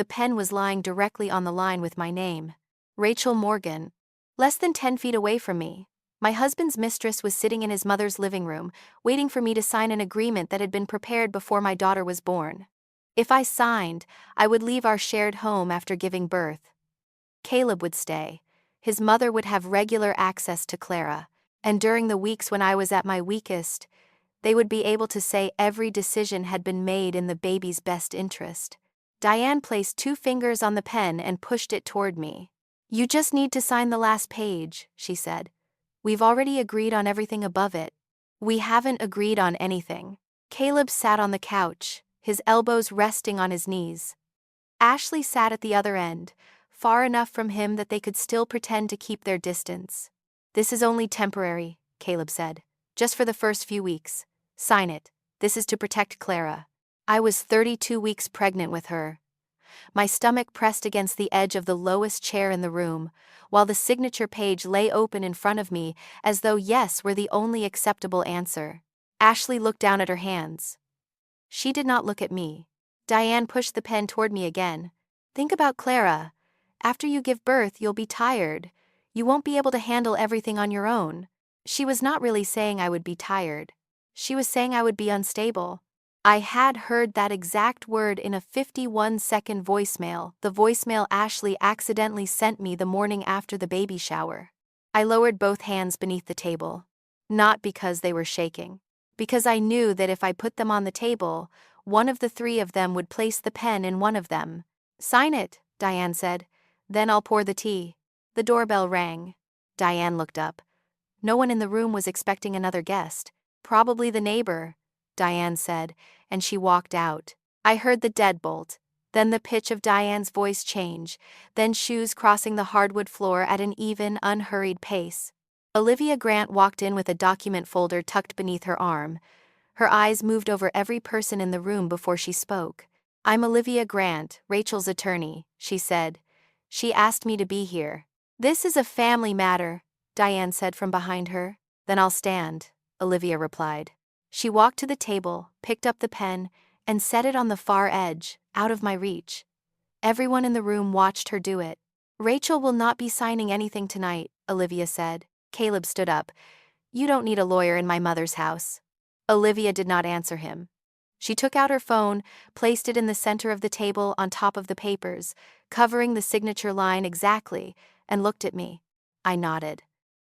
The pen was lying directly on the line with my name. Rachel Morgan. Less than 10 feet away from me, my husband's mistress was sitting in his mother's living room, waiting for me to sign an agreement that had been prepared before my daughter was born. If I signed, I would leave our shared home after giving birth. Caleb would stay. His mother would have regular access to Clara, and during the weeks when I was at my weakest, they would be able to say every decision had been made in the baby's best interest. Diane placed 2 fingers on the pen and pushed it toward me. "You just need to sign the last page," she said. "We've already agreed on everything above it." "We haven't agreed on anything." Caleb sat on the couch, his elbows resting on his knees. Ashley sat at the other end, far enough from him that they could still pretend to keep their distance. "This is only temporary," Caleb said. "Just for the first few weeks. Sign it. This is to protect Clara." I was 32 weeks pregnant with her. My stomach pressed against the edge of the lowest chair in the room, while the signature page lay open in front of me, as though yes were the only acceptable answer. Ashley looked down at her hands. She did not look at me. Diane pushed the pen toward me again. "Think about Clara. After you give birth, you'll be tired. You won't be able to handle everything on your own." She was not really saying I would be tired. She was saying I would be unstable. I had heard that exact word in a 51-second voicemail, the voicemail Ashley accidentally sent me the morning after the baby shower. I lowered both hands beneath the table. Not because they were shaking. Because I knew that if I put them on the table, one of the 3 of them would place the pen in one of them. "Sign it," Diane said. "Then I'll pour the tea." The doorbell rang. Diane looked up. No one in the room was expecting another guest. "Probably the neighbor," Diane said, and she walked out. I heard the deadbolt, then the pitch of Diane's voice change, then shoes crossing the hardwood floor at an even, unhurried pace. Olivia Grant walked in with a document folder tucked beneath her arm. Her eyes moved over every person in the room before she spoke. "I'm Olivia Grant, Rachel's attorney," she said. "She asked me to be here." "This is a family matter," Diane said from behind her. "Then I'll stand," Olivia replied. She walked to the table, picked up the pen, and set it on the far edge, out of my reach. Everyone in the room watched her do it. "Rachel will not be signing anything tonight," Olivia said. Caleb stood up. "You don't need a lawyer in my mother's house." Olivia did not answer him. She took out her phone, placed it in the center of the table on top of the papers, covering the signature line exactly, and looked at me. I nodded.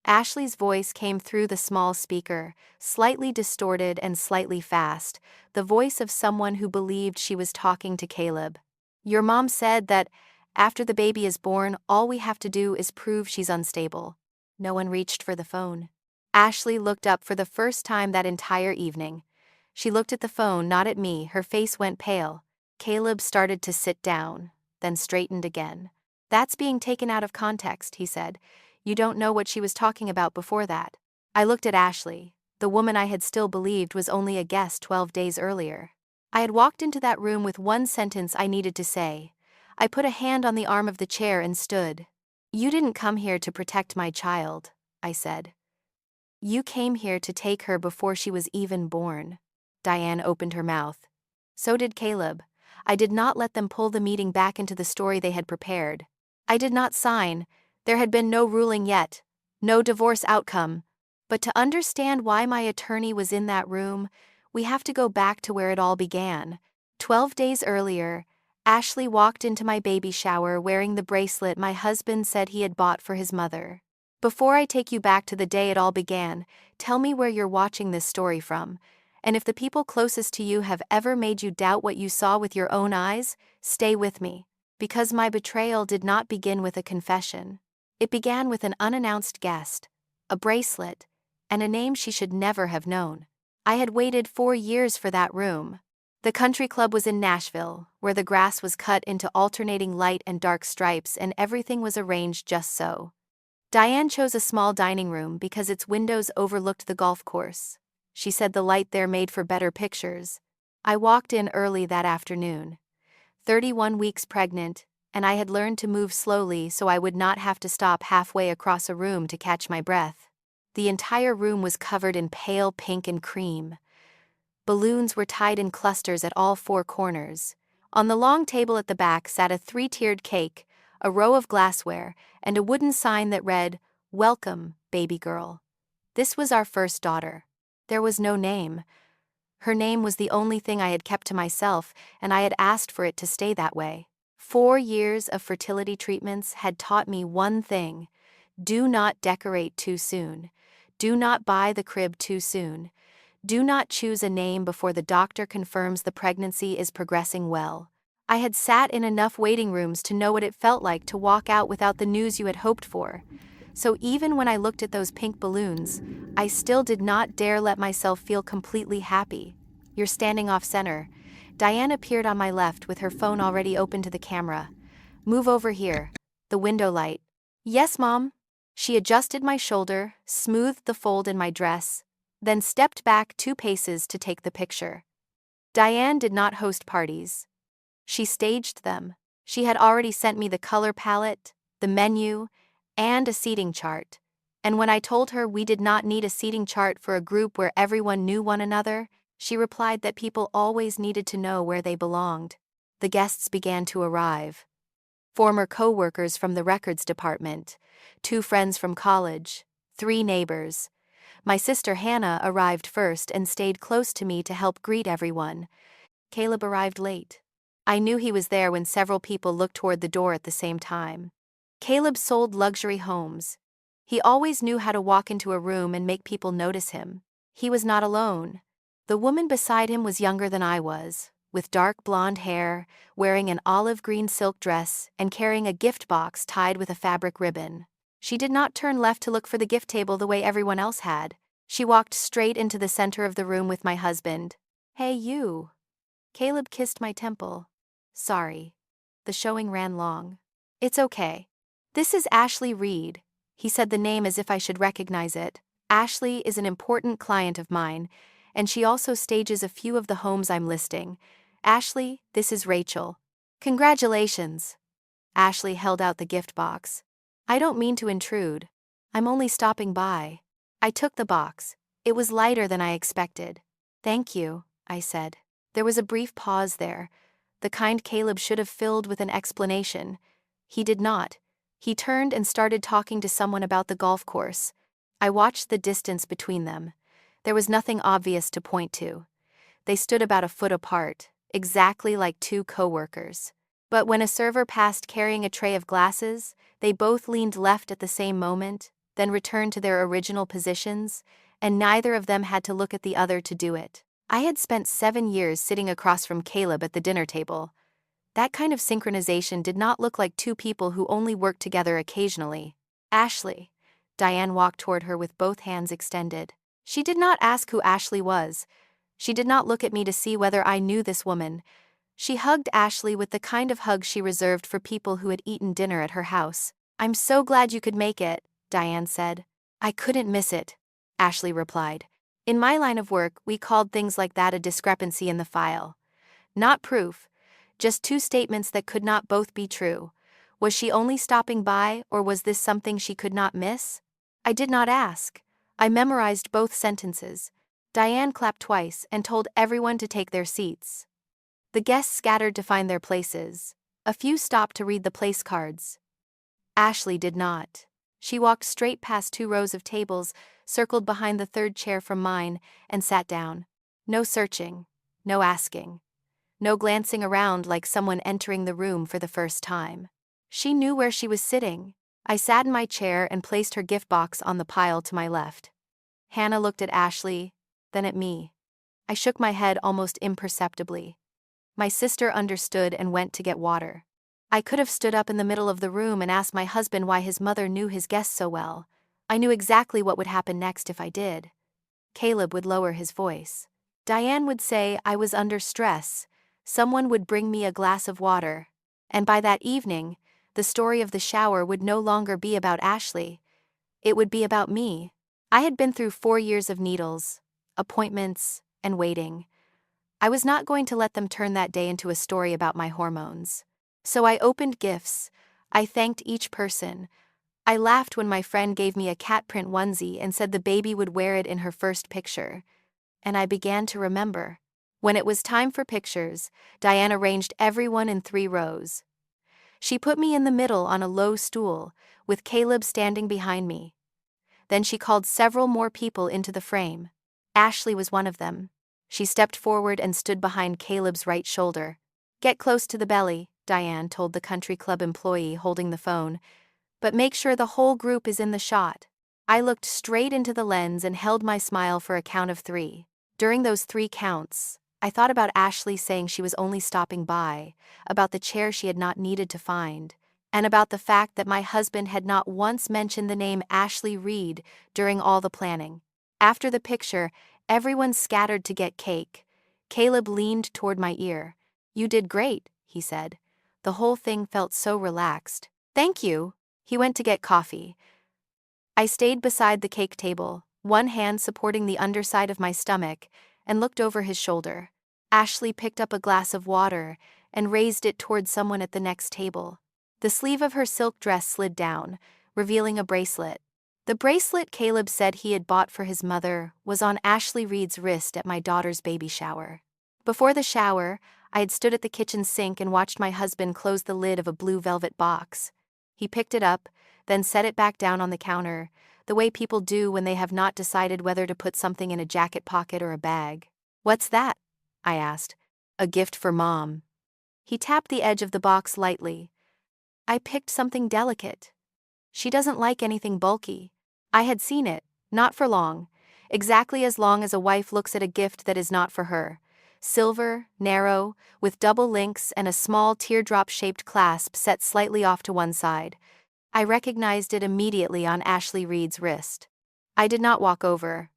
Ashley's voice came through the small speaker, slightly distorted and slightly fast, the voice of someone who believed she was talking to Caleb. "Your mom said that, after the baby is born, all we have to do is prove she's unstable." No one reached for the phone. Ashley looked up for the first time that entire evening. She looked at the phone, not at me, her face went pale. Caleb started to sit down, then straightened again. "That's being taken out of context," he said. "You don't know what she was talking about before that." I looked at Ashley, the woman I had still believed was only a guest 12 days earlier. I had walked into that room with one sentence I needed to say. I put a hand on the arm of the chair and stood. "You didn't come here to protect my child," I said. "You came here to take her before she was even born." Diane opened her mouth. So did Caleb. I did not let them pull the meeting back into the story they had prepared. I did not sign. There had been no ruling yet, no divorce outcome. But to understand why my attorney was in that room, we have to go back to where it all began. 12 days earlier, Ashley walked into my baby shower wearing the bracelet my husband said he had bought for his mother. Before I take you back to the day it all began, tell me where you're watching this story from. And if the people closest to you have ever made you doubt what you saw with your own eyes, stay with me. Because my betrayal did not begin with a confession. It began with an unannounced guest, a bracelet, and a name she should never have known. I had waited 4 years for that room. The country club was in Nashville, where the grass was cut into alternating light and dark stripes and everything was arranged just so. Diane chose a small dining room because its windows overlooked the golf course. She said the light there made for better pictures. I walked in early that afternoon. 31 weeks pregnant, and I had learned to move slowly so I would not have to stop halfway across a room to catch my breath. The entire room was covered in pale pink and cream. Balloons were tied in clusters at all 4 corners. On the long table at the back sat a three-tiered cake, a row of glassware, and a wooden sign that read, "Welcome, baby girl." This was our first daughter. There was no name. Her name was the only thing I had kept to myself, and I had asked for it to stay that way. 4 years of fertility treatments had taught me one thing: do not decorate too soon. Do not buy the crib too soon. Do not choose a name before the doctor confirms the pregnancy is progressing well. I had sat in enough waiting rooms to know what it felt like to walk out without the news you had hoped for. So even when I looked at those pink balloons, I still did not dare let myself feel completely happy. "You're standing off center." Diane appeared on my left with her phone already open to the camera. "Move over here." The window light. "Yes, Mom." She adjusted my shoulder, smoothed the fold in my dress, then stepped back 2 paces to take the picture. Diane did not host parties. She staged them. She had already sent me the color palette, the menu, and a seating chart. And when I told her we did not need a seating chart for a group where everyone knew one another, she replied that people always needed to know where they belonged. The guests began to arrive. Former co-workers from the records department, 2 friends from college, 3 neighbors. My sister Hannah arrived first and stayed close to me to help greet everyone. Caleb arrived late. I knew he was there when several people looked toward the door at the same time. Caleb sold luxury homes. He always knew how to walk into a room and make people notice him. He was not alone. The woman beside him was younger than I was, with dark blonde hair, wearing an olive green silk dress and carrying a gift box tied with a fabric ribbon. She did not turn left to look for the gift table the way everyone else had. She walked straight into the center of the room with my husband. "Hey, you." Caleb kissed my temple. "Sorry. The showing ran long." "It's okay. This is Ashley Reed." He said the name as if I should recognize it. Ashley is an important client of mine, and she also stages a few of the homes I'm listing. "Ashley, this is Rachel." "Congratulations." Ashley held out the gift box. "I don't mean to intrude. I'm only stopping by." I took the box. It was lighter than I expected. "Thank you," I said. There was a brief pause there, the kind Caleb should have filled with an explanation. He did not. He turned and started talking to someone about the golf course. I watched the distance between them. There was nothing obvious to point to. They stood about a foot apart, exactly like 2 co-workers. But when a server passed carrying a tray of glasses, they both leaned left at the same moment, then returned to their original positions, and neither of them had to look at the other to do it. I had spent 7 years sitting across from Caleb at the dinner table. That kind of synchronization did not look like 2 people who only worked together occasionally. "Ashley." Diane walked toward her with both hands extended. She did not ask who Ashley was. She did not look at me to see whether I knew this woman. She hugged Ashley with the kind of hug she reserved for people who had eaten dinner at her house. "I'm so glad you could make it," Diane said. "I couldn't miss it," Ashley replied. In my line of work, we called things like that a discrepancy in the file. Not proof, just 2 statements that could not both be true. Was she only stopping by, or was this something she could not miss? I did not ask. I memorized both sentences. Diane clapped twice and told everyone to take their seats. The guests scattered to find their places. A few stopped to read the place cards. Ashley did not. She walked straight past 2 rows of tables, circled behind the 3rd chair from mine, and sat down. No searching, no asking. No glancing around like someone entering the room for the first time. She knew where she was sitting. I sat in my chair and placed her gift box on the pile to my left. Hannah looked at Ashley, then at me. I shook my head almost imperceptibly. My sister understood and went to get water. I could have stood up in the middle of the room and asked my husband why his mother knew his guests so well. I knew exactly what would happen next if I did. Caleb would lower his voice. Diane would say I was under stress. Someone would bring me a glass of water. And by that evening, the story of the shower would no longer be about Ashley. It would be about me. I had been through 4 years of needles, appointments, and waiting. I was not going to let them turn that day into a story about my hormones. So I opened gifts. I thanked each person. I laughed when my friend gave me a cat print onesie and said the baby would wear it in her first picture. And I began to remember. When it was time for pictures, Diane arranged everyone in 3 rows. She put me in the middle on a low stool, with Caleb standing behind me. Then she called several more people into the frame. Ashley was one of them. She stepped forward and stood behind Caleb's right shoulder. "Get close to the belly," Diane told the country club employee holding the phone, "but make sure the whole group is in the shot." I looked straight into the lens and held my smile for a count of 3. During those 3 counts, I thought about Ashley saying she was only stopping by, about the chair she had not needed to find, and about the fact that my husband had not once mentioned the name Ashley Reed during all the planning. After the picture, everyone scattered to get cake. Caleb leaned toward my ear. "You did great," he said. The whole thing felt so relaxed. "Thank you." He went to get coffee. I stayed beside the cake table, one hand supporting the underside of my stomach, and looked over his shoulder. Ashley picked up a glass of water and raised it toward someone at the next table. The sleeve of her silk dress slid down, revealing a bracelet. The bracelet Caleb said he had bought for his mother was on Ashley Reed's wrist at my daughter's baby shower. Before the shower, I had stood at the kitchen sink and watched my husband close the lid of a blue velvet box. He picked it up, then set it back down on the counter, the way people do when they have not decided whether to put something in a jacket pocket or a bag. "What's that?" I asked. "A gift for Mom." He tapped the edge of the box lightly. "I picked something delicate. She doesn't like anything bulky." I had seen it, not for long, exactly as long as a wife looks at a gift that is not for her. Silver, narrow, with double links and a small teardrop-shaped clasp set slightly off to one side. I recognized it immediately on Ashley Reed's wrist. I did not walk over.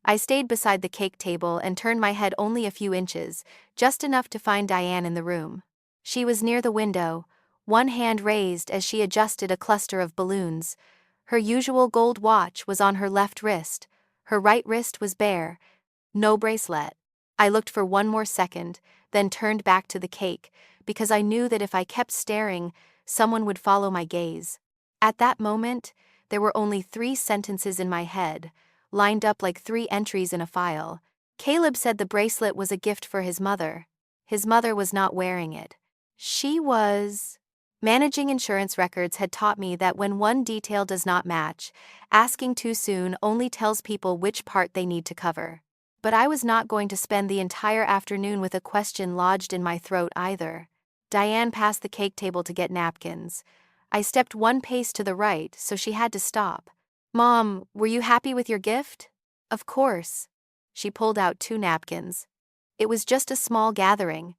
I stayed beside the cake table and turned my head only a few inches, just enough to find Diane in the room. She was near the window, one hand raised as she adjusted a cluster of balloons. Her usual gold watch was on her left wrist. Her right wrist was bare. No bracelet. I looked for one more second, then turned back to the cake, because I knew that if I kept staring, someone would follow my gaze. At that moment, there were only 3 sentences in my head, lined up like 3 entries in a file. Caleb said the bracelet was a gift for his mother. His mother was not wearing it. She was... Managing insurance records had taught me that when one detail does not match, asking too soon only tells people which part they need to cover. But I was not going to spend the entire afternoon with a question lodged in my throat either. Diane passed the cake table to get napkins. I stepped one pace to the right, so she had to stop. "Mom, were you happy with your gift?" "Of course." She pulled out 2 napkins. "It was just a small gathering.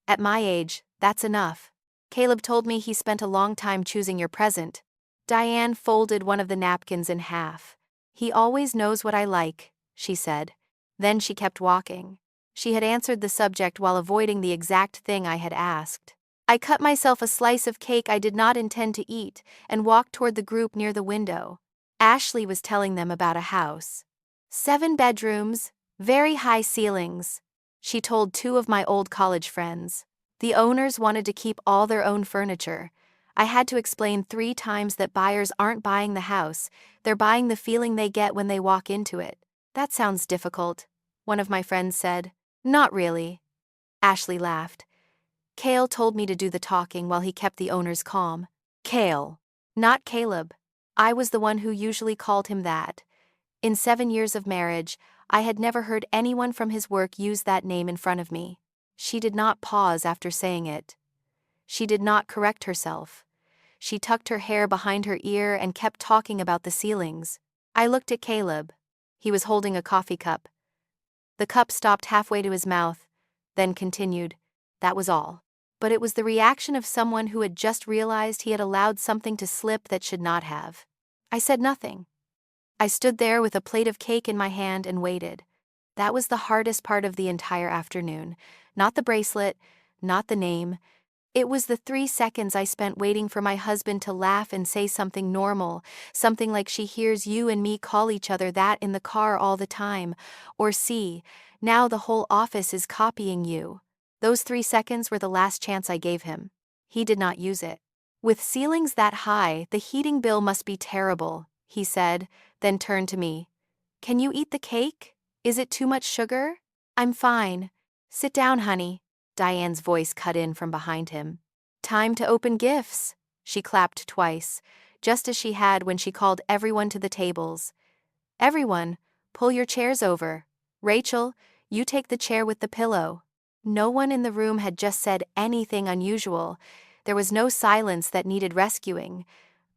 At my age, that's enough. Caleb told me he spent a long time choosing your present." Diane folded one of the napkins in half. "He always knows what I like," she said. Then she kept walking. She had answered the subject while avoiding the exact thing I had asked. I cut myself a slice of cake I did not intend to eat and walked toward the group near the window. Ashley was telling them about a house. 7 bedrooms, very high ceilings. She told 2 of my old college friends. The owners wanted to keep all their own furniture. I had to explain 3 times that buyers aren't buying the house, they're buying the feeling they get when they walk into it. "That sounds difficult," one of my friends said. "Not really." Ashley laughed. "Cale told me to do the talking while he kept the owners calm." Cale. Not Caleb. I was the one who usually called him that. In 7 years of marriage, I had never heard anyone from his work use that name in front of me. She did not pause after saying it. She did not correct herself. She tucked her hair behind her ear and kept talking about the ceilings. I looked at Caleb. He was holding a coffee cup. The cup stopped halfway to his mouth, then continued. That was all. But it was the reaction of someone who had just realized he had allowed something to slip that should not have. I said nothing. I stood there with a plate of cake in my hand and waited. That was the hardest part of the entire afternoon. Not the bracelet, not the name. It was the 3 seconds I spent waiting for my husband to laugh and say something normal, something like "She hears you and me call each other that in the car all the time," or "See, now the whole office is copying you." Those 3 seconds were the last chance I gave him. He did not use it. "With ceilings that high, the heating bill must be terrible," he said, then turned to me. "Can you eat the cake? Is it too much sugar?" "I'm fine." Sit down, honey. Diane's voice cut in from behind him. Time to open gifts. She clapped twice, just as she had when she called everyone to the tables. Everyone, pull your chairs over. Rachel, you take the chair with the pillow. No one in the room had just said anything unusual. There was no silence that needed rescuing,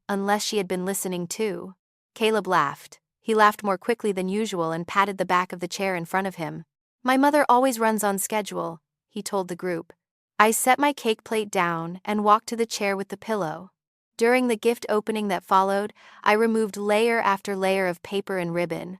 unless she had been listening too. Caleb laughed. He laughed more quickly than usual and patted the back of the chair in front of him. My mother always runs on schedule, he told the group. I set my cake plate down and walked to the chair with the pillow. During the gift opening that followed, I removed layer after layer of paper and ribbon.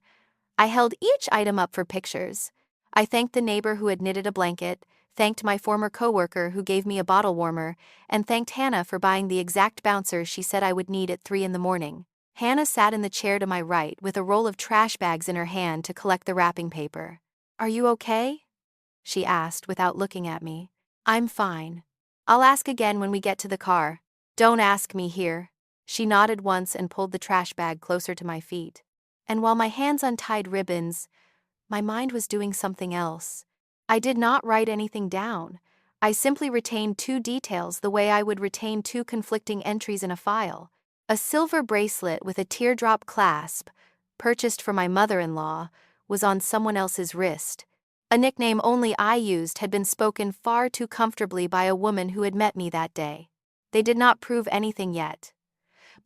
I held each item up for pictures. I thanked the neighbor who had knitted a blanket, thanked my former coworker who gave me a bottle warmer, and thanked Hannah for buying the exact bouncer she said I would need at 3 in the morning. Hannah sat in the chair to my right with a roll of trash bags in her hand to collect the wrapping paper. Are you okay? She asked without looking at me. I'm fine. I'll ask again when we get to the car. Don't ask me here. She nodded once and pulled the trash bag closer to my feet. And while my hands untied ribbons, my mind was doing something else. I did not write anything down. I simply retained 2 details the way I would retain 2 conflicting entries in a file. A silver bracelet with a teardrop clasp, purchased for my mother-in-law, was on someone else's wrist. A nickname only I used had been spoken far too comfortably by a woman who had met me that day. They did not prove anything yet,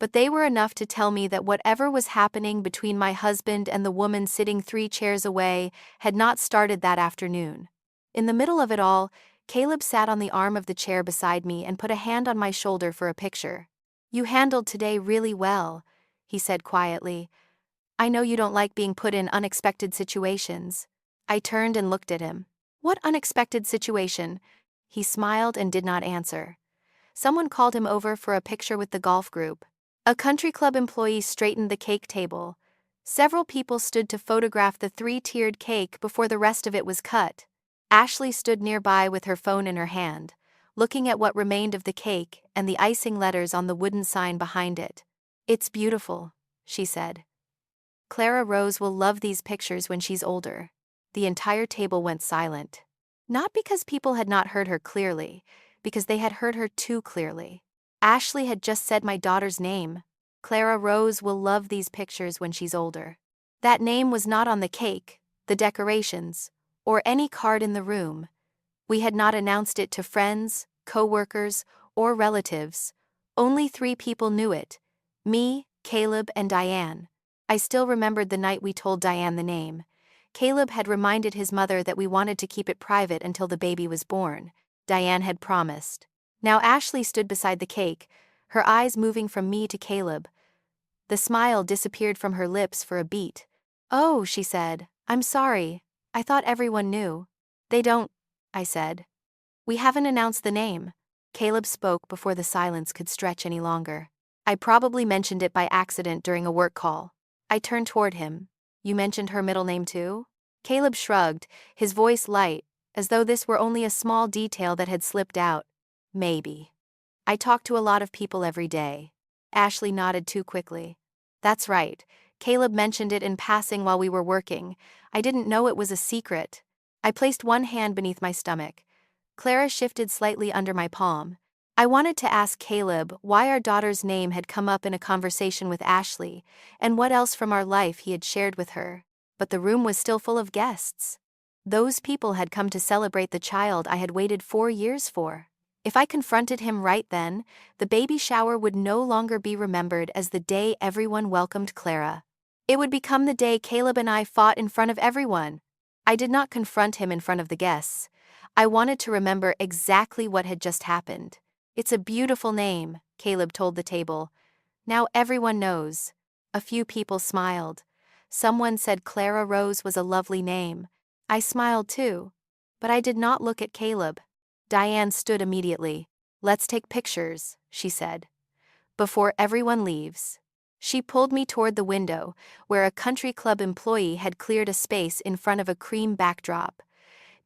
but they were enough to tell me that whatever was happening between my husband and the woman sitting 3 chairs away had not started that afternoon. In the middle of it all, Caleb sat on the arm of the chair beside me and put a hand on my shoulder for a picture. You handled today really well, he said quietly. I know you don't like being put in unexpected situations. I turned and looked at him. What unexpected situation? He smiled and did not answer. Someone called him over for a picture with the golf group. A country club employee straightened the cake table. Several people stood to photograph the 3-tiered cake before the rest of it was cut. Ashley stood nearby with her phone in her hand, looking at what remained of the cake and the icing letters on the wooden sign behind it. It's beautiful, she said. Clara Rose will love these pictures when she's older. The entire table went silent. Not because people had not heard her clearly, because they had heard her too clearly. Ashley had just said my daughter's name. Clara Rose will love these pictures when she's older. That name was not on the cake, the decorations, or any card in the room. We had not announced it to friends, co-workers, or relatives. Only 3 people knew it: me, Caleb, and Diane. I still remembered the night we told Diane the name. Caleb had reminded his mother that we wanted to keep it private until the baby was born. Diane had promised. Now Ashley stood beside the cake, her eyes moving from me to Caleb. The smile disappeared from her lips for a beat. Oh, she said, I'm sorry. I thought everyone knew. They don't, I said. We haven't announced the name. Caleb spoke before the silence could stretch any longer. I probably mentioned it by accident during a work call. I turned toward him. You mentioned her middle name too? Caleb shrugged, his voice light, as though this were only a small detail that had slipped out. Maybe. I talk to a lot of people every day. Ashley nodded too quickly. That's right. Caleb mentioned it in passing while we were working. I didn't know it was a secret. I placed one hand beneath my stomach. Clara shifted slightly under my palm. I wanted to ask Caleb why our daughter's name had come up in a conversation with Ashley, and what else from our life he had shared with her, but the room was still full of guests. Those people had come to celebrate the child I had waited 4 years for. If I confronted him right then, the baby shower would no longer be remembered as the day everyone welcomed Clara. It would become the day Caleb and I fought in front of everyone. I did not confront him in front of the guests. I wanted to remember exactly what had just happened. It's a beautiful name, Caleb told the table. Now everyone knows. A few people smiled. Someone said Clara Rose was a lovely name. I smiled too. But I did not look at Caleb. Diane stood immediately. Let's take pictures, she said. Before everyone leaves. She pulled me toward the window, where a country club employee had cleared a space in front of a cream backdrop.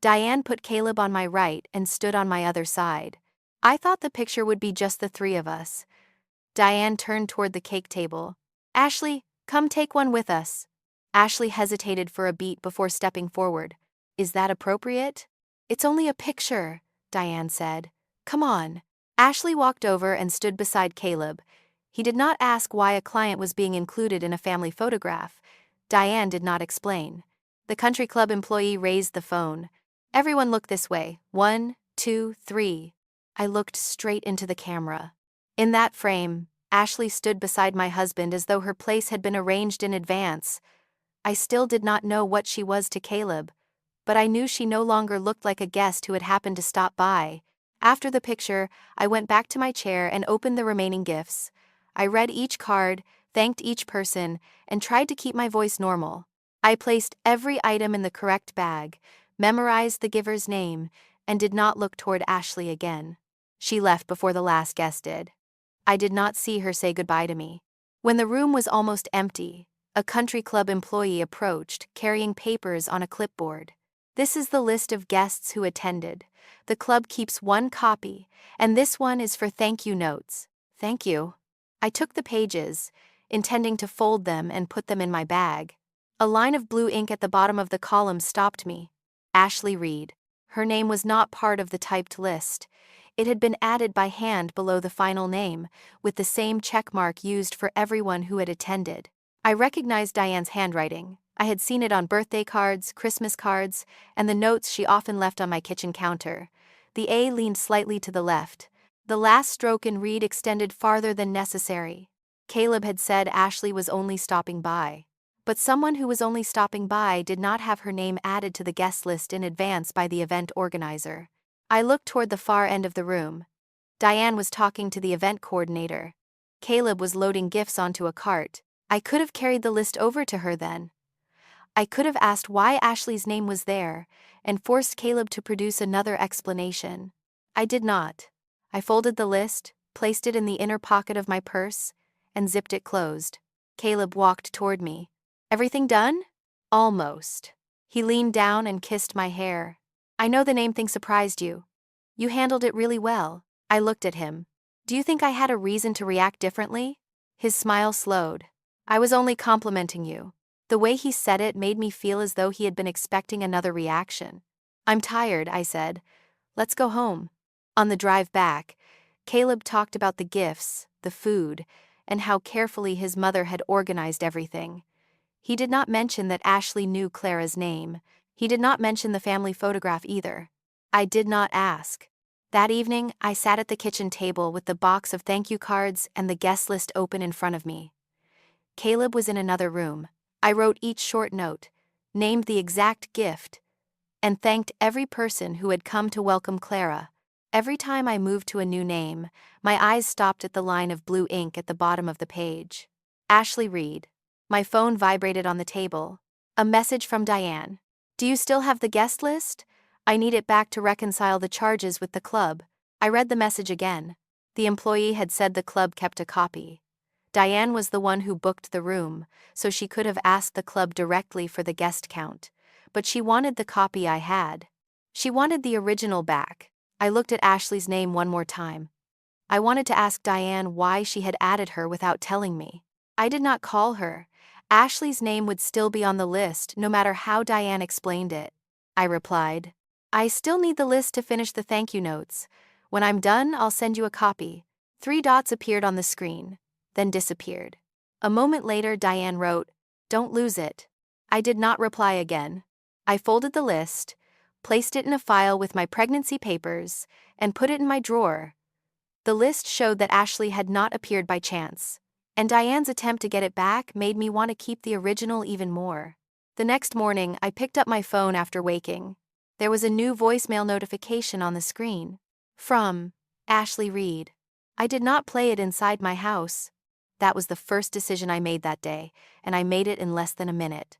Diane put Caleb on my right and stood on my other side. I thought the picture would be just the 3 of us. Diane turned toward the cake table. Ashley, come take one with us. Ashley hesitated for a beat before stepping forward. Is that appropriate? "It's only a picture," Diane said. "Come on." Ashley walked over and stood beside Caleb. He did not ask why a client was being included in a family photograph. Diane did not explain. The country club employee raised the phone. "Everyone look this way. 1, 2, 3. I looked straight into the camera. In that frame, Ashley stood beside my husband as though her place had been arranged in advance. I still did not know what she was to Caleb, but I knew she no longer looked like a guest who had happened to stop by. After the picture, I went back to my chair and opened the remaining gifts. I read each card, thanked each person, and tried to keep my voice normal. I placed every item in the correct bag, memorized the giver's name, and did not look toward Ashley again. She left before the last guest did. I did not see her say goodbye to me. When the room was almost empty, a country club employee approached, carrying papers on a clipboard. "This is the list of guests who attended. The club keeps one copy, and this one is for thank you notes." "Thank you." I took the pages, intending to fold them and put them in my bag. A line of blue ink at the bottom of the column stopped me. Ashley Reed. Her name was not part of the typed list. It had been added by hand below the final name, with the same check mark used for everyone who had attended. I recognized Diane's handwriting. I had seen it on birthday cards, Christmas cards, and the notes she often left on my kitchen counter. The A leaned slightly to the left. The last stroke in Reed extended farther than necessary. Caleb had said Ashley was only stopping by. But someone who was only stopping by did not have her name added to the guest list in advance by the event organizer. I looked toward the far end of the room. Diane was talking to the event coordinator. Caleb was loading gifts onto a cart. I could have carried the list over to her then. I could have asked why Ashley's name was there, and forced Caleb to produce another explanation. I did not. I folded the list, placed it in the inner pocket of my purse, and zipped it closed. Caleb walked toward me. "Everything done?" "Almost." He leaned down and kissed my hair. "I know the name thing surprised you. You handled it really well." I looked at him. "Do you think I had a reason to react differently?" His smile slowed. "I was only complimenting you." The way he said it made me feel as though he had been expecting another reaction. "I'm tired," I said. "Let's go home." On the drive back, Caleb talked about the gifts, the food, and how carefully his mother had organized everything. He did not mention that Ashley knew Clara's name. He did not mention the family photograph either. I did not ask. That evening, I sat at the kitchen table with the box of thank you cards and the guest list open in front of me. Caleb was in another room. I wrote each short note, named the exact gift, and thanked every person who had come to welcome Clara. Every time I moved to a new name, my eyes stopped at the line of blue ink at the bottom of the page. Ashley Reed. My phone vibrated on the table. A message from Diane. "Do you still have the guest list? I need it back to reconcile the charges with the club." I read the message again. The employee had said the club kept a copy. Diane was the one who booked the room, so she could have asked the club directly for the guest count. But she wanted the copy I had. She wanted the original back. I looked at Ashley's name one more time. I wanted to ask Diane why she had added her without telling me. I did not call her. Ashley's name would still be on the list no matter how Diane explained it. I replied, "I still need the list to finish the thank you notes. When I'm done, I'll send you a copy." 3 dots appeared on the screen, then disappeared. A moment later, Diane wrote, "Don't lose it." I did not reply again. I folded the list, placed it in a file with my pregnancy papers, and put it in my drawer. The list showed that Ashley had not appeared by chance, and Diane's attempt to get it back made me want to keep the original even more. The next morning, I picked up my phone after waking. There was a new voicemail notification on the screen. From Ashley Reed. I did not play it inside my house. That was the first decision I made that day, and I made it in less than a minute.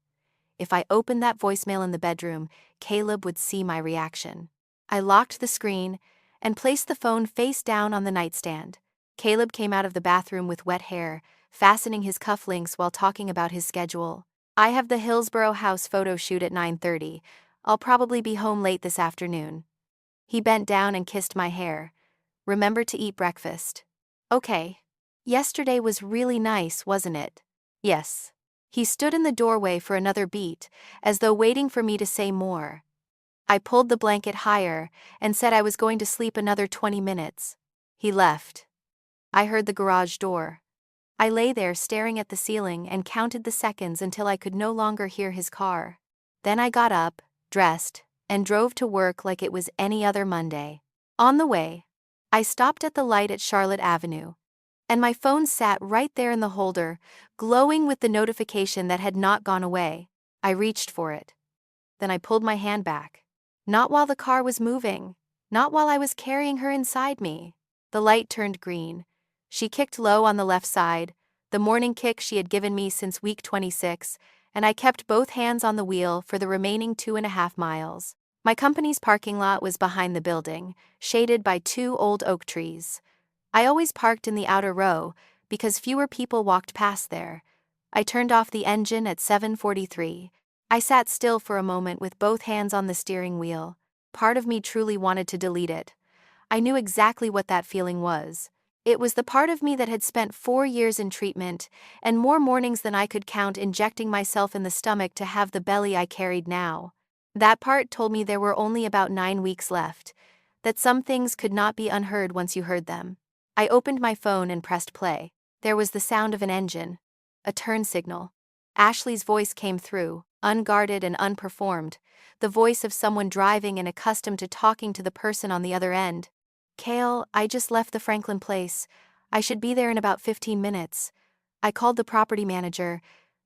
If I opened that voicemail in the bedroom, Caleb would see my reaction. I locked the screen and placed the phone face down on the nightstand. Caleb came out of the bathroom with wet hair, fastening his cufflinks while talking about his schedule. "I have the Hillsborough house photo shoot at 9:30. I'll probably be home late this afternoon." He bent down and kissed my hair. "Remember to eat breakfast." "Okay." "Yesterday was really nice, wasn't it?" "Yes." He stood in the doorway for another beat, as though waiting for me to say more. I pulled the blanket higher and said I was going to sleep another 20 minutes. He left. I heard the garage door. I lay there staring at the ceiling and counted the seconds until I could no longer hear his car. Then I got up, dressed, and drove to work like it was any other Monday. On the way, I stopped at the light at Charlotte Avenue, and my phone sat right there in the holder, glowing with the notification that had not gone away. I reached for it. Then I pulled my hand back. Not while the car was moving. Not while I was carrying her inside me. The light turned green. She kicked low on the left side, the morning kick she had given me since week 26, and I kept both hands on the wheel for the remaining 2.5 miles. My company's parking lot was behind the building, shaded by 2 old oak trees. I always parked in the outer row, because fewer people walked past there. I turned off the engine at 7:43. I sat still for a moment with both hands on the steering wheel. Part of me truly wanted to delete it. I knew exactly what that feeling was. It was the part of me that had spent 4 years in treatment, and more mornings than I could count injecting myself in the stomach to have the belly I carried now. That part told me there were only about 9 weeks left, that some things could not be unheard once you heard them. I opened my phone and pressed play. There was the sound of an engine. A turn signal. Ashley's voice came through, unguarded and unperformed, the voice of someone driving and accustomed to talking to the person on the other end. "Kale, I just left the Franklin place. I should be there in about 15 minutes. I called the property manager.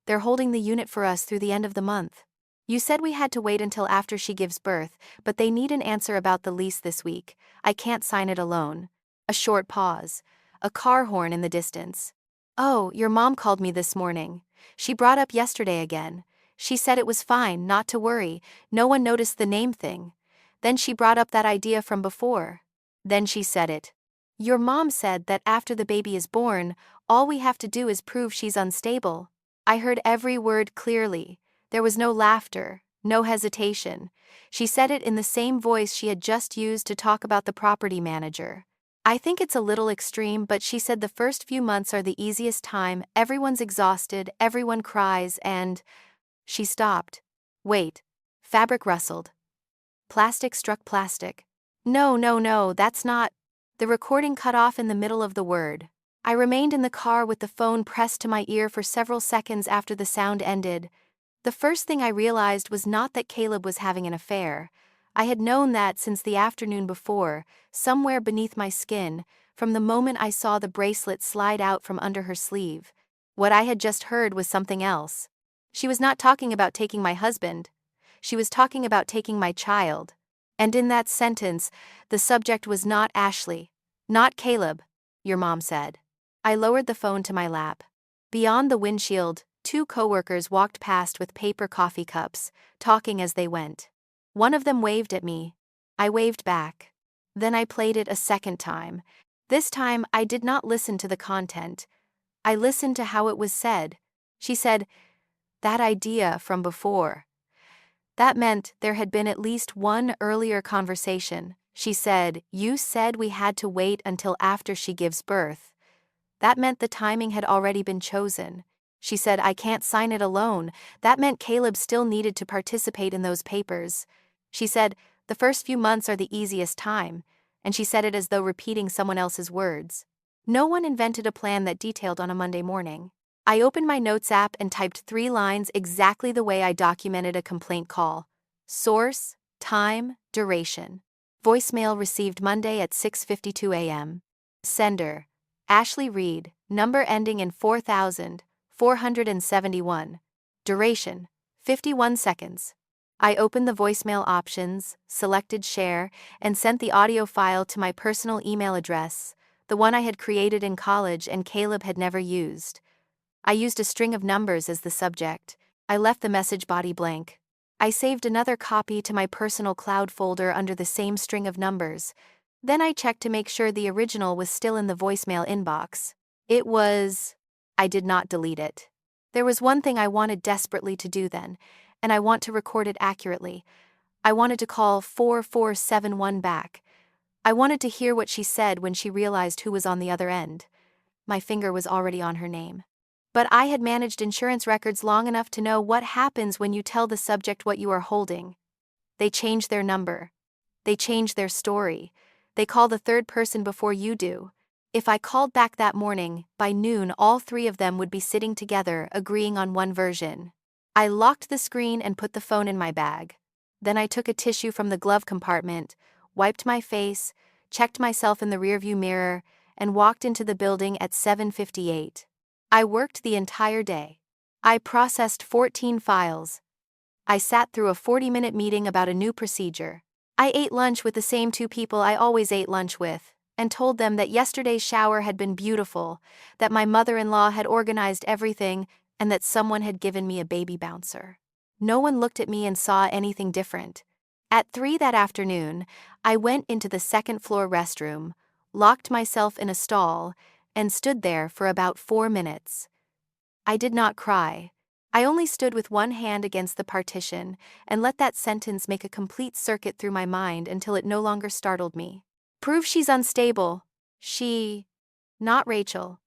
They're holding the unit for us through the end of the month. You said we had to wait until after she gives birth, but they need an answer about the lease this week. I can't sign it alone." A short pause. A car horn in the distance. "Oh, your mom called me this morning. She brought up yesterday again. She said it was fine, not to worry, no one noticed the name thing. Then she brought up that idea from before. Then she said it. Your mom said that after the baby is born, all we have to do is prove she's unstable." I heard every word clearly. There was no laughter, no hesitation. She said it in the same voice she had just used to talk about the property manager. "I think it's a little extreme, but she said the first few months are the easiest time, everyone's exhausted, everyone cries, and..." She stopped. Wait. Fabric rustled. Plastic struck plastic. "No, no, no, that's not..." The recording cut off in the middle of the word. I remained in the car with the phone pressed to my ear for several seconds after the sound ended. The first thing I realized was not that Caleb was having an affair. I had known that since the afternoon before, somewhere beneath my skin, from the moment I saw the bracelet slide out from under her sleeve. What I had just heard was something else. She was not talking about taking my husband. She was talking about taking my child. And in that sentence, the subject was not Ashley. Not Caleb, your mom said. I lowered the phone to my lap. Beyond the windshield, 2 coworkers walked past with paper coffee cups, talking as they went. One of them waved at me. I waved back. Then I played it a second time. This time I did not listen to the content. I listened to how it was said. She said, "That idea from before." That meant there had been at least one earlier conversation. She said, "You said we had to wait until after she gives birth." That meant the timing had already been chosen. She said, "I can't sign it alone." That meant Caleb still needed to participate in those papers. She said, "The first few months are the easiest time," and she said it as though repeating someone else's words. No one invented a plan that detailed on a Monday morning. I opened my notes app and typed 3 lines exactly the way I documented a complaint call. Source, time, duration. Voicemail received Monday at 6:52 a.m. Sender, Ashley Reed, number ending in 4471. Duration, 51 seconds. I opened the voicemail options, selected share, and sent the audio file to my personal email address, the one I had created in college and Caleb had never used. I used a string of numbers as the subject. I left the message body blank. I saved another copy to my personal cloud folder under the same string of numbers. Then I checked to make sure the original was still in the voicemail inbox. It was... I did not delete it. There was one thing I wanted desperately to do then, and I want to record it accurately. I wanted to call 4471 back. I wanted to hear what she said when she realized who was on the other end. My finger was already on her name. But I had managed insurance records long enough to know what happens when you tell the subject what you are holding. They change their number. They change their story. They call the third person before you do. If I called back that morning, by noon all three of them would be sitting together, agreeing on one version. I locked the screen and put the phone in my bag. Then I took a tissue from the glove compartment, wiped my face, checked myself in the rearview mirror, and walked into the building at 7:58. I worked the entire day. I processed 14 files. I sat through a 40-minute meeting about a new procedure. I ate lunch with the same two people I always ate lunch with, and told them that yesterday's shower had been beautiful, that my mother-in-law had organized everything, and that someone had given me a baby bouncer. No one looked at me and saw anything different. At 3 that afternoon, I went into the second-floor restroom, locked myself in a stall, and stood there for about 4 minutes. I did not cry. I only stood with one hand against the partition and let that sentence make a complete circuit through my mind until it no longer startled me. Prove she's unstable. She. Not Rachel.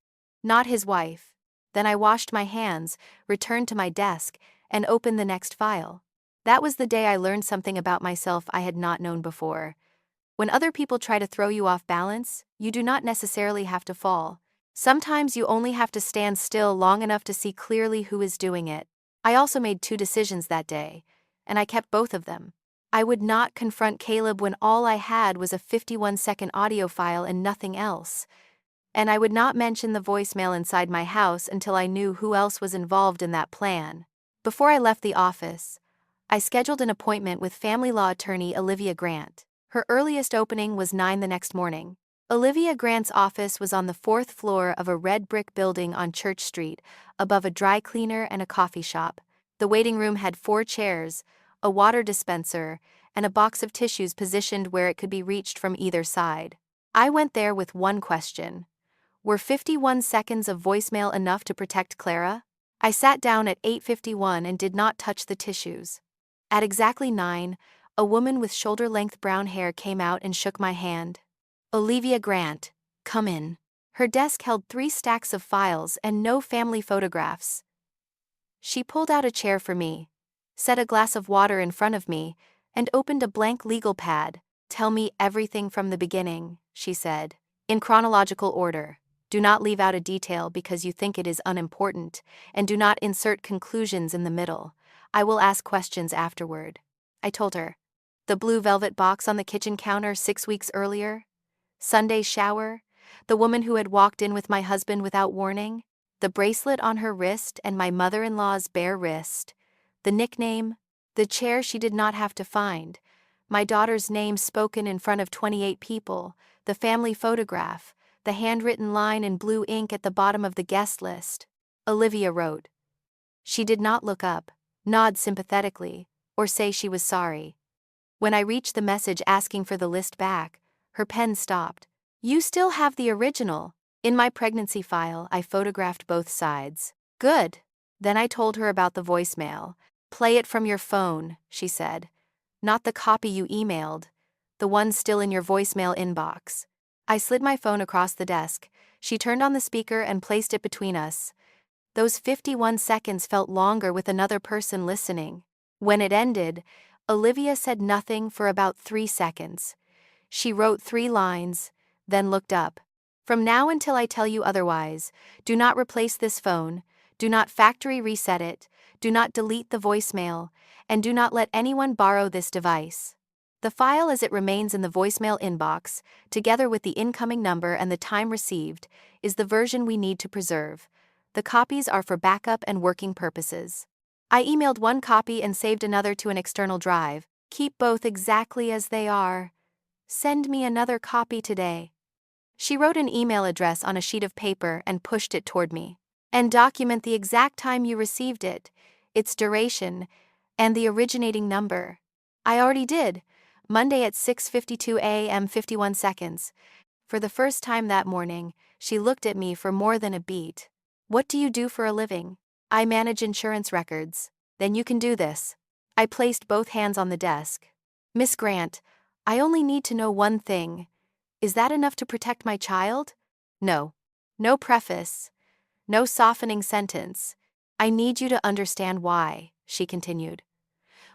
Not his wife. Then I washed my hands, returned to my desk, and opened the next file. That was the day I learned something about myself I had not known before. When other people try to throw you off balance, you do not necessarily have to fall. Sometimes you only have to stand still long enough to see clearly who is doing it. I also made 2 decisions that day, and I kept both of them. I would not confront Caleb when all I had was a 51-second audio file and nothing else. And I would not mention the voicemail inside my house until I knew who else was involved in that plan. Before I left the office, I scheduled an appointment with family law attorney Olivia Grant. Her earliest opening was 9 the next morning. Olivia Grant's office was on the 4th floor of a red brick building on Church Street, above a dry cleaner and a coffee shop. The waiting room had 4 chairs, a water dispenser, and a box of tissues positioned where it could be reached from either side. I went there with one question. Were 51 seconds of voicemail enough to protect Clara? I sat down at 8:51 and did not touch the tissues. At exactly 9, a woman with shoulder-length brown hair came out and shook my hand. Olivia Grant, come in. Her desk held 3 stacks of files and no family photographs. She pulled out a chair for me, set a glass of water in front of me, and opened a blank legal pad. Tell me everything from the beginning, she said, in chronological order. Do not leave out a detail because you think it is unimportant, and do not insert conclusions in the middle. I will ask questions afterward. I told her. The blue velvet box on the kitchen counter 6 weeks earlier? Sunday's shower, the woman who had walked in with my husband without warning, the bracelet on her wrist and my mother-in-law's bare wrist, the nickname, the chair she did not have to find, my daughter's name spoken in front of 28 people, the family photograph, the handwritten line in blue ink at the bottom of the guest list. Olivia wrote. She did not look up, nod sympathetically, or say she was sorry. When I reached the message asking for the list back, her pen stopped. You still have the original. In my pregnancy file, I photographed both sides. Good. Then I told her about the voicemail. Play it from your phone, she said. Not the copy you emailed. The one still in your voicemail inbox. I slid my phone across the desk. She turned on the speaker and placed it between us. Those 51 seconds felt longer with another person listening. When it ended, Olivia said nothing for about 3 seconds. She wrote 3 lines, then looked up. From now until I tell you otherwise, do not replace this phone, do not factory reset it, do not delete the voicemail, and do not let anyone borrow this device. The file as it remains in the voicemail inbox, together with the incoming number and the time received, is the version we need to preserve. The copies are for backup and working purposes. I emailed one copy and saved another to an external drive. Keep both exactly as they are. Send me another copy today. She wrote an email address on a sheet of paper and pushed it toward me. And document the exact time you received it, its duration, and the originating number. I already did. Monday at 6:52 a.m. 51 seconds. For the first time that morning, she looked at me for more than a beat. What do you do for a living? I manage insurance records. Then you can do this. I placed both hands on the desk. Miss Grant, I only need to know one thing. Is that enough to protect my child? No. No preface. No softening sentence. I need you to understand why, she continued.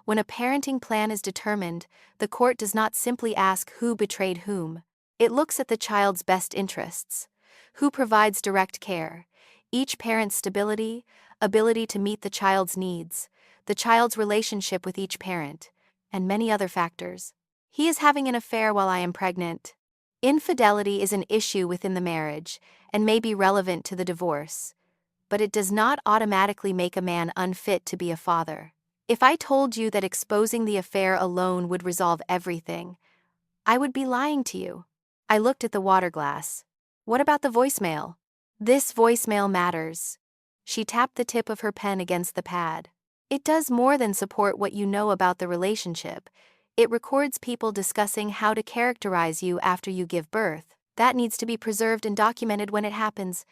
When a parenting plan is determined, the court does not simply ask who betrayed whom. It looks at the child's best interests. Who provides direct care? Each parent's stability, ability to meet the child's needs, the child's relationship with each parent, and many other factors. He is having an affair while I am pregnant. Infidelity is an issue within the marriage and may be relevant to the divorce, but it does not automatically make a man unfit to be a father. If I told you that exposing the affair alone would resolve everything, I would be lying to you. I looked at the water glass. What about the voicemail? This voicemail matters. She tapped the tip of her pen against the pad. It does more than support what you know about the relationship. It records people discussing how to characterize you after you give birth. That needs to be preserved and documented when it happens,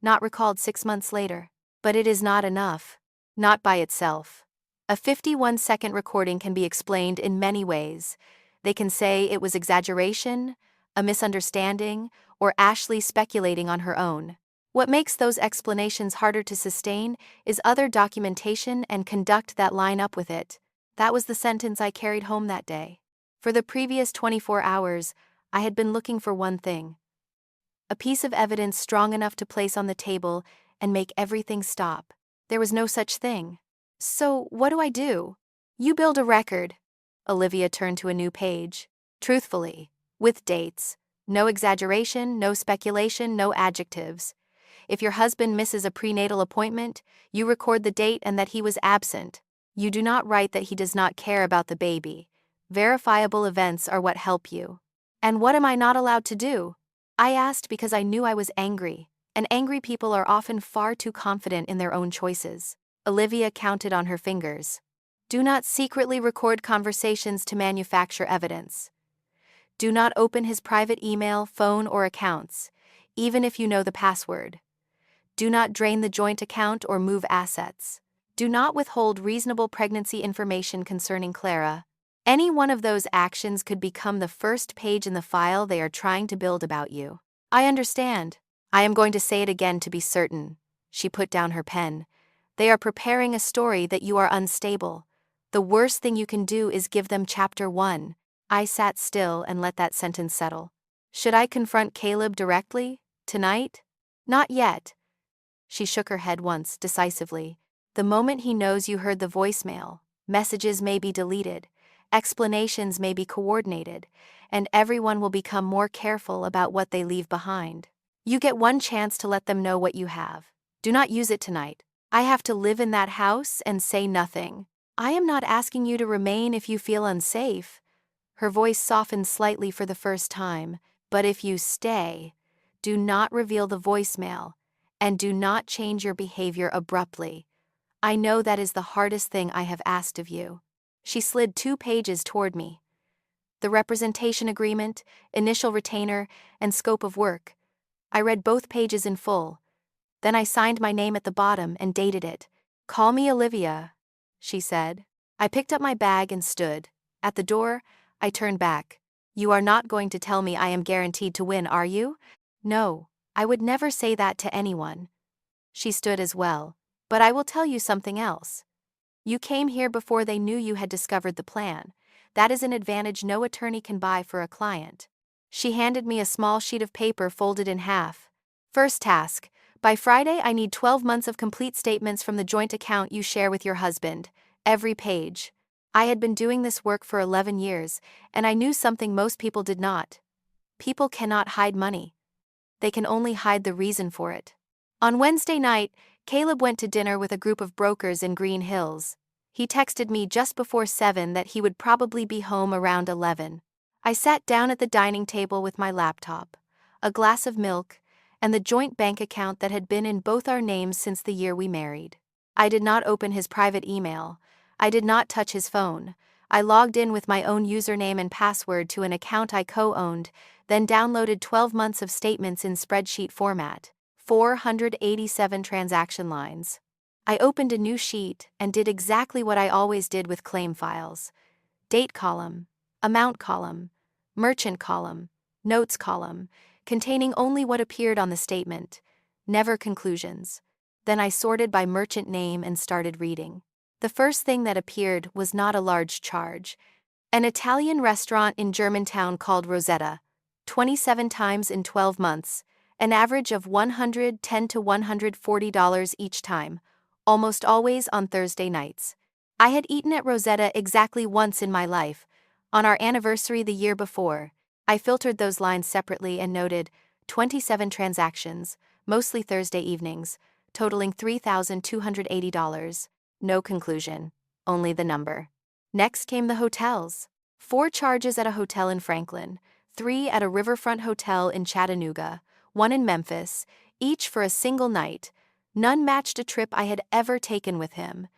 not recalled 6 months later. But it is not enough. Not by itself. A 51-second recording can be explained in many ways. They can say it was exaggeration, a misunderstanding, or Ashley speculating on her own. What makes those explanations harder to sustain is other documentation and conduct that line up with it. That was the sentence I carried home that day. For the previous 24 hours, I had been looking for one thing. A piece of evidence strong enough to place on the table and make everything stop. There was no such thing. So, what do? You build a record. Olivia turned to a new page. Truthfully, with dates. No exaggeration, no speculation, no adjectives. If your husband misses a prenatal appointment, you record the date and that he was absent. You do not write that he does not care about the baby. Verifiable events are what help you. And what am I not allowed to do? I asked because I knew I was angry, and angry people are often far too confident in their own choices. Olivia counted on her fingers. Do not secretly record conversations to manufacture evidence. Do not open his private email, phone, or accounts, even if you know the password. Do not drain the joint account or move assets. Do not withhold reasonable pregnancy information concerning Clara. Any one of those actions could become the first page in the file they are trying to build about you. I understand. I am going to say it again to be certain. She put down her pen. They are preparing a story that you are unstable. The worst thing you can do is give them chapter 1. I sat still and let that sentence settle. Should I confront Caleb directly? Tonight? Not yet. She shook her head once, decisively. The moment he knows you heard the voicemail, messages may be deleted, explanations may be coordinated, and everyone will become more careful about what they leave behind. You get one chance to let them know what you have. Do not use it tonight. I have to live in that house and say nothing. I am not asking you to remain if you feel unsafe. Her voice softened slightly for the first time. But if you stay, do not reveal the voicemail, and do not change your behavior abruptly. I know that is the hardest thing I have asked of you. She slid 2 pages toward me. The representation agreement, initial retainer, and scope of work. I read both pages in full. Then I signed my name at the bottom and dated it. Call me Olivia, she said. I picked up my bag and stood. At the door, I turned back. You are not going to tell me I am guaranteed to win, are you? No, I would never say that to anyone. She stood as well. But I will tell you something else. You came here before they knew you had discovered the plan. That is an advantage no attorney can buy for a client. She handed me a small sheet of paper folded in half. First task. By Friday, I need 12 months of complete statements from the joint account you share with your husband. Every page. I had been doing this work for 11 years, and I knew something most people did not. People cannot hide money. They can only hide the reason for it. On Wednesday night, Caleb went to dinner with a group of brokers in Green Hills. He texted me just before 7 that he would probably be home around 11. I sat down at the dining table with my laptop, a glass of milk, and the joint bank account that had been in both our names since the year we married. I did not open his private email. I did not touch his phone. I logged in with my own username and password to an account I co-owned, then downloaded 12 months of statements in spreadsheet format, 487 transaction lines. I opened a new sheet and did exactly what I always did with claim files. Date column, amount column, merchant column, notes column, containing only what appeared on the statement, never conclusions. Then I sorted by merchant name and started reading. The first thing that appeared was not a large charge. An Italian restaurant in Germantown called Rosetta, 27 times in 12 months, an average of $110 to $140 each time, almost always on Thursday nights. I had eaten at Rosetta exactly once in my life, on our anniversary the year before. I filtered those lines separately and noted 27 transactions, mostly Thursday evenings, totaling $3,280. No conclusion, only the number. Next came the hotels. 4 charges at a hotel in Franklin, 3 at a riverfront hotel in Chattanooga, 1 in Memphis, each for a single night. None matched a trip I had ever taken with him.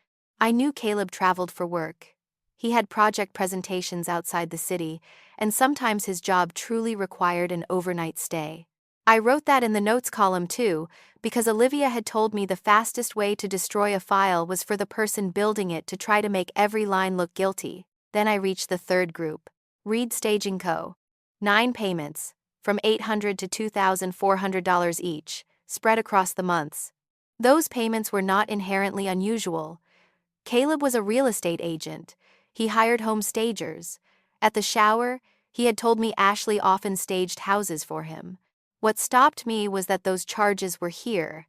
I knew Caleb traveled for work. He had project presentations outside the city, and sometimes his job truly required an overnight stay. I wrote that in the notes column too, because Olivia had told me the fastest way to destroy a file was for the person building it to try to make every line look guilty. Then I reached the third group. Reed Staging Co. 9 payments, from $800 to $2,400 each, spread across the months. Those payments were not inherently unusual. Caleb was a real estate agent. He hired home stagers. At the shower, he had told me Ashley often staged houses for him. What stopped me was that those charges were here,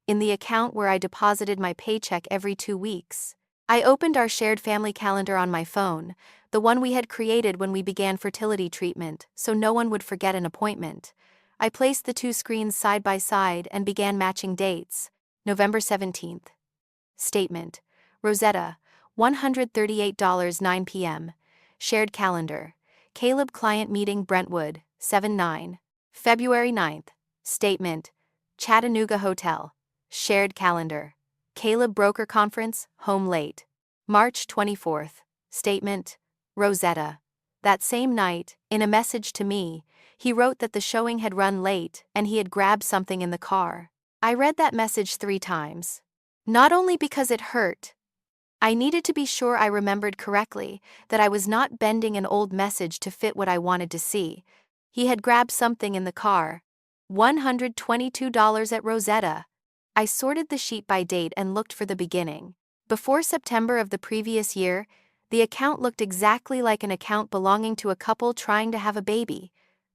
in the account where I deposited my paycheck every 2 weeks. I opened our shared family calendar on my phone, the one we had created when we began fertility treatment, so no one would forget an appointment. I placed the 2 screens side by side and began matching dates. November 17th. Statement. Rosetta, $138, 9 p.m. Shared calendar. Caleb client meeting Brentwood, 7/9. February 9th. Statement. Chattanooga Hotel. Shared calendar. Caleb broker conference, home late. March 24th. Statement. Rosetta. That same night, in a message to me, he wrote that the showing had run late and he had grabbed something in the car. I read that message 3 times. Not only because it hurt, I needed to be sure I remembered correctly, that I was not bending an old message to fit what I wanted to see. He had grabbed something in the car. $122 at Rosetta. I sorted the sheet by date and looked for the beginning. Before September of the previous year, the account looked exactly like an account belonging to a couple trying to have a baby.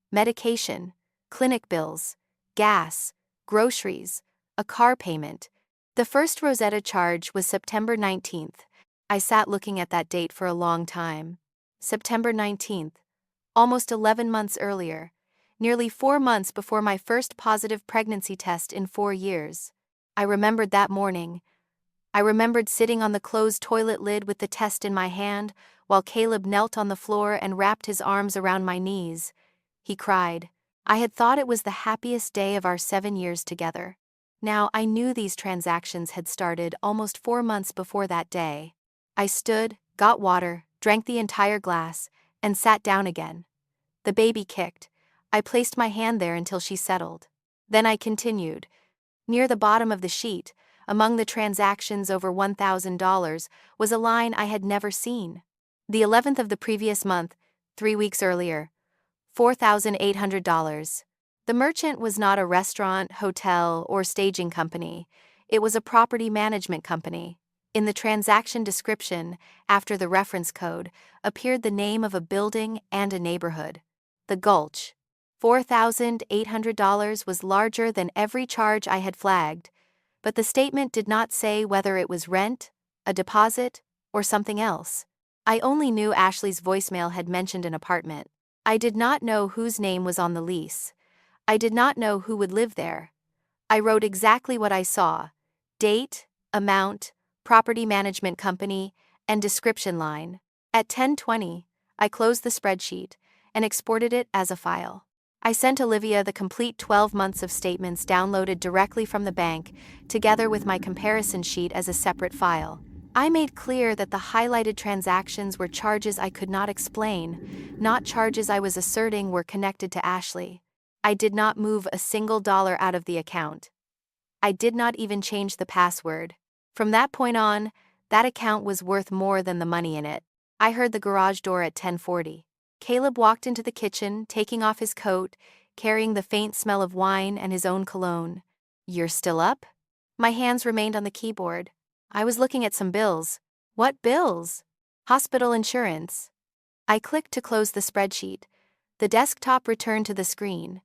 Medication, clinic bills, gas, groceries, a car payment. The first Rosetta charge was September 19th. I sat looking at that date for a long time. September 19th. Almost 11 months earlier. Nearly 4 months before my first positive pregnancy test in 4 years. I remembered that morning. I remembered sitting on the closed toilet lid with the test in my hand, while Caleb knelt on the floor and wrapped his arms around my knees. He cried. I had thought it was the happiest day of our 7 years together. Now I knew these transactions had started almost 4 months before that day. I stood, got water, drank the entire glass, and sat down again. The baby kicked. I placed my hand there until she settled. Then I continued. Near the bottom of the sheet, among the transactions over $1,000, was a line I had never seen. The 11th of the previous month, 3 weeks earlier. $4,800. The merchant was not a restaurant, hotel, or staging company. It was a property management company. In the transaction description, after the reference code, appeared the name of a building and a neighborhood. The Gulch. $4,800 was larger than every charge I had flagged, but the statement did not say whether it was rent, a deposit, or something else. I only knew Ashley's voicemail had mentioned an apartment. I did not know whose name was on the lease. I did not know who would live there. I wrote exactly what I saw: date, amount, property management company, and description line. At 10:20, I closed the spreadsheet and exported it as a file. I sent Olivia the complete 12 months of statements downloaded directly from the bank, together with my comparison sheet as a separate file. I made clear that the highlighted transactions were charges I could not explain, not charges I was asserting were connected to Ashley. I did not move a single dollar out of the account. I did not even change the password. From that point on, that account was worth more than the money in it. I heard the garage door at 10:40. Caleb walked into the kitchen, taking off his coat, carrying the faint smell of wine and his own cologne. "You're still up?" My hands remained on the keyboard. I was looking at some bills. What bills? Hospital insurance. I clicked to close the spreadsheet. The desktop returned to the screen.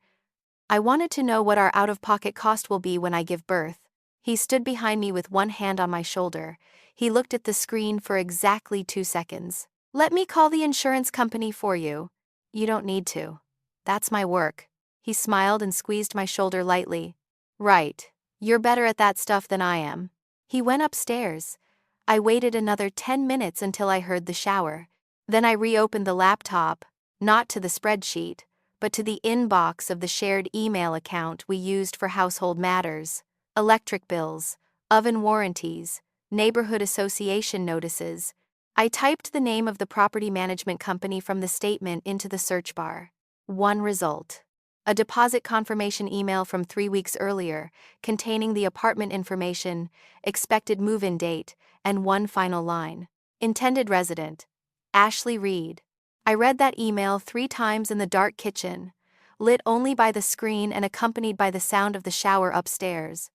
I wanted to know what our out-of-pocket cost will be when I give birth. He stood behind me with one hand on my shoulder. He looked at the screen for exactly 2 seconds. Let me call the insurance company for you. You don't need to. That's my work. He smiled and squeezed my shoulder lightly. Right. You're better at that stuff than I am. He went upstairs. I waited another 10 minutes until I heard the shower. Then I reopened the laptop, not to the spreadsheet, but to the inbox of the shared email account we used for household matters, electric bills, oven warranties, neighborhood association notices. I typed the name of the property management company from the statement into the search bar. One result. A deposit confirmation email from 3 weeks earlier, containing the apartment information, expected move-in date, and one final line. Intended resident, Ashley Reed. I read that email 3 times in the dark kitchen, lit only by the screen and accompanied by the sound of the shower upstairs.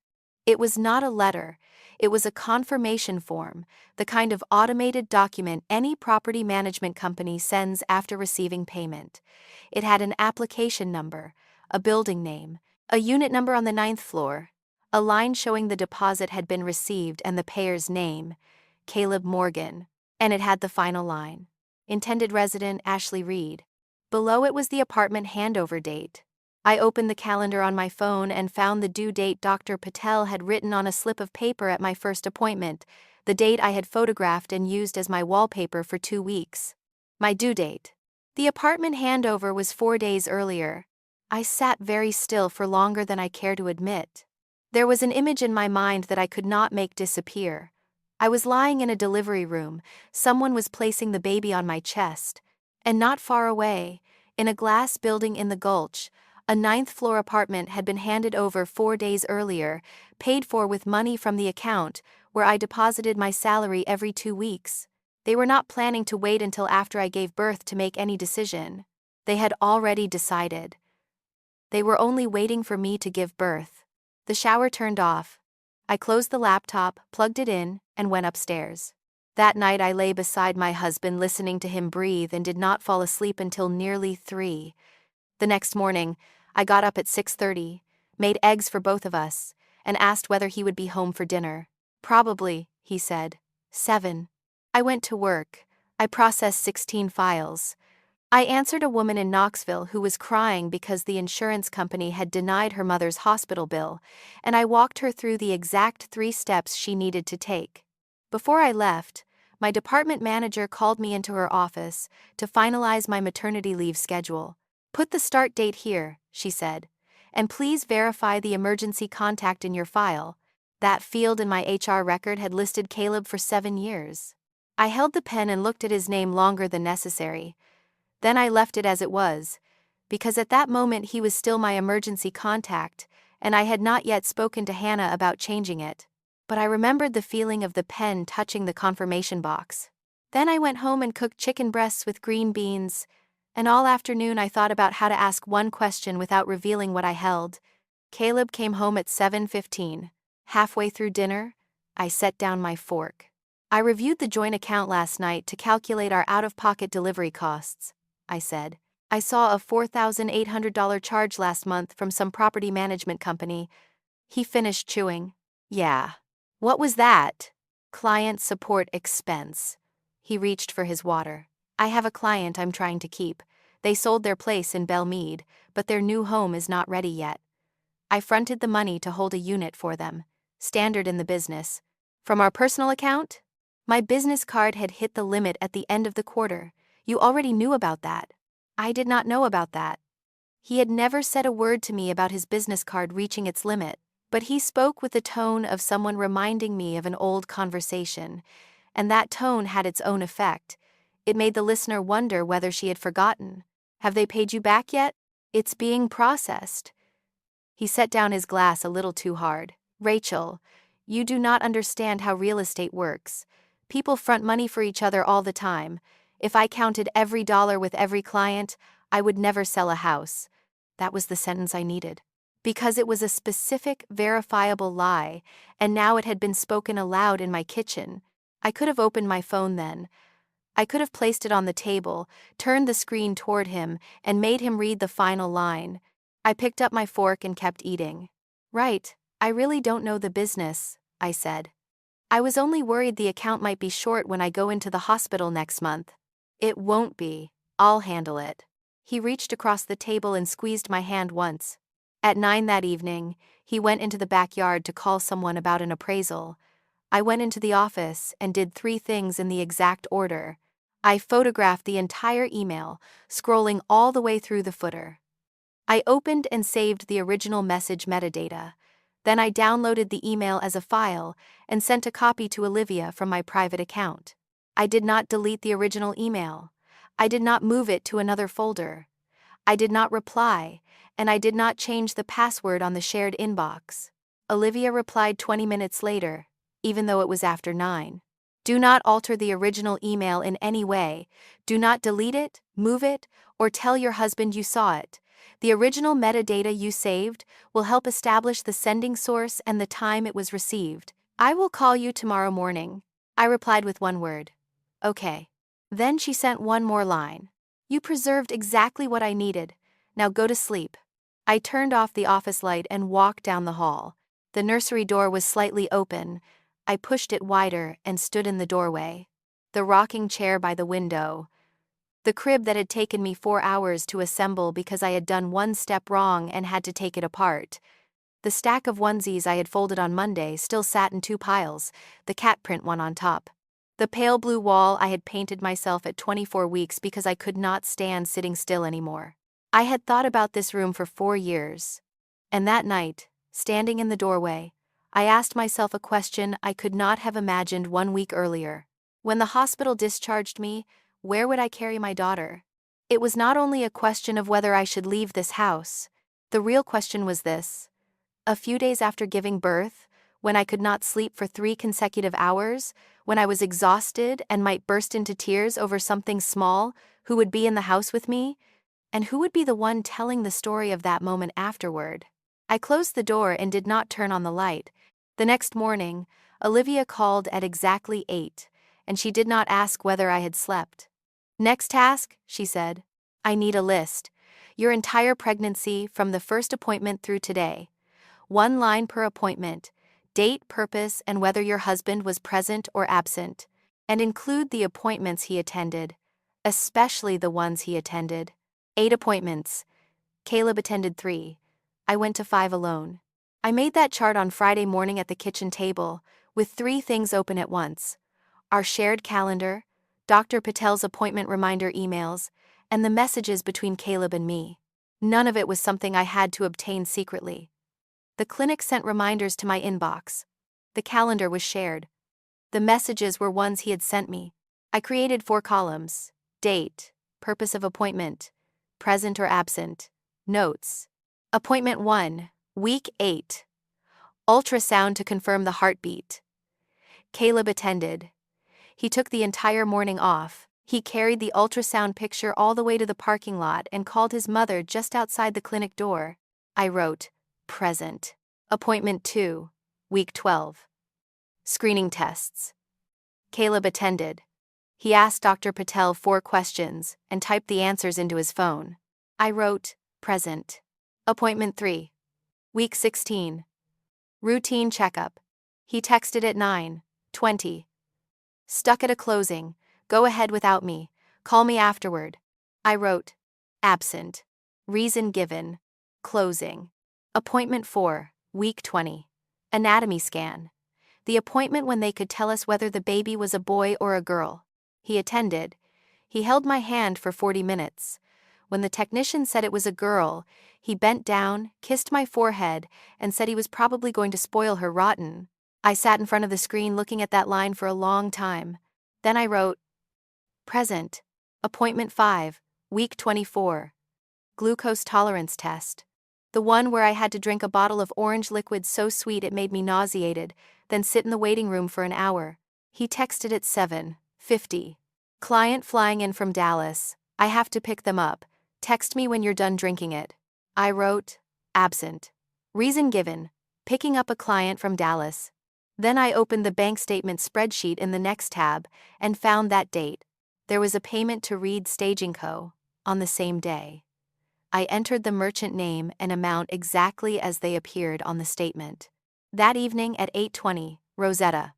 It was not a letter, it was a confirmation form, the kind of automated document any property management company sends after receiving payment. It had an application number, a building name, a unit number on the 9th floor, a line showing the deposit had been received and the payer's name, Caleb Morgan, and it had the final line. Intended resident Ashley Reed. Below it was the apartment handover date. I opened the calendar on my phone and found the due date Dr. Patel had written on a slip of paper at my first appointment, the date I had photographed and used as my wallpaper for 2 weeks. My due date. The apartment handover was 4 days earlier. I sat very still for longer than I care to admit. There was an image in my mind that I could not make disappear. I was lying in a delivery room, someone was placing the baby on my chest, and not far away, in a glass building in the Gulch, a 9th floor apartment had been handed over 4 days earlier, paid for with money from the account, where I deposited my salary every 2 weeks. They were not planning to wait until after I gave birth to make any decision. They had already decided. They were only waiting for me to give birth. The shower turned off. I closed the laptop, plugged it in, and went upstairs. That night I lay beside my husband listening to him breathe and did not fall asleep until nearly 3. The next morning, I got up at 6:30, made eggs for both of us, and asked whether he would be home for dinner. Probably, he said. 7. I went to work. I processed 16 files. I answered a woman in Knoxville who was crying because the insurance company had denied her mother's hospital bill, and I walked her through the exact 3 steps she needed to take. Before I left, my department manager called me into her office to finalize my maternity leave schedule. Put the start date here, she said, and please verify the emergency contact in your file. That field in my HR record had listed Caleb for 7 years. I held the pen and looked at his name longer than necessary. Then I left it as it was, because at that moment he was still my emergency contact, and I had not yet spoken to Hannah about changing it. But I remembered the feeling of the pen touching the confirmation box. Then I went home and cooked chicken breasts with green beans, and all afternoon I thought about how to ask one question without revealing what I held. Caleb came home at 7:15. Halfway through dinner, I set down my fork. I reviewed the joint account last night to calculate our out-of-pocket delivery costs, I said. I saw a $4,800 charge last month from some property management company. He finished chewing. Yeah. What was that? Client support expense. He reached for his water. I have a client I'm trying to keep. They sold their place in Belmead, but their new home is not ready yet. I fronted the money to hold a unit for them. Standard in the business. From our personal account? My business card had hit the limit at the end of the quarter. You already knew about that. I did not know about that. He had never said a word to me about his business card reaching its limit, but he spoke with the tone of someone reminding me of an old conversation, and that tone had its own effect. It made the listener wonder whether she had forgotten. Have they paid you back yet? It's being processed. He set down his glass a little too hard. Rachel, you do not understand how real estate works. People front money for each other all the time. If I counted every dollar with every client, I would never sell a house. That was the sentence I needed. Because it was a specific, verifiable lie, and now it had been spoken aloud in my kitchen. I could have opened my phone then. I could have placed it on the table, turned the screen toward him, and made him read the final line. I picked up my fork and kept eating. "Right, I really don't know the business," I said. "I was only worried the account might be short when I go into the hospital next month." "It won't be. I'll handle it." He reached across the table and squeezed my hand once. At 9 that evening, he went into the backyard to call someone about an appraisal. I went into the office and did 3 things in the exact order. I photographed the entire email, scrolling all the way through the footer. I opened and saved the original message metadata. Then I downloaded the email as a file and sent a copy to Olivia from my private account. I did not delete the original email. I did not move it to another folder. I did not reply, and I did not change the password on the shared inbox. Olivia replied 20 minutes later, even though it was after 9. "Do not alter the original email in any way. Do not delete it, move it, or tell your husband you saw it. The original metadata you saved will help establish the sending source and the time it was received. I will call you tomorrow morning." I replied with one word. "Okay." Then she sent one more line. "You preserved exactly what I needed. Now go to sleep." I turned off the office light and walked down the hall. The nursery door was slightly open. I pushed it wider and stood in the doorway. The rocking chair by the window. The crib that had taken me 4 hours to assemble because I had done one step wrong and had to take it apart. The stack of onesies I had folded on Monday still sat in 2 piles, the cat print one on top. The pale blue wall I had painted myself at 24 weeks because I could not stand sitting still anymore. I had thought about this room for 4 years. And that night, standing in the doorway, I asked myself a question I could not have imagined 1 week earlier. When the hospital discharged me, where would I carry my daughter? It was not only a question of whether I should leave this house. The real question was this. A few days after giving birth, when I could not sleep for 3 consecutive hours, when I was exhausted and might burst into tears over something small, who would be in the house with me? And who would be the one telling the story of that moment afterward? I closed the door and did not turn on the light. The next morning, Olivia called at exactly 8, and she did not ask whether I had slept. "Next task," she said. "I need a list. Your entire pregnancy from the first appointment through today. 1 line per appointment, date, purpose, and whether your husband was present or absent. And include the appointments he attended, especially the ones he attended." 8 appointments. Caleb attended 3. I went to 5 alone. I made that chart on Friday morning at the kitchen table, with 3 things open at once. Our shared calendar, Dr. Patel's appointment reminder emails, and the messages between Caleb and me. None of it was something I had to obtain secretly. The clinic sent reminders to my inbox. The calendar was shared. The messages were ones he had sent me. I created 4 columns: date, purpose of appointment, present or absent, notes. Appointment 1, week 8. Ultrasound to confirm the heartbeat. Caleb attended. He took the entire morning off. He carried the ultrasound picture all the way to the parking lot and called his mother just outside the clinic door. I wrote, present. Appointment 2, week 12. Screening tests. Caleb attended. He asked Dr. Patel 4 questions and typed the answers into his phone. I wrote, present. Appointment 3, week 16. Routine checkup. He texted at 9:20. Stuck at a closing. Go ahead without me. Call me afterward. I wrote, absent. Reason given. Closing. Appointment 4, week 20. Anatomy scan. The appointment when they could tell us whether the baby was a boy or a girl. He attended. He held my hand for 40 minutes. When the technician said it was a girl, he bent down, kissed my forehead, and said he was probably going to spoil her rotten. I sat in front of the screen looking at that line for a long time. Then I wrote, present. Appointment 5, week 24. Glucose tolerance test. The one where I had to drink a bottle of orange liquid so sweet it made me nauseated, then sit in the waiting room for an hour. He texted at 7:50. Client flying in from Dallas. I have to pick them up. Text me when you're done drinking it. I wrote, absent. Reason given: picking up a client from Dallas. Then I opened the bank statement spreadsheet in the next tab and found that date. There was a payment to Reed Staging Co. on the same day. I entered the merchant name and amount exactly as they appeared on the statement. That evening at 8:20, Rosetta.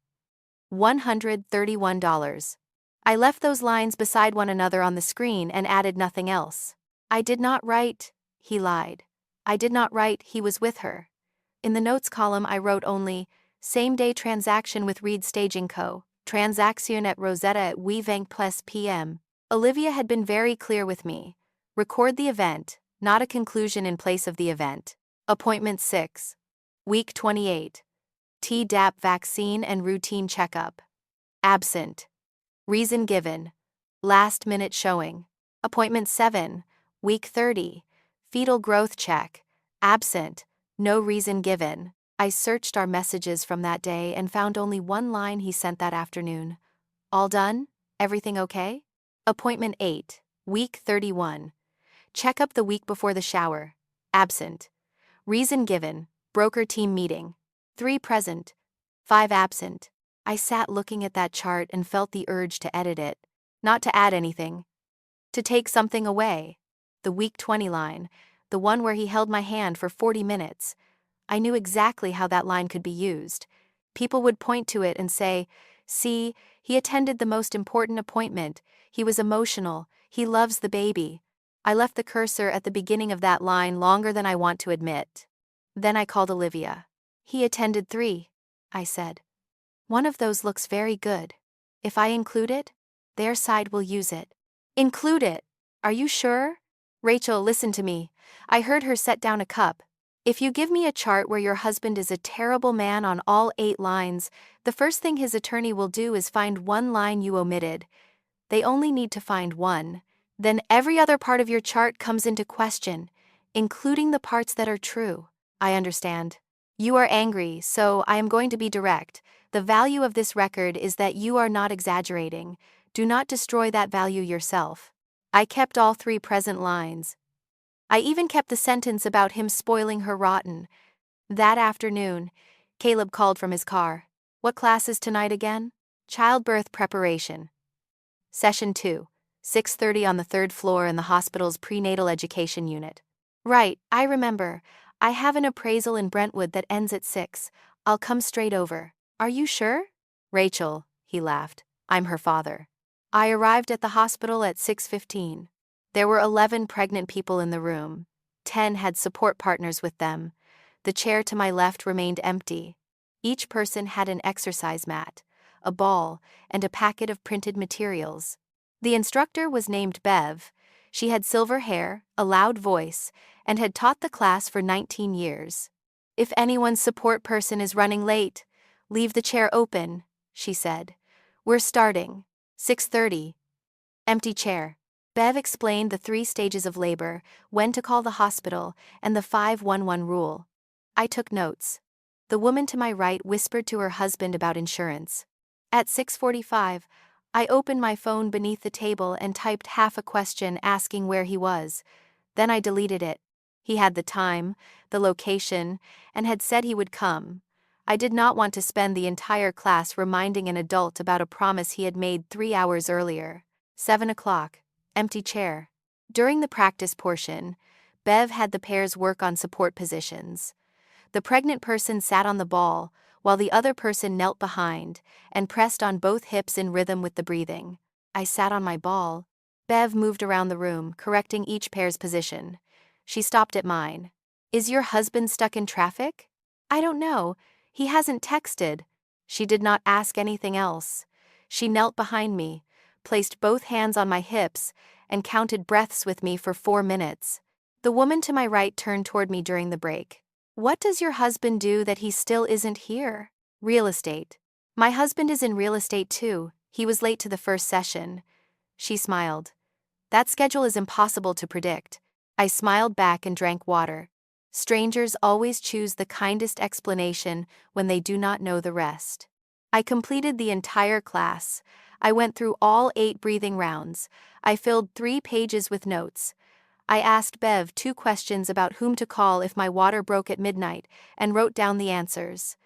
$131. I left those lines beside one another on the screen and added nothing else. I did not write, he lied. I did not write, he was with her. In the notes column I wrote only, same-day transaction with Reed Staging Co. Transaction at Rosetta at 8:20 p.m. Olivia had been very clear with me. Record the event, not a conclusion in place of the event. Appointment 6. Week 28. Tdap vaccine and routine checkup. Absent. Reason given: last-minute showing. Appointment 7. Week 30. Fetal growth check. Absent. No reason given. I searched our messages from that day and found only one line he sent that afternoon. All done? Everything okay? Appointment 8. Week 31. Check up the week before the shower. Absent. Reason given: broker team meeting. 3 present. 5 absent. I sat looking at that chart and felt the urge to edit it. Not to add anything. To take something away. The week 20 line, the one where he held my hand for 40 minutes. I knew exactly how that line could be used. People would point to it and say, "See, he attended the most important appointment, he was emotional, he loves the baby." I left the cursor at the beginning of that line longer than I want to admit. Then I called Olivia. "He attended 3, I said. "One of those looks very good. If I include it, their side will use it." "Include it? Are you sure?" "Rachel, listen to me." I heard her set down a cup. "If you give me a chart where your husband is a terrible man on all 8 lines, the first thing his attorney will do is find one line you omitted. They only need to find one. Then every other part of your chart comes into question, including the parts that are true." "I understand. You are angry, so I am going to be direct. The value of this record is that you are not exaggerating. Do not destroy that value yourself." I kept all 3 present lines. I even kept the sentence about him spoiling her rotten. That afternoon, Caleb called from his car. "What class is tonight again?" "Childbirth preparation. Session 2, 6:30 on the 3rd floor in the hospital's prenatal education unit." "Right, I remember. I have an appraisal in Brentwood that ends at 6. I'll come straight over." "Are you sure?" "Rachel," he laughed, "I'm her father." I arrived at the hospital at 6:15. There were 11 pregnant people in the room. 10 had support partners with them. The chair to my left remained empty. Each person had an exercise mat, a ball, and a packet of printed materials. The instructor was named Bev. She had silver hair, a loud voice, and had taught the class for 19 years. "If anyone's support person is running late, leave the chair open," she said. "We're starting. 6:30. Empty chair." Bev explained the 3 stages of labor, when to call the hospital, and the 511 rule. I took notes. The woman to my right whispered to her husband about insurance. At 6:45, I opened my phone beneath the table and typed half a question asking where he was. Then I deleted it. He had the time, the location, and had said he would come. I did not want to spend the entire class reminding an adult about a promise he had made 3 hours earlier. 7 o'clock. Empty chair. During the practice portion, Bev had the pairs work on support positions. The pregnant person sat on the ball, while the other person knelt behind and pressed on both hips in rhythm with the breathing. I sat on my ball. Bev moved around the room, correcting each pair's position. She stopped at mine. "Is your husband stuck in traffic?" "I don't know. He hasn't texted." She did not ask anything else. She knelt behind me, placed both hands on my hips, and counted breaths with me for 4 minutes. The woman to my right turned toward me during the break. "What does your husband do that he still isn't here?" "Real estate." "My husband is in real estate too. He was late to the first session." She smiled. "That schedule is impossible to predict." I smiled back and drank water. Strangers always choose the kindest explanation when they do not know the rest. I completed the entire class. I went through all 8 breathing rounds. I filled 3 pages with notes. I asked Bev 2 questions about whom to call if my water broke at midnight, and wrote down the answers.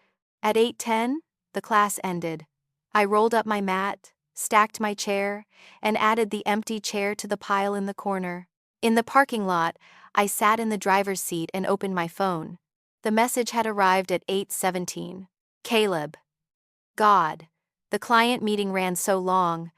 At 8:10, the class ended. I rolled up my mat, stacked my chair, and added the empty chair to the pile in the corner. In the parking lot, I sat in the driver's seat and opened my phone. The message had arrived at 8:17. Caleb. God. The client meeting ran so long.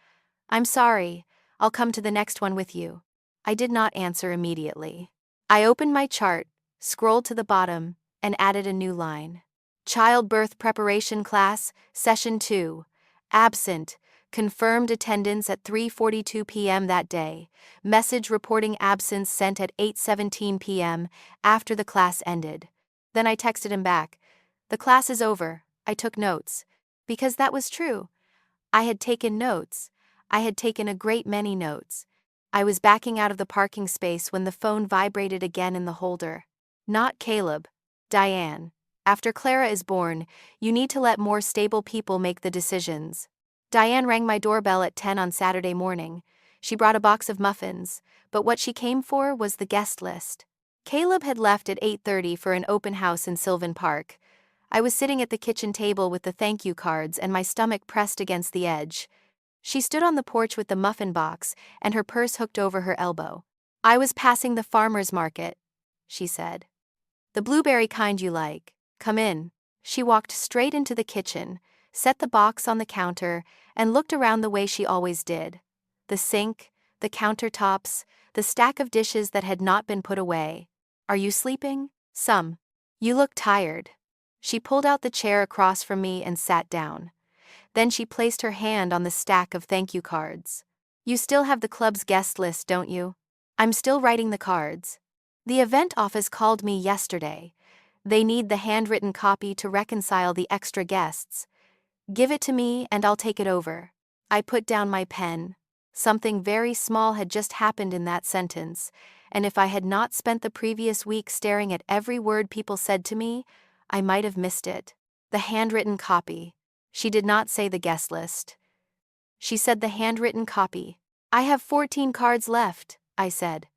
I'm sorry, I'll come to the next one with you. I did not answer immediately. I opened my chart, scrolled to the bottom, and added a new line. Childbirth preparation class, session 2. Absent. Confirmed attendance at 3:42 p.m. that day. Message reporting absence sent at 8:17 p.m. after the class ended. Then I texted him back. The class is over. I took notes. Because that was true. I had taken notes. I had taken a great many notes. I was backing out of the parking space when the phone vibrated again in the holder. Not Caleb. Diane. After Clara is born, you need to let more stable people make the decisions. Diane rang my doorbell at 10 on Saturday morning. She brought a box of muffins, but what she came for was the guest list. Caleb had left at 8:30 for an open house in Sylvan Park. I was sitting at the kitchen table with the thank you cards and my stomach pressed against the edge. She stood on the porch with the muffin box and her purse hooked over her elbow. I was passing the farmer's market, she said. The blueberry kind you like. Come in. She walked straight into the kitchen, set the box on the counter, and looked around the way she always did. The sink, the countertops, the stack of dishes that had not been put away. Are you sleeping? Some. You look tired. She pulled out the chair across from me and sat down. Then she placed her hand on the stack of thank you cards. You still have the club's guest list, don't you? I'm still writing the cards. The event office called me yesterday. They need the handwritten copy to reconcile the extra guests. Give it to me and I'll take it over. I put down my pen. Something very small had just happened in that sentence, and if I had not spent the previous week staring at every word people said to me, I might have missed it. The handwritten copy. She did not say the guest list. She said the handwritten copy. I have 14 cards left, I said.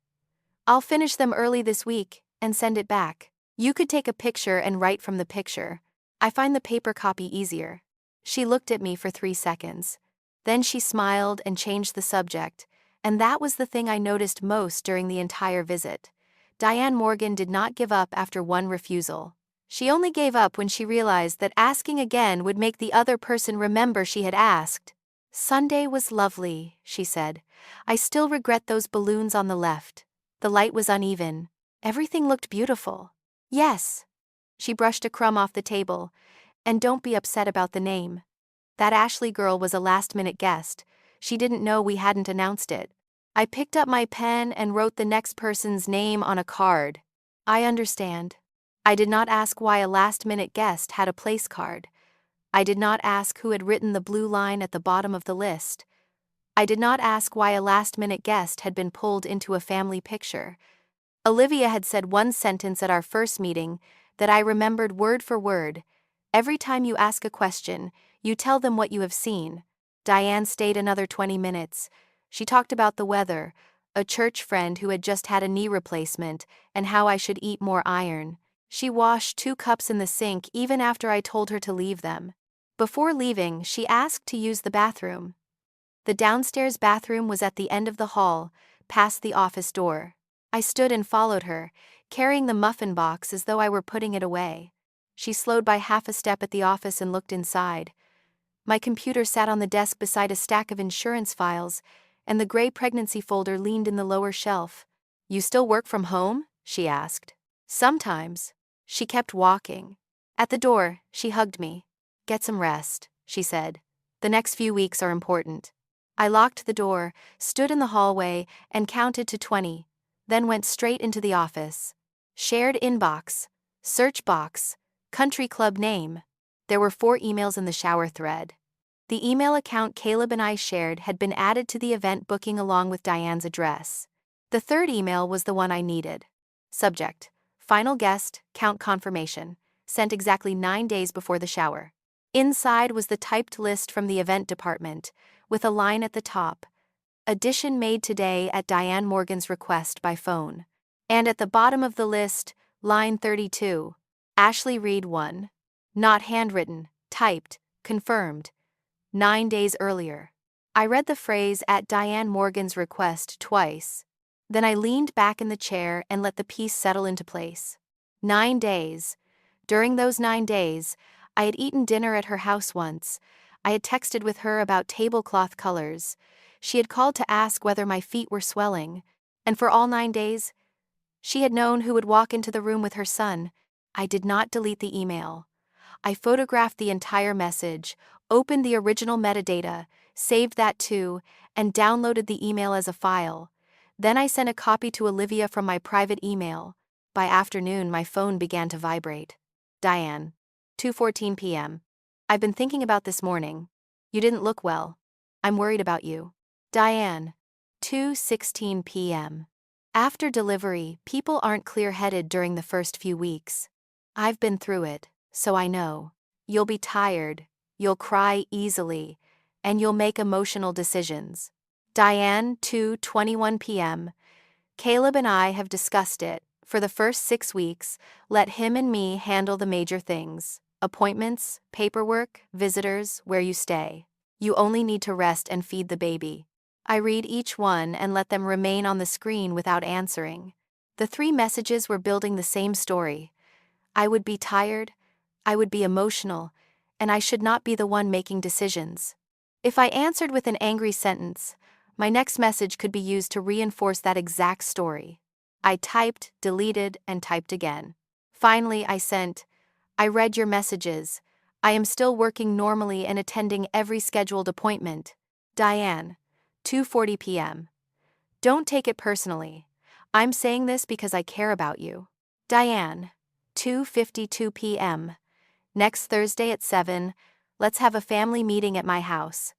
I'll finish them early this week and send it back. You could take a picture and write from the picture. I find the paper copy easier. She looked at me for 3 seconds. Then she smiled and changed the subject, and that was the thing I noticed most during the entire visit. Diane Morgan did not give up after one refusal. She only gave up when she realized that asking again would make the other person remember she had asked. Sunday was lovely, she said. I still regret those balloons on the left. The light was uneven. Everything looked beautiful. Yes. She brushed a crumb off the table. And don't be upset about the name. That Ashley girl was a last-minute guest. She didn't know we hadn't announced it. I picked up my pen and wrote the next person's name on a card. I understand. I did not ask why a last-minute guest had a place card. I did not ask who had written the blue line at the bottom of the list. I did not ask why a last-minute guest had been pulled into a family picture. Olivia had said one sentence at our first meeting that I remembered word for word. Every time you ask a question, you tell them what you have seen. Diane stayed another 20 minutes. She talked about the weather, a church friend who had just had a knee replacement, and how I should eat more iron. She washed 2 cups in the sink even after I told her to leave them. Before leaving, she asked to use the bathroom. The downstairs bathroom was at the end of the hall, past the office door. I stood and followed her, carrying the muffin box as though I were putting it away. She slowed by half a step at the office and looked inside. My computer sat on the desk beside a stack of insurance files, and the gray pregnancy folder leaned in the lower shelf. You still work from home? She asked. Sometimes. She kept walking. At the door, she hugged me. Get some rest, she said. The next few weeks are important. I locked the door, stood in the hallway, and counted to 20, then went straight into the office. Shared inbox. Search box. Country club name. There were 4 emails in the shower thread. The email account Caleb and I shared had been added to the event booking along with Diane's address. The 3rd email was the one I needed. Subject: Final guest, count confirmation. Sent exactly 9 days before the shower. Inside was the typed list from the event department, with a line at the top. Addition made today at Diane Morgan's request by phone. And at the bottom of the list, line 32. Ashley Reed 1. Not handwritten, typed, confirmed. 9 days earlier. I read the phrase at Diane Morgan's request twice. Then I leaned back in the chair and let the piece settle into place. 9 days. During those 9 days, I had eaten dinner at her house once. I had texted with her about tablecloth colors. She had called to ask whether my feet were swelling. And for all 9 days, she had known who would walk into the room with her son. I did not delete the email. I photographed the entire message, opened the original metadata, saved that too, and downloaded the email as a file. Then I sent a copy to Olivia from my private email. By afternoon, my phone began to vibrate. Diane. 2:14 p.m. I've been thinking about this morning. You didn't look well. I'm worried about you. Diane. 2:16 p.m. After delivery, people aren't clear-headed during the first few weeks. I've been through it, so I know. You'll be tired, you'll cry easily, and you'll make emotional decisions. Diane, 2:21 p.m. Caleb and I have discussed it. For the first 6 weeks, let him and me handle the major things. Appointments, paperwork, visitors, where you stay. You only need to rest and feed the baby. I read each one and let them remain on the screen without answering. The 3 messages were building the same story. I would be tired, I would be emotional, and I should not be the one making decisions. If I answered with an angry sentence, my next message could be used to reinforce that exact story. I typed, deleted, and typed again. Finally, I sent, I read your messages. I am still working normally and attending every scheduled appointment. Diane. 2:40 p.m. Don't take it personally. I'm saying this because I care about you. Diane. 2:52 p.m. Next Thursday at 7, let's have a family meeting at my house.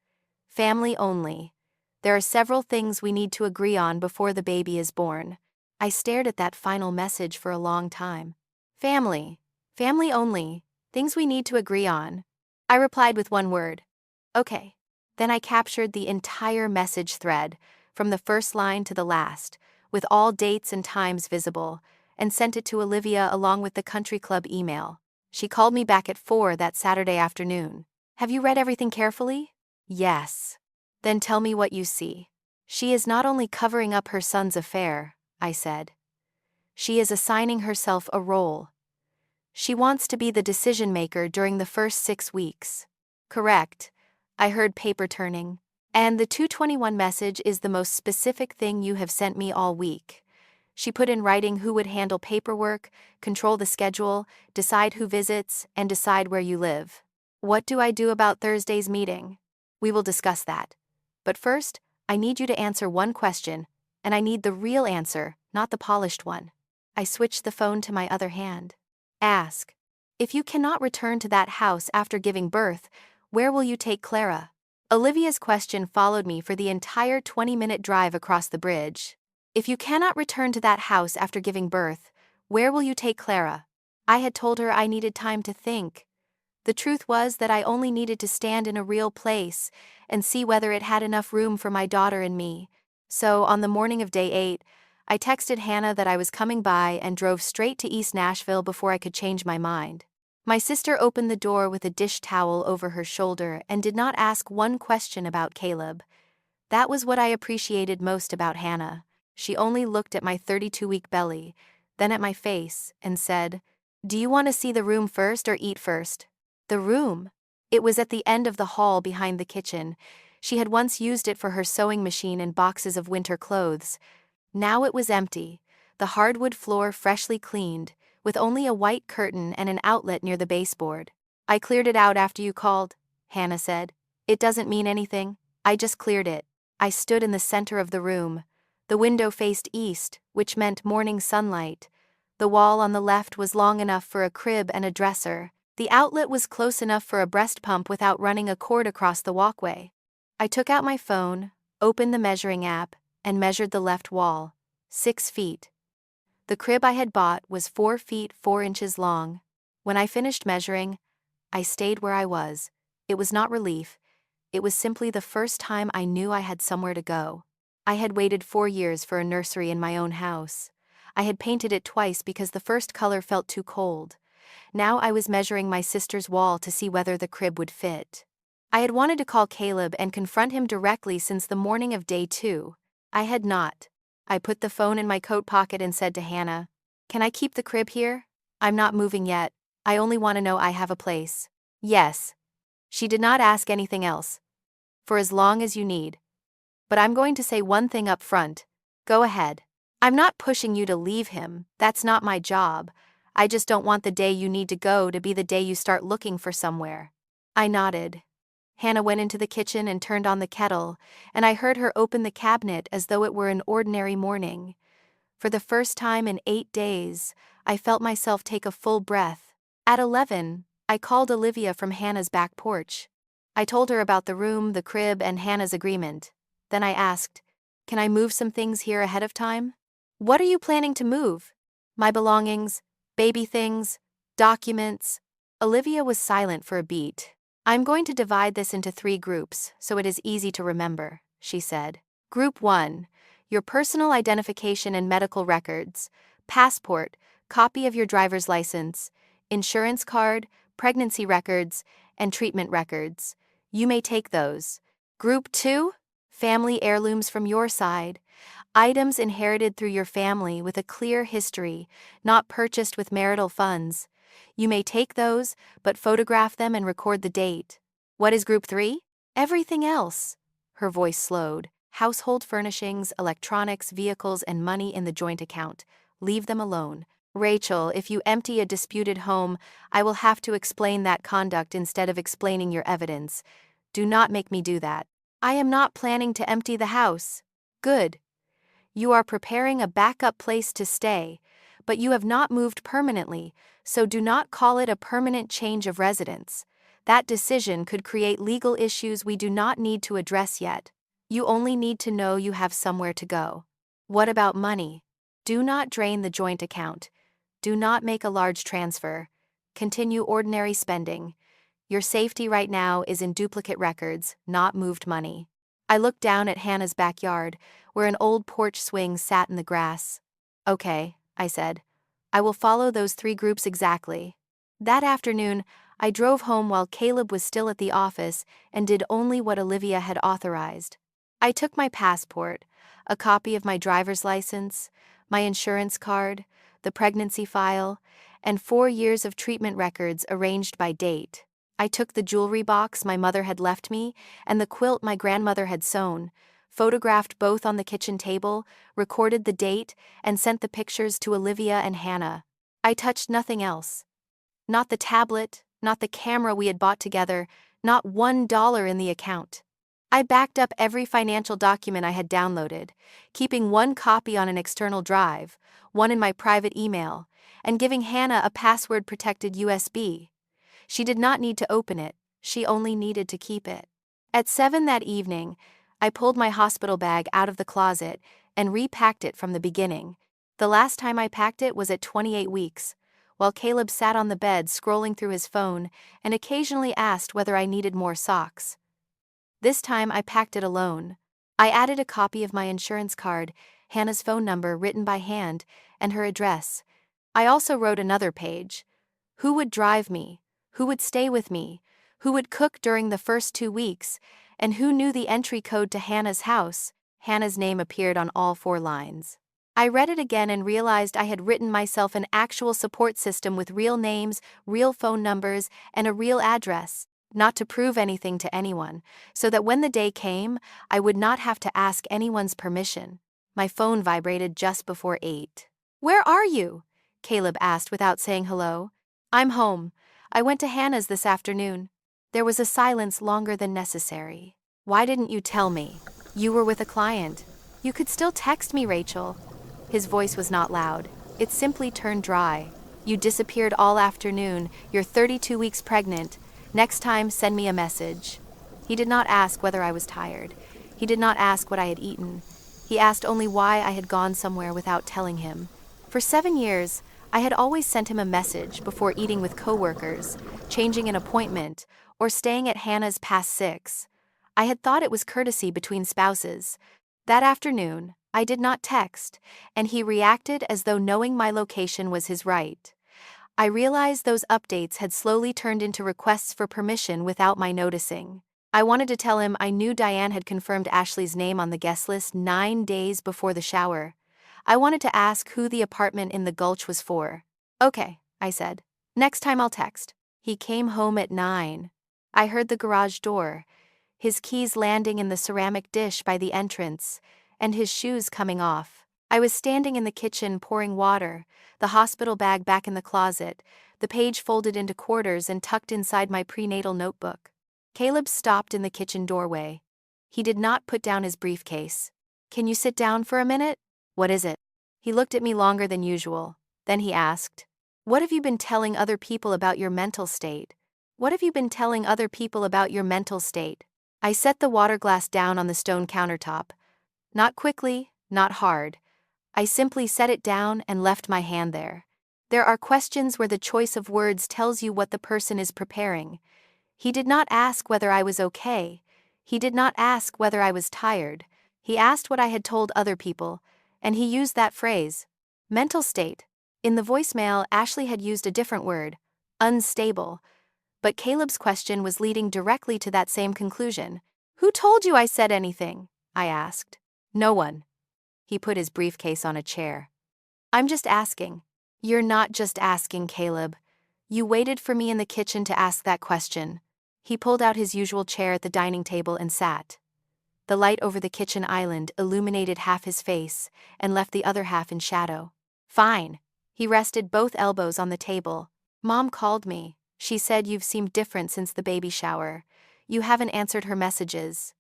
Family only. There are several things we need to agree on before the baby is born. I stared at that final message for a long time. Family. Family only. Things we need to agree on. I replied with one word. Okay. Then I captured the entire message thread, from the first line to the last, with all dates and times visible, and sent it to Olivia along with the country club email. She called me back at 4 that Saturday afternoon. Have you read everything carefully? Yes. Then tell me what you see. She is not only covering up her son's affair, I said. She is assigning herself a role. She wants to be the decision maker during the first 6 weeks. Correct. I heard paper turning. And the 2:21 message is the most specific thing you have sent me all week. She put in writing who would handle paperwork, control the schedule, decide who visits, and decide where you live. What do I do about Thursday's meeting? We will discuss that. But first, I need you to answer one question, and I need the real answer, not the polished one. I switched the phone to my other hand. Ask. If you cannot return to that house after giving birth, where will you take Clara? Olivia's question followed me for the entire 20-minute drive across the bridge. If you cannot return to that house after giving birth, where will you take Clara? I had told her I needed time to think. The truth was that I only needed to stand in a real place and see whether it had enough room for my daughter and me. So, on the morning of day 8, I texted Hannah that I was coming by and drove straight to East Nashville before I could change my mind. My sister opened the door with a dish towel over her shoulder and did not ask one question about Caleb. That was what I appreciated most about Hannah. She only looked at my 32-week belly, then at my face, and said, "Do you want to see the room first or eat first?" The room. It was at the end of the hall behind the kitchen. She had once used it for her sewing machine and boxes of winter clothes. Now it was empty, the hardwood floor freshly cleaned, with only a white curtain and an outlet near the baseboard. I cleared it out after you called, Hannah said. It doesn't mean anything. I just cleared it. I stood in the center of the room. The window faced east, which meant morning sunlight. The wall on the left was long enough for a crib and a dresser. The outlet was close enough for a breast pump without running a cord across the walkway. I took out my phone, opened the measuring app, and measured the left wall. 6 feet. The crib I had bought was 4 feet 4 inches long. When I finished measuring, I stayed where I was. It was not relief. It was simply the first time I knew I had somewhere to go. I had waited 4 years for a nursery in my own house. I had painted it twice because the first color felt too cold. Now I was measuring my sister's wall to see whether the crib would fit. I had wanted to call Caleb and confront him directly since the morning of day 2. I had not. I put the phone in my coat pocket and said to Hannah, "Can I keep the crib here? I'm not moving yet. I only want to know I have a place." "Yes." She did not ask anything else. "For as long as you need. But I'm going to say one thing up front. Go ahead. I'm not pushing you to leave him, that's not my job. I just don't want the day you need to go to be the day you start looking for somewhere." I nodded. Hannah went into the kitchen and turned on the kettle, and I heard her open the cabinet as though it were an ordinary morning. For the first time in 8 days, I felt myself take a full breath. At 11, I called Olivia from Hannah's back porch. I told her about the room, the crib, and Hannah's agreement. Then I asked, "Can I move some things here ahead of time?" "What are you planning to move?" "My belongings, baby things, documents." Olivia was silent for a beat. "I'm going to divide this into 3 groups, so it is easy to remember," she said. Group 1, your personal identification and medical records, passport, copy of your driver's license, insurance card, pregnancy records, and treatment records. You may take those. Group 2, family heirlooms from your side, items inherited through your family with a clear history, not purchased with marital funds. You may take those, but photograph them and record the date. What is Group 3? Everything else. Her voice slowed. Household furnishings, electronics, vehicles, and money in the joint account. Leave them alone. Rachel, if you empty a disputed home, I will have to explain that conduct instead of explaining your evidence. Do not make me do that. I am not planning to empty the house. Good. You are preparing a backup place to stay, but you have not moved permanently, so do not call it a permanent change of residence. That decision could create legal issues we do not need to address yet. You only need to know you have somewhere to go. What about money? Do not drain the joint account. Do not make a large transfer. Continue ordinary spending. Your safety right now is in duplicate records, not moved money. I looked down at Hannah's backyard, where an old porch swing sat in the grass. "Okay," I said. "I will follow those 3 groups exactly." That afternoon, I drove home while Caleb was still at the office and did only what Olivia had authorized. I took my passport, a copy of my driver's license, my insurance card, the pregnancy file, and 4 years of treatment records arranged by date. I took the jewelry box my mother had left me and the quilt my grandmother had sewn, photographed both on the kitchen table, recorded the date, and sent the pictures to Olivia and Hannah. I touched nothing else. Not the tablet, not the camera we had bought together, not $1 in the account. I backed up every financial document I had downloaded, keeping 1 copy on an external drive, 1 in my private email, and giving Hannah a password-protected USB. She did not need to open it, she only needed to keep it. At 7 that evening, I pulled my hospital bag out of the closet and repacked it from the beginning. The last time I packed it was at 28 weeks, while Caleb sat on the bed scrolling through his phone and occasionally asked whether I needed more socks. This time I packed it alone. I added a copy of my insurance card, Hannah's phone number written by hand, and her address. I also wrote another page. Who would drive me? Who would stay with me? Who would cook during the first 2 weeks? And who knew the entry code to Hannah's house? Hannah's name appeared on all 4 lines. I read it again and realized I had written myself an actual support system with real names, real phone numbers, and a real address, not to prove anything to anyone, so that when the day came, I would not have to ask anyone's permission. My phone vibrated just before 8. "Where are you?" Caleb asked without saying hello. "I'm home. I went to Hannah's this afternoon." There was a silence longer than necessary. "Why didn't you tell me? You were with a client. You could still text me, Rachel." His voice was not loud. It simply turned dry. "You disappeared all afternoon. You're 32 weeks pregnant. Next time, send me a message." He did not ask whether I was tired. He did not ask what I had eaten. He asked only why I had gone somewhere without telling him. For 7 years, I had always sent him a message before eating with coworkers, changing an appointment, or staying at Hannah's past 6. I had thought it was courtesy between spouses. That afternoon, I did not text, and he reacted as though knowing my location was his right. I realized those updates had slowly turned into requests for permission without my noticing. I wanted to tell him I knew Diane had confirmed Ashley's name on the guest list 9 days before the shower. I wanted to ask who the apartment in the Gulch was for. Okay, I said. Next time I'll text. He came home at 9. I heard the garage door, his keys landing in the ceramic dish by the entrance, and his shoes coming off. I was standing in the kitchen pouring water, the hospital bag back in the closet, the page folded into quarters and tucked inside my prenatal notebook. Caleb stopped in the kitchen doorway. He did not put down his briefcase. Can you sit down for a minute? What is it? He looked at me longer than usual. Then he asked, what have you been telling other people about your mental state? What have you been telling other people about your mental state? I set the water glass down on the stone countertop. Not quickly, not hard. I simply set it down and left my hand there. There are questions where the choice of words tells you what the person is preparing. He did not ask whether I was okay. He did not ask whether I was tired. He asked what I had told other people, and he used that phrase. Mental state. In the voicemail, Ashley had used a different word, unstable. But Caleb's question was leading directly to that same conclusion. Who told you I said anything? I asked. No one. He put his briefcase on a chair. I'm just asking. You're not just asking, Caleb. You waited for me in the kitchen to ask that question. He pulled out his usual chair at the dining table and sat. The light over the kitchen island illuminated half his face and left the other half in shadow. Fine. He rested both elbows on the table. Mom called me. She said you've seemed different since the baby shower. You haven't answered her messages.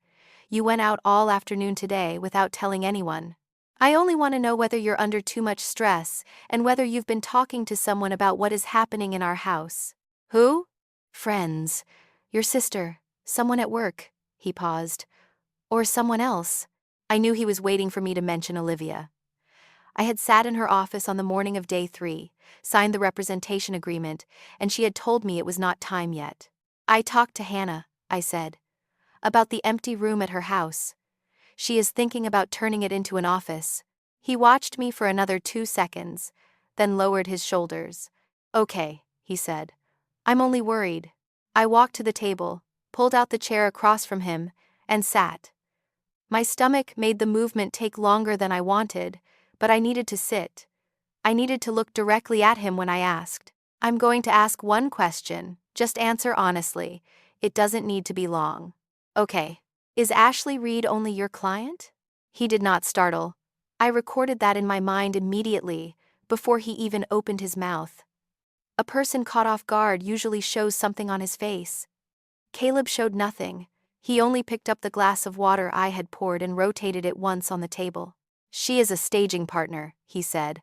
You went out all afternoon today without telling anyone. I only want to know whether you're under too much stress and whether you've been talking to someone about what is happening in our house. Who? Friends. Your sister. Someone at work. He paused. Or someone else. I knew he was waiting for me to mention Olivia. I had sat in her office on the morning of day 3, signed the representation agreement, and she had told me it was not time yet. I talked to Hannah, I said, about the empty room at her house. She is thinking about turning it into an office. He watched me for another 2 seconds, then lowered his shoulders. Okay, he said. I'm only worried. I walked to the table, pulled out the chair across from him, and sat. My stomach made the movement take longer than I wanted, but I needed to sit. I needed to look directly at him when I asked. I'm going to ask one question, just answer honestly. It doesn't need to be long. Okay. Is Ashley Reed only your client? He did not startle. I recorded that in my mind immediately, before he even opened his mouth. A person caught off guard usually shows something on his face. Caleb showed nothing. He only picked up the glass of water I had poured and rotated it once on the table. She is a staging partner, he said.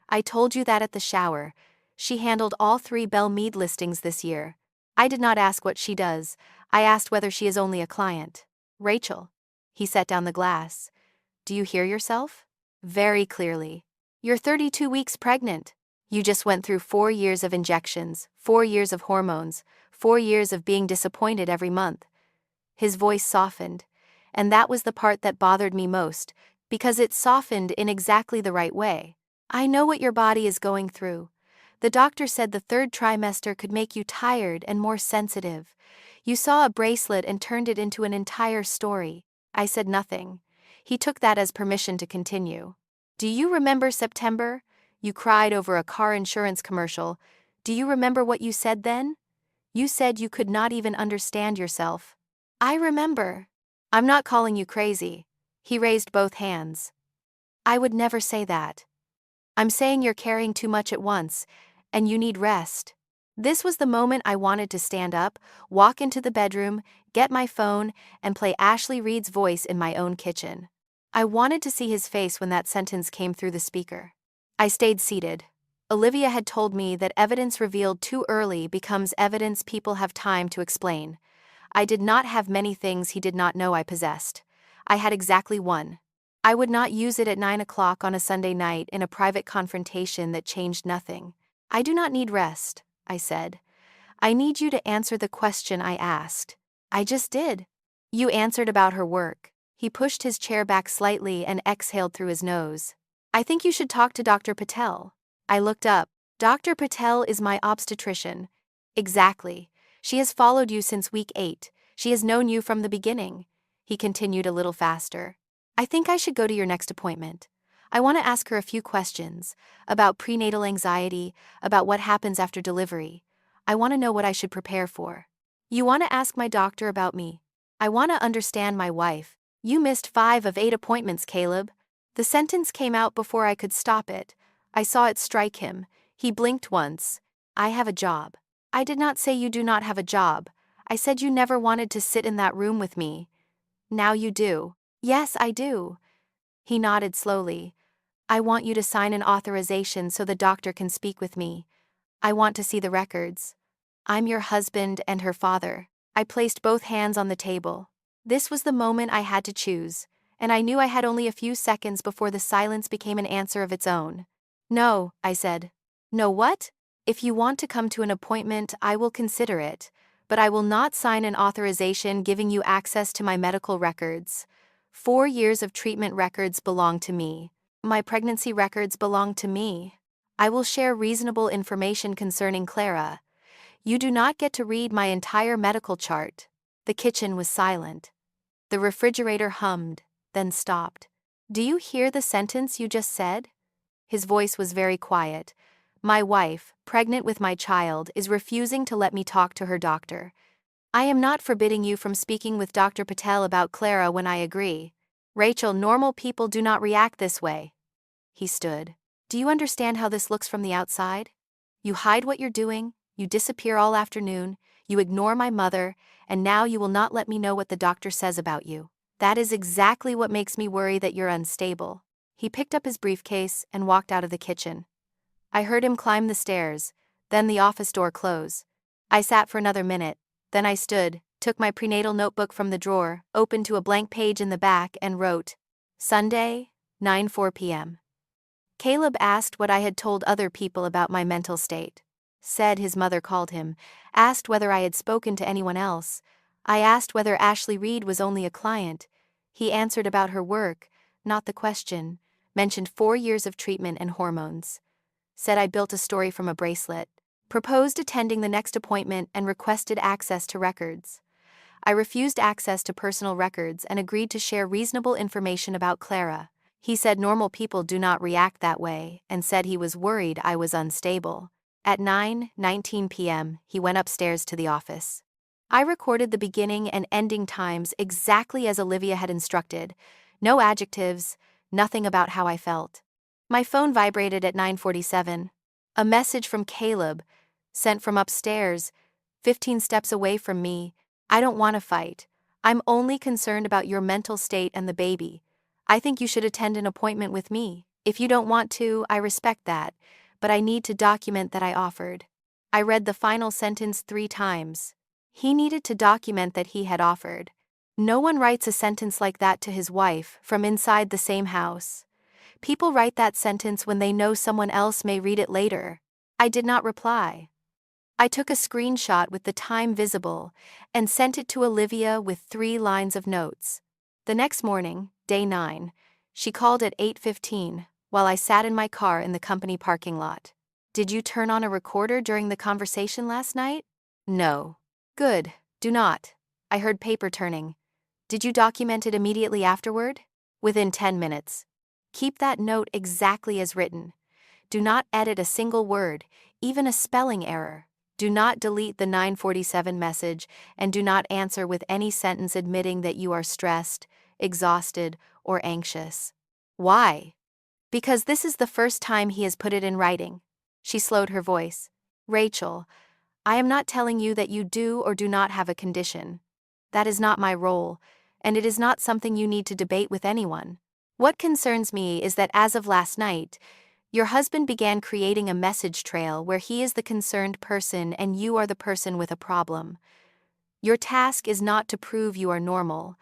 I told you that at the shower. She handled all 3 Belle Meade listings this year. I did not ask what she does. I asked whether she is only a client. Rachel. He set down the glass. Do you hear yourself? Very clearly. You're 32 weeks pregnant. You just went through 4 years of injections, 4 years of hormones, 4 years of being disappointed every month. His voice softened, and that was the part that bothered me most, because it softened in exactly the right way. I know what your body is going through. The doctor said the 3rd trimester could make you tired and more sensitive. You saw a bracelet and turned it into an entire story. I said nothing. He took that as permission to continue. Do you remember September? You cried over a car insurance commercial. Do you remember what you said then? You said you could not even understand yourself. I remember. I'm not calling you crazy. He raised both hands. I would never say that. I'm saying you're carrying too much at once, and you need rest. This was the moment I wanted to stand up, walk into the bedroom, get my phone, and play Ashley Reed's voice in my own kitchen. I wanted to see his face when that sentence came through the speaker. I stayed seated. Olivia had told me that evidence revealed too early becomes evidence people have time to explain. I did not have many things he did not know I possessed. I had exactly one. I would not use it at 9 o'clock on a Sunday night in a private confrontation that changed nothing. I do not need rest, I said. I need you to answer the question I asked. I just did. You answered about her work. He pushed his chair back slightly and exhaled through his nose. I think you should talk to Dr. Patel. I looked up. Dr. Patel is my obstetrician. Exactly. She has followed you since week 8. She has known you from the beginning. He continued a little faster. I think I should go to your next appointment. I want to ask her a few questions about prenatal anxiety, about what happens after delivery. I want to know what I should prepare for. You want to ask my doctor about me. I want to understand my wife. You missed 5 of 8 appointments, Caleb. The sentence came out before I could stop it. I saw it strike him. He blinked once. I have a job. I did not say you do not have a job. I said you never wanted to sit in that room with me. Now you do. Yes, I do. He nodded slowly. I want you to sign an authorization so the doctor can speak with me. I want to see the records. I'm your husband and her father. I placed both hands on the table. This was the moment I had to choose, and I knew I had only a few seconds before the silence became an answer of its own. No, I said. No what? If you want to come to an appointment, I will consider it, but I will not sign an authorization giving you access to my medical records. 4 years of treatment records belong to me. My pregnancy records belong to me. I will share reasonable information concerning Clara. You do not get to read my entire medical chart. The kitchen was silent. The refrigerator hummed, then stopped. Do you hear the sentence you just said? His voice was very quiet. My wife, pregnant with my child, is refusing to let me talk to her doctor. I am not forbidding you from speaking with Dr. Patel about Clara when I agree. Rachel, normal people do not react this way. He stood. Do you understand how this looks from the outside? You hide what you're doing, you disappear all afternoon, you ignore my mother, and now you will not let me know what the doctor says about you. That is exactly what makes me worry that you're unstable. He picked up his briefcase and walked out of the kitchen. I heard him climb the stairs, then the office door close. I sat for another minute, then I stood, took my prenatal notebook from the drawer, opened to a blank page in the back and wrote, Sunday, 9:04 p.m. Caleb asked what I had told other people about my mental state. Said his mother called him, asked whether I had spoken to anyone else. I asked whether Ashley Reed was only a client. He answered about her work, not the question, mentioned 4 years of treatment and hormones. Said I built a story from a bracelet, proposed attending the next appointment and requested access to records. I refused access to personal records and agreed to share reasonable information about Clara. He said normal people do not react that way and said he was worried I was unstable. At 9:19 p.m., he went upstairs to the office. I recorded the beginning and ending times exactly as Olivia had instructed. No adjectives, nothing about how I felt. My phone vibrated at 9:47. A message from Caleb, sent from upstairs, 15 steps away from me. I don't want to fight. I'm only concerned about your mental state and the baby. I think you should attend an appointment with me. If you don't want to, I respect that, but I need to document that I offered. I read the final sentence 3 times. He needed to document that he had offered. No one writes a sentence like that to his wife from inside the same house. People write that sentence when they know someone else may read it later. I did not reply. I took a screenshot with the time visible and sent it to Olivia with 3 lines of notes. The next morning, day 9, she called at 8:15 while I sat in my car in the company parking lot. Did you turn on a recorder during the conversation last night? No. Good, do not. I heard paper turning. Did you document it immediately afterward? Within 10 minutes. Keep that note exactly as written. Do not edit a single word, even a spelling error. Do not delete the 9:47 message, and do not answer with any sentence admitting that you are stressed, exhausted, or anxious. Why? Because this is the first time he has put it in writing. She slowed her voice. Rachel, I am not telling you that you do or do not have a condition. That is not my role, and it is not something you need to debate with anyone. What concerns me is that as of last night, your husband began creating a message trail where he is the concerned person and you are the person with a problem. Your task is not to prove you are normal.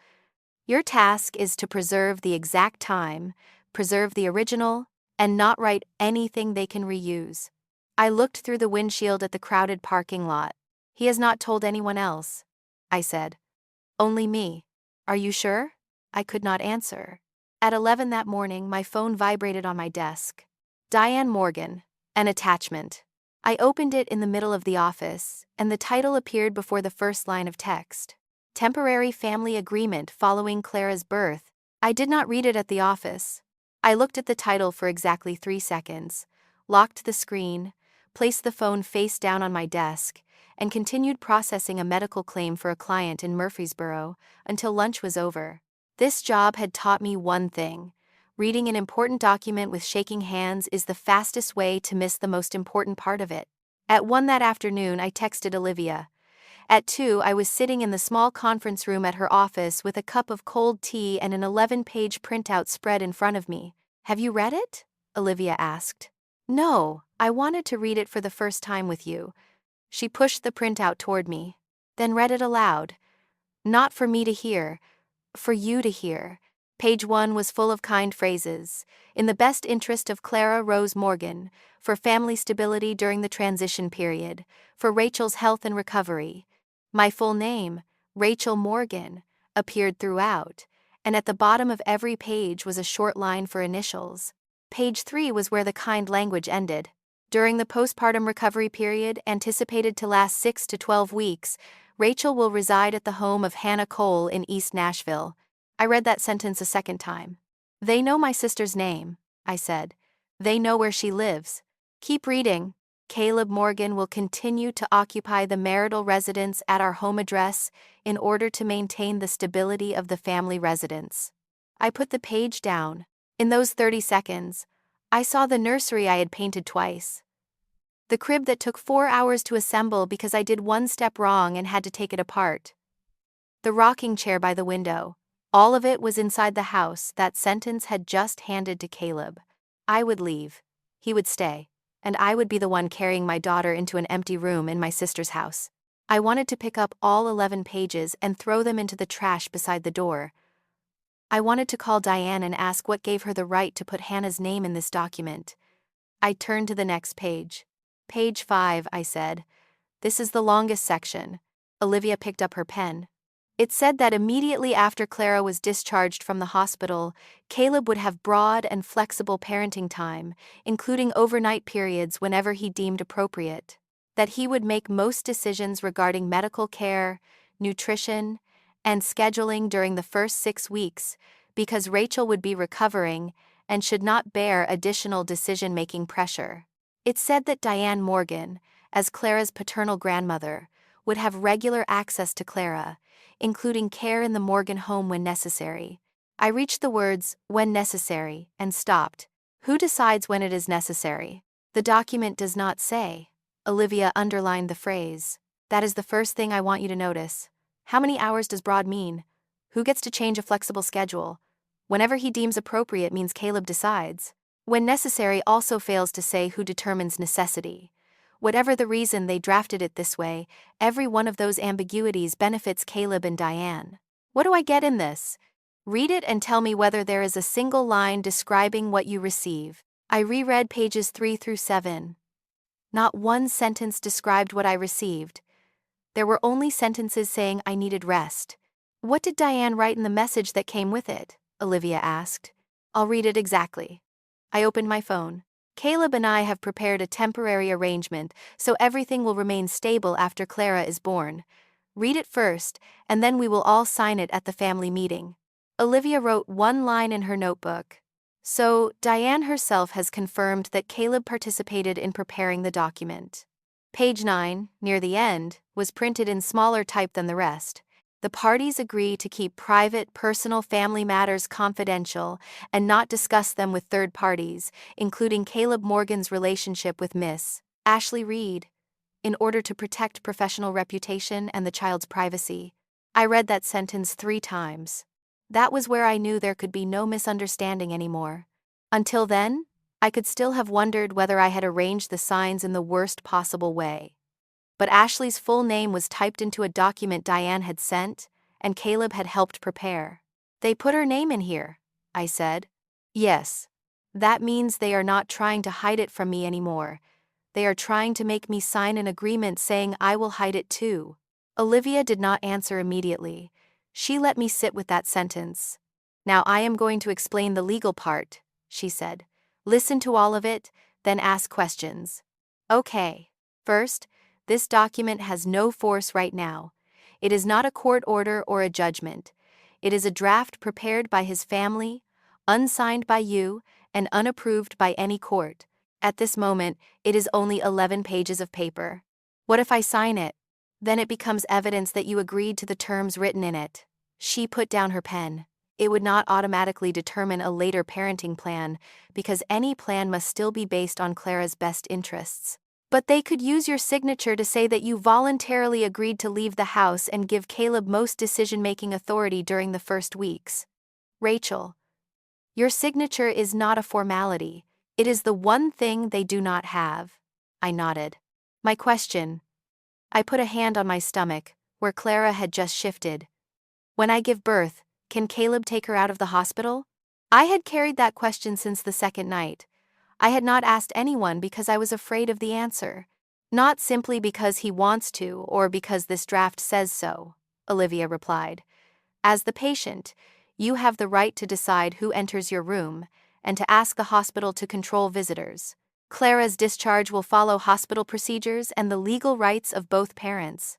Your task is to preserve the exact time, preserve the original, and not write anything they can reuse. I looked through the windshield at the crowded parking lot. He has not told anyone else. I said. Only me. Are you sure? I could not answer. At 11 that morning, my phone vibrated on my desk. Diane Morgan, an attachment. I opened it in the middle of the office, and the title appeared before the first line of text. Temporary family agreement following Clara's birth. I did not read it at the office. I looked at the title for exactly 3 seconds, locked the screen, placed the phone face down on my desk, and continued processing a medical claim for a client in Murfreesboro until lunch was over. This job had taught me one thing. Reading an important document with shaking hands is the fastest way to miss the most important part of it. At 1 that afternoon, I texted Olivia. At 2, I was sitting in the small conference room at her office with a cup of cold tea and an 11-page printout spread in front of me. "Have you read it?" Olivia asked. "No, I wanted to read it for the first time with you." She pushed the printout toward me, then read it aloud. "Not for me to hear, for you to hear." Page 1 was full of kind phrases. "In the best interest of Clara Rose Morgan, for family stability during the transition period, for Rachel's health and recovery." My full name, Rachel Morgan, appeared throughout, and at the bottom of every page was a short line for initials. Page 3 was where the kind language ended. "During the postpartum recovery period, anticipated to last 6 to 12 weeks, Rachel will reside at the home of Hannah Cole in East Nashville." I read that sentence a second time. "They know my sister's name," I said. "They know where she lives." "Keep reading. Caleb Morgan will continue to occupy the marital residence at our home address in order to maintain the stability of the family residence." I put the page down. In those 30 seconds, I saw the nursery I had painted twice. The crib that took 4 hours to assemble because I did one step wrong and had to take it apart. The rocking chair by the window. All of it was inside the house that sentence had just handed to Caleb. I would leave. He would stay. And I would be the one carrying my daughter into an empty room in my sister's house. I wanted to pick up all 11 pages and throw them into the trash beside the door. I wanted to call Diane and ask what gave her the right to put Hannah's name in this document. I turned to the next page. "Page 5, I said. "This is the longest section." Olivia picked up her pen. It said that immediately after Clara was discharged from the hospital, Caleb would have broad and flexible parenting time, including overnight periods whenever he deemed appropriate. That he would make most decisions regarding medical care, nutrition, and scheduling during the first 6 weeks, because Rachel would be recovering and should not bear additional decision-making pressure. It said that Diane Morgan, as Clara's paternal grandmother, would have regular access to Clara, including care in the Morgan home when necessary. I reached the words, "when necessary," and stopped. Who decides when it is necessary? The document does not say. Olivia underlined the phrase. "That is the first thing I want you to notice. How many hours does broad mean? Who gets to change a flexible schedule? Whenever he deems appropriate means Caleb decides. When necessary also fails to say who determines necessity. Whatever the reason they drafted it this way, every one of those ambiguities benefits Caleb and Diane. What do I get in this? Read it and tell me whether there is a single line describing what you receive." I reread pages 3 through 7. Not one sentence described what I received. There were only sentences saying I needed rest. "What did Diane write in the message that came with it?" Olivia asked. "I'll read it exactly." I opened my phone. "Caleb and I have prepared a temporary arrangement, so everything will remain stable after Clara is born. Read it first, and then we will all sign it at the family meeting." Olivia wrote one line in her notebook. "So, Diane herself has confirmed that Caleb participated in preparing the document." Page 9, near the end, was printed in smaller type than the rest. "The parties agree to keep private, personal family matters confidential and not discuss them with third parties, including Caleb Morgan's relationship with Miss Ashley Reed, in order to protect professional reputation and the child's privacy." I read that sentence 3 times. That was where I knew there could be no misunderstanding anymore. Until then, I could still have wondered whether I had arranged the signs in the worst possible way. But Ashley's full name was typed into a document Diane had sent, and Caleb had helped prepare. "They put her name in here," I said. "Yes. That means they are not trying to hide it from me anymore. They are trying to make me sign an agreement saying I will hide it too." Olivia did not answer immediately. She let me sit with that sentence. Now I am going to explain the legal part, she said. Listen to all of it, then ask questions. Okay. First, this document has no force right now. It is not a court order or a judgment. It is a draft prepared by his family, unsigned by you, and unapproved by any court. At this moment, it is only 11 pages of paper. What if I sign it? Then it becomes evidence that you agreed to the terms written in it. She put down her pen. It would not automatically determine a later parenting plan, because any plan must still be based on Clara's best interests. But they could use your signature to say that you voluntarily agreed to leave the house and give Caleb most decision-making authority during the first weeks. Rachel, your signature is not a formality. It is the one thing they do not have. I nodded. My question. I put a hand on my stomach, where Clara had just shifted. When I give birth, can Caleb take her out of the hospital? I had carried that question since the second night. I had not asked anyone because I was afraid of the answer. Not simply because he wants to or because this draft says so, Olivia replied. As the patient, you have the right to decide who enters your room and to ask the hospital to control visitors. Clara's discharge will follow hospital procedures and the legal rights of both parents.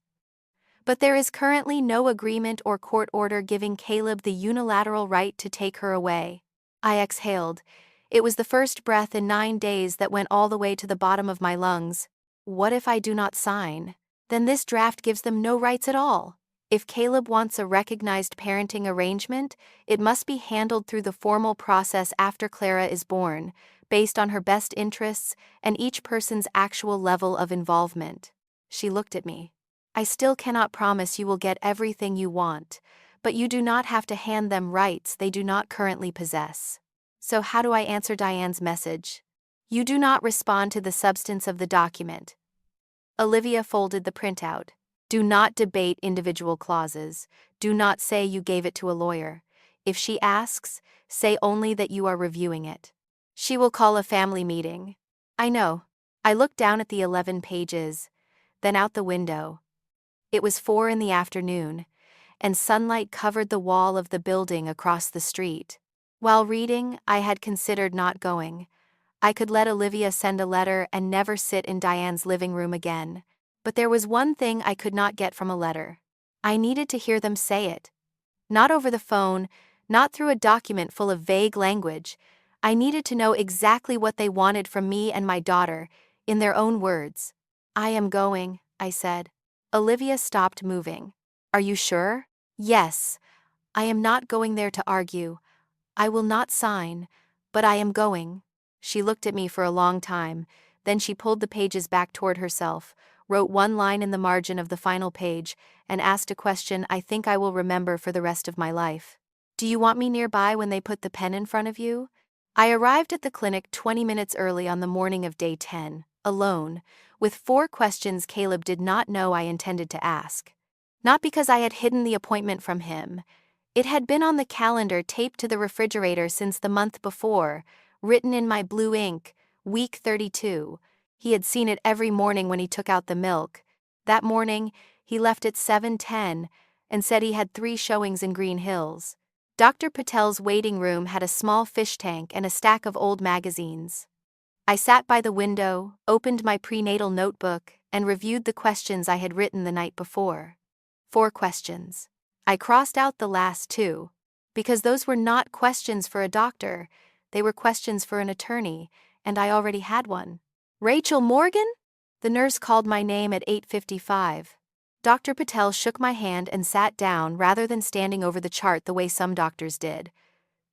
But there is currently no agreement or court order giving Caleb the unilateral right to take her away. I exhaled. It was the first breath in 9 days that went all the way to the bottom of my lungs. What if I do not sign? Then this draft gives them no rights at all. If Caleb wants a recognized parenting arrangement, it must be handled through the formal process after Clara is born, based on her best interests and each person's actual level of involvement. She looked at me. I still cannot promise you will get everything you want, but you do not have to hand them rights they do not currently possess. So how do I answer Diane's message? You do not respond to the substance of the document. Olivia folded the printout. Do not debate individual clauses. Do not say you gave it to a lawyer. If she asks, say only that you are reviewing it. She will call a family meeting. I know. I looked down at the 11 pages, then out the window. It was 4 in the afternoon, and sunlight covered the wall of the building across the street. While reading, I had considered not going. I could let Olivia send a letter and never sit in Diane's living room again. But there was one thing I could not get from a letter. I needed to hear them say it. Not over the phone, not through a document full of vague language. I needed to know exactly what they wanted from me and my daughter, in their own words. I am going, I said. Olivia stopped moving. Are you sure? Yes. I am not going there to argue. I will not sign, but I am going. She looked at me for a long time, then she pulled the pages back toward herself, wrote one line in the margin of the final page, and asked a question I think I will remember for the rest of my life. Do you want me nearby when they put the pen in front of you? I arrived at the clinic 20 minutes early on the morning of day 10, alone, with 4 questions Caleb did not know I intended to ask. Not because I had hidden the appointment from him. It had been on the calendar taped to the refrigerator since the month before, written in my blue ink, week 32. He had seen it every morning when he took out the milk. That morning, he left at 7:10 and said he had 3 showings in Green Hills. Dr. Patel's waiting room had a small fish tank and a stack of old magazines. I sat by the window, opened my prenatal notebook, and reviewed the questions I had written the night before. 4 questions. I crossed out the last 2, because those were not questions for a doctor, they were questions for an attorney, and I already had one. Rachel Morgan? The nurse called my name at 8:55. Dr. Patel shook my hand and sat down rather than standing over the chart the way some doctors did.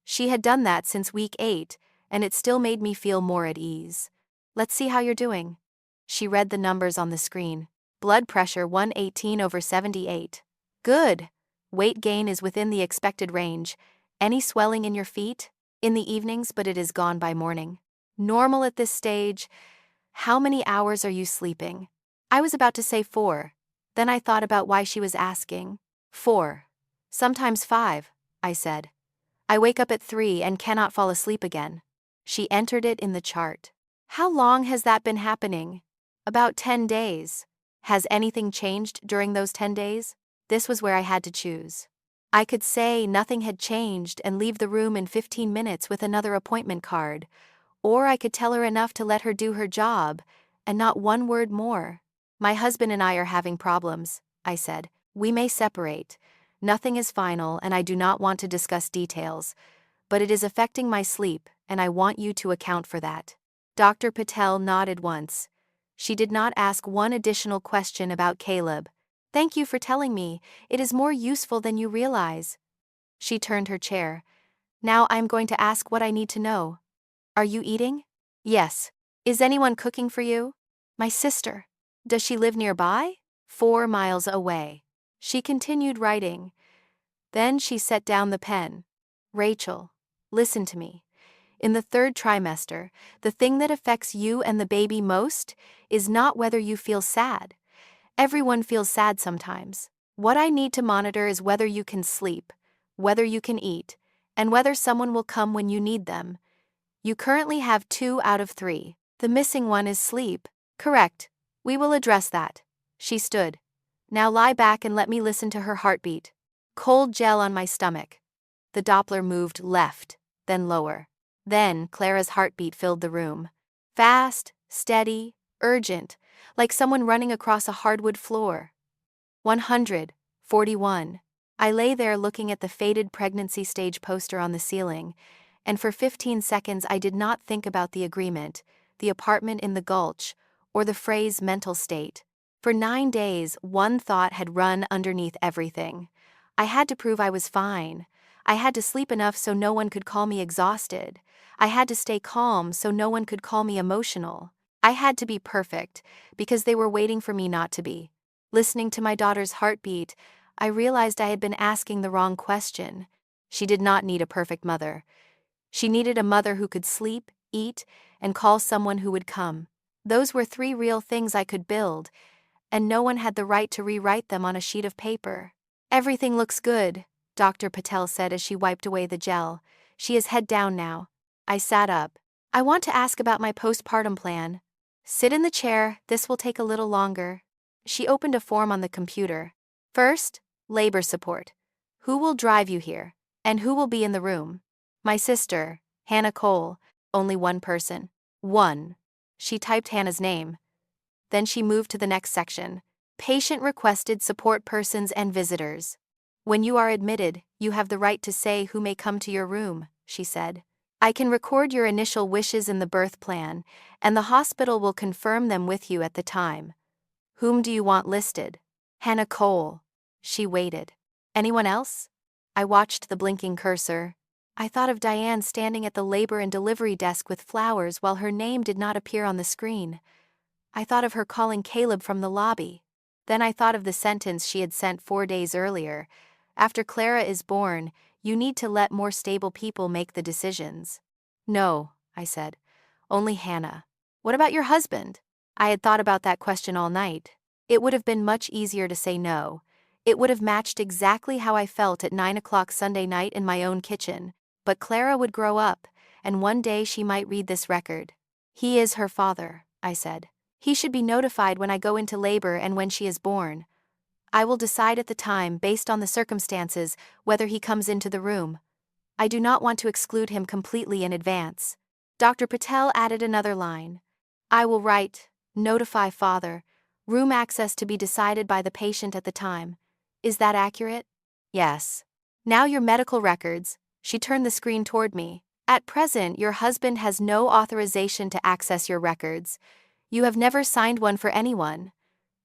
She had done that since week 8, and it still made me feel more at ease. Let's see how you're doing. She read the numbers on the screen. Blood pressure 118/78. Good. Weight gain is within the expected range. Any swelling in your feet? In the evenings, but it is gone by morning. Normal at this stage. How many hours are you sleeping? I was about to say 4. Then I thought about why she was asking. 4. Sometimes 5, I said. I wake up at 3 and cannot fall asleep again. She entered it in the chart. How long has that been happening? About 10 days. Has anything changed during those 10 days? This was where I had to choose. I could say nothing had changed and leave the room in 15 minutes with another appointment card, or I could tell her enough to let her do her job, and not one word more. My husband and I are having problems, I said. We may separate. Nothing is final and I do not want to discuss details, but it is affecting my sleep and I want you to account for that. Dr. Patel nodded once. She did not ask one additional question about Caleb. Thank you for telling me, it is more useful than you realize. She turned her chair. Now I'm going to ask what I need to know. Are you eating? Yes. Is anyone cooking for you? My sister. Does she live nearby? 4 miles away. She continued writing. Then she set down the pen. Rachel, listen to me. In the 3rd trimester, the thing that affects you and the baby most is not whether you feel sad. Everyone feels sad sometimes. What I need to monitor is whether you can sleep, whether you can eat, and whether someone will come when you need them. You currently have 2 out of 3. The missing one is sleep. Correct. We will address that. She stood. Now lie back and let me listen to her heartbeat. Cold gel on my stomach. The Doppler moved left, then lower. Then Clara's heartbeat filled the room. Fast, steady, urgent, like someone running across a hardwood floor. 141. I lay there looking at the faded pregnancy stage poster on the ceiling, and for 15 seconds I did not think about the agreement, the apartment in the Gulch, or the phrase mental state. For 9 days, one thought had run underneath everything. I had to prove I was fine. I had to sleep enough so no one could call me exhausted. I had to stay calm so no one could call me emotional. I had to be perfect, because they were waiting for me not to be. Listening to my daughter's heartbeat, I realized I had been asking the wrong question. She did not need a perfect mother. She needed a mother who could sleep, eat, and call someone who would come. Those were 3 real things I could build, and no one had the right to rewrite them on a sheet of paper. Everything looks good, Dr. Patel said as she wiped away the gel. She is head down now. I sat up. I want to ask about my postpartum plan. Sit in the chair, this will take a little longer. She opened a form on the computer. First, labor support. Who will drive you here? And who will be in the room? My sister, Hannah Cole. Only one person. 1. She typed Hannah's name. Then she moved to the next section. Patient-requested support persons and visitors. When you are admitted, you have the right to say who may come to your room, she said. I can record your initial wishes in the birth plan, and the hospital will confirm them with you at the time. Whom do you want listed? Hannah Cole. She waited. Anyone else? I watched the blinking cursor. I thought of Diane standing at the labor and delivery desk with flowers while her name did not appear on the screen. I thought of her calling Caleb from the lobby. Then I thought of the sentence she had sent 4 days earlier. After Clara is born, you need to let more stable people make the decisions. No, I said. Only Hannah. What about your husband? I had thought about that question all night. It would have been much easier to say no. It would have matched exactly how I felt at 9 o'clock Sunday night in my own kitchen. But Clara would grow up, and one day she might read this record. He is her father, I said. He should be notified when I go into labor and when she is born. I will decide at the time, based on the circumstances, whether he comes into the room. I do not want to exclude him completely in advance. Dr. Patel added another line. I will write, notify father, room access to be decided by the patient at the time. Is that accurate? Yes. Now your medical records. She turned the screen toward me. At present, your husband has no authorization to access your records. You have never signed one for anyone.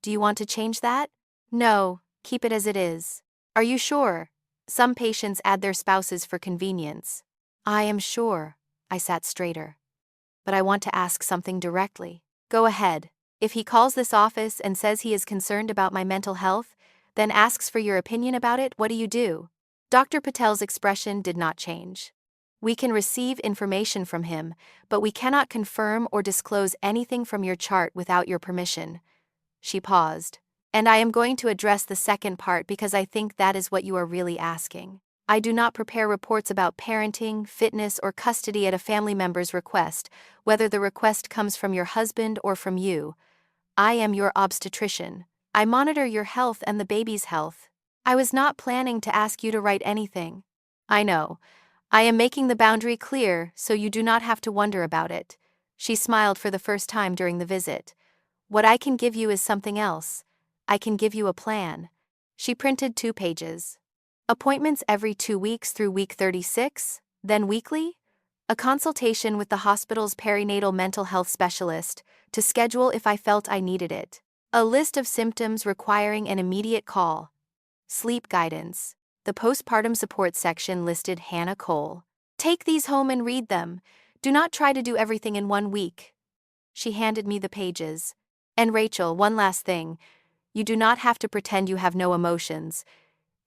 Do you want to change that? No, keep it as it is. Are you sure? Some patients add their spouses for convenience. I am sure. I sat straighter. But I want to ask something directly. Go ahead. If he calls this office and says he is concerned about my mental health, then asks for your opinion about it, what do you do? Dr. Patel's expression did not change. We can receive information from him, but we cannot confirm or disclose anything from your chart without your permission. She paused. And I am going to address the second part because I think that is what you are really asking. I do not prepare reports about parenting, fitness, or custody at a family member's request, whether the request comes from your husband or from you. I am your obstetrician. I monitor your health and the baby's health. I was not planning to ask you to write anything. I know. I am making the boundary clear so you do not have to wonder about it. She smiled for the first time during the visit. What I can give you is something else. I can give you a plan. She printed 2 pages. Appointments every 2 weeks through week 36, then weekly? A consultation with the hospital's perinatal mental health specialist to schedule if I felt I needed it. A list of symptoms requiring an immediate call. Sleep guidance. The postpartum support section listed Hannah Cole. Take these home and read them. Do not try to do everything in 1 week. She handed me the pages. And Rachel, one last thing. You do not have to pretend you have no emotions.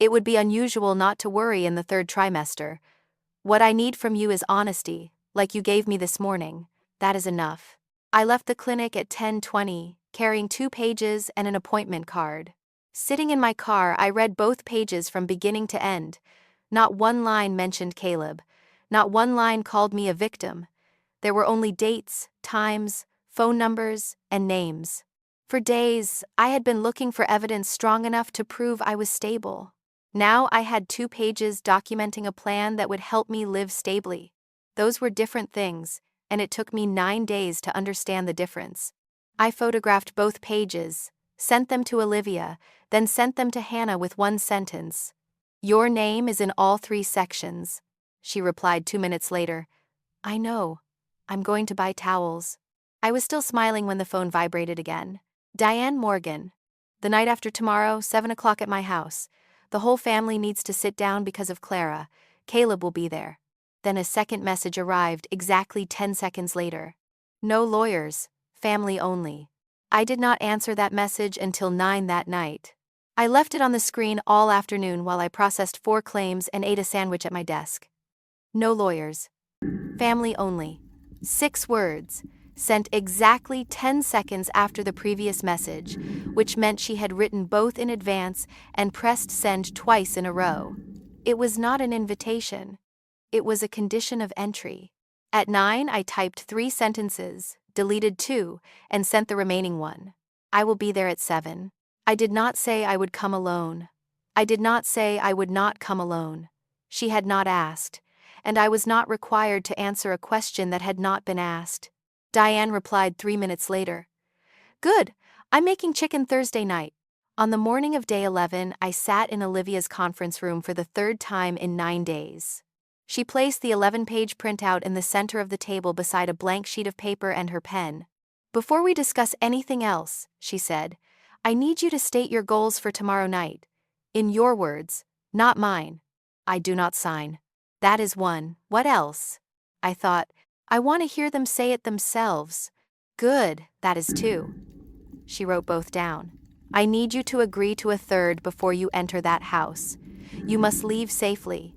It would be unusual not to worry in the 3rd trimester. What I need from you is honesty, like you gave me this morning. That is enough. I left the clinic at 10:20, carrying 2 pages and an appointment card. Sitting in my car, I read both pages from beginning to end. Not one line mentioned Caleb. Not one line called me a victim. There were only dates, times, phone numbers, and names. For days, I had been looking for evidence strong enough to prove I was stable. Now I had 2 pages documenting a plan that would help me live stably. Those were different things, and it took me 9 days to understand the difference. I photographed both pages, sent them to Olivia, then sent them to Hannah with one sentence. Your name is in all 3 sections. She replied 2 minutes later. I know. I'm going to buy towels. I was still smiling when the phone vibrated again. Diane Morgan. The night after tomorrow, 7 o'clock at my house. The whole family needs to sit down because of Clara. Caleb will be there. Then a second message arrived exactly 10 seconds later. No lawyers, family only. I did not answer that message until 9 that night. I left it on the screen all afternoon while I processed 4 claims and ate a sandwich at my desk. No lawyers. Family only. 6 words, sent exactly 10 seconds after the previous message, which meant she had written both in advance and pressed send twice in a row. It was not an invitation. It was a condition of entry. At 9, I typed 3 sentences, deleted 2, and sent the remaining 1. I will be there at 7. I did not say I would come alone. I did not say I would not come alone. She had not asked, and I was not required to answer a question that had not been asked. Diane replied 3 minutes later. Good, I'm making chicken Thursday night. On the morning of day 11, I sat in Olivia's conference room for the 3rd time in 9 days. She placed the 11-page printout in the center of the table beside a blank sheet of paper and her pen. Before we discuss anything else, she said, I need you to state your goals for tomorrow night. In your words, not mine. I do not sign. That is 1. What else? I thought, I want to hear them say it themselves. Good, that is 2. She wrote both down. I need you to agree to a 3rd before you enter that house. You must leave safely.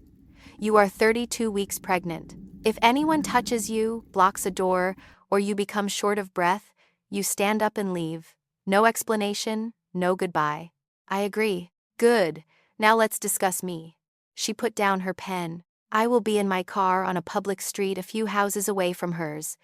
You are 32 weeks pregnant. If anyone touches you, blocks a door, or you become short of breath, you stand up and leave. No explanation, no goodbye. I agree. Good. Now let's discuss me. She put down her pen. I will be in my car on a public street a few houses away from hers.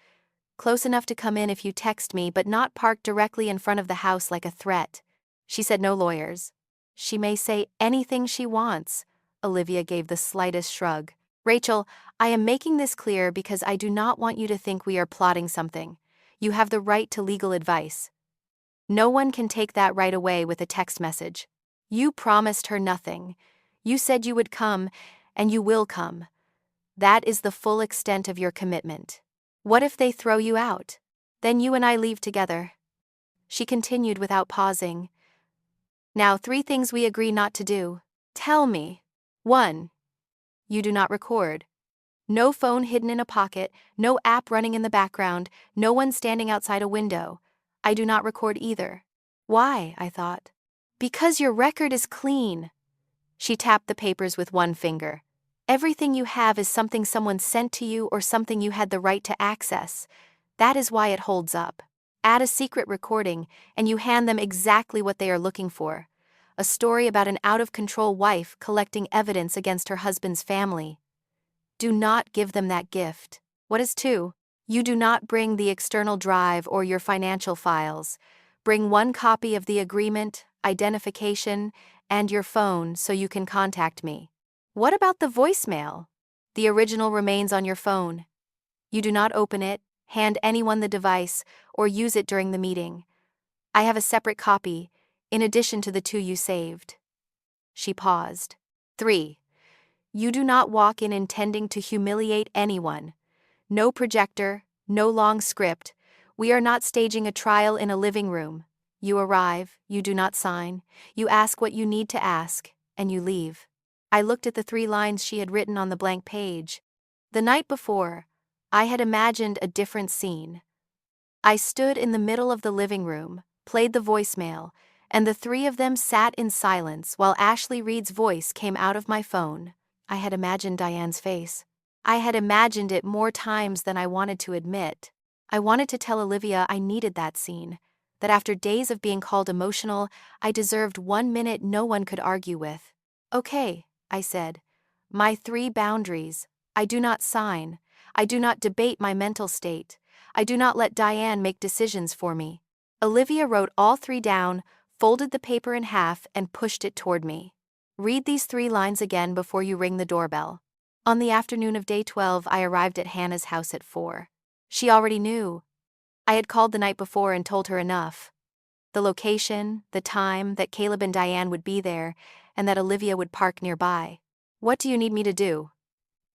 Close enough to come in if you text me, but not parked directly in front of the house like a threat. She said no lawyers. She may say anything she wants. Olivia gave the slightest shrug. Rachel, I am making this clear because I do not want you to think we are plotting something. You have the right to legal advice. No one can take that right away with a text message. You promised her nothing. You said you would come, and you will come. That is the full extent of your commitment. What if they throw you out? Then you and I leave together. She continued without pausing. Now 3 things we agree not to do. Tell me. 1. You do not record. No phone hidden in a pocket, no app running in the background, no one standing outside a window. I do not record either. Why? I thought. Because your record is clean. She tapped the papers with one finger. Everything you have is something someone sent to you or something you had the right to access. That is why it holds up. Add a secret recording, and you hand them exactly what they are looking for. A story about an out-of-control wife collecting evidence against her husband's family. Do not give them that gift. What is 2? You do not bring the external drive or your financial files. Bring 1 copy of the agreement, identification, and your phone so you can contact me. What about the voicemail? The original remains on your phone. You do not open it, hand anyone the device, or use it during the meeting. I have a separate copy, in addition to the two you saved. She paused. 3. You do not walk in intending to humiliate anyone. No projector, no long script. We are not staging a trial in a living room. You arrive, you do not sign, you ask what you need to ask, and you leave. I looked at the 3 lines she had written on the blank page. The night before, I had imagined a different scene. I stood in the middle of the living room, played the voicemail, and the 3 of them sat in silence while Ashley Reed's voice came out of my phone. I had imagined Diane's face. I had imagined it more times than I wanted to admit. I wanted to tell Olivia I needed that scene, that after days of being called emotional, I deserved 1 minute no one could argue with. Okay, I said. My 3 boundaries. I do not sign. I do not debate my mental state. I do not let Diane make decisions for me. Olivia wrote all 3 down, folded the paper in half, and pushed it toward me. Read these 3 lines again before you ring the doorbell. On the afternoon of day 12, I arrived at Hannah's house at 4. She already knew. I had called the night before and told her enough. The location, the time, that Caleb and Diane would be there, and that Olivia would park nearby. What do you need me to do?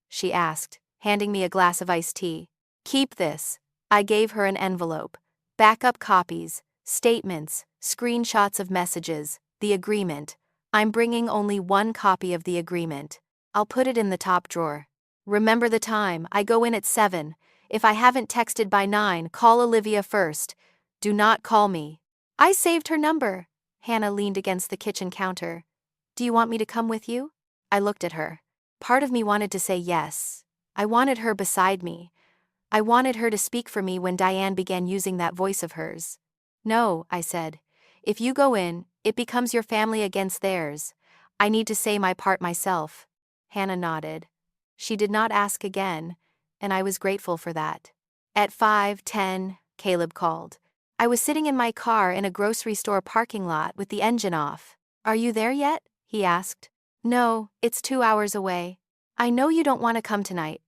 She asked, handing me a glass of iced tea. Keep this. I gave her an envelope. Backup copies, statements, screenshots of messages, the agreement. I'm bringing only 1 copy of the agreement. I'll put it in the top drawer. Remember the time, I go in at 7. If I haven't texted by 9, call Olivia first. Do not call me. I saved her number. Hannah leaned against the kitchen counter. Do you want me to come with you? I looked at her. Part of me wanted to say yes. I wanted her beside me. I wanted her to speak for me when Diane began using that voice of hers. No, I said. If you go in, it becomes your family against theirs. I need to say my part myself. Hannah nodded. She did not ask again, and I was grateful for that. At 5:10, Caleb called. I was sitting in my car in a grocery store parking lot with the engine off. Are you there yet? He asked. No, it's 2 hours away. I know you don't want to come tonight.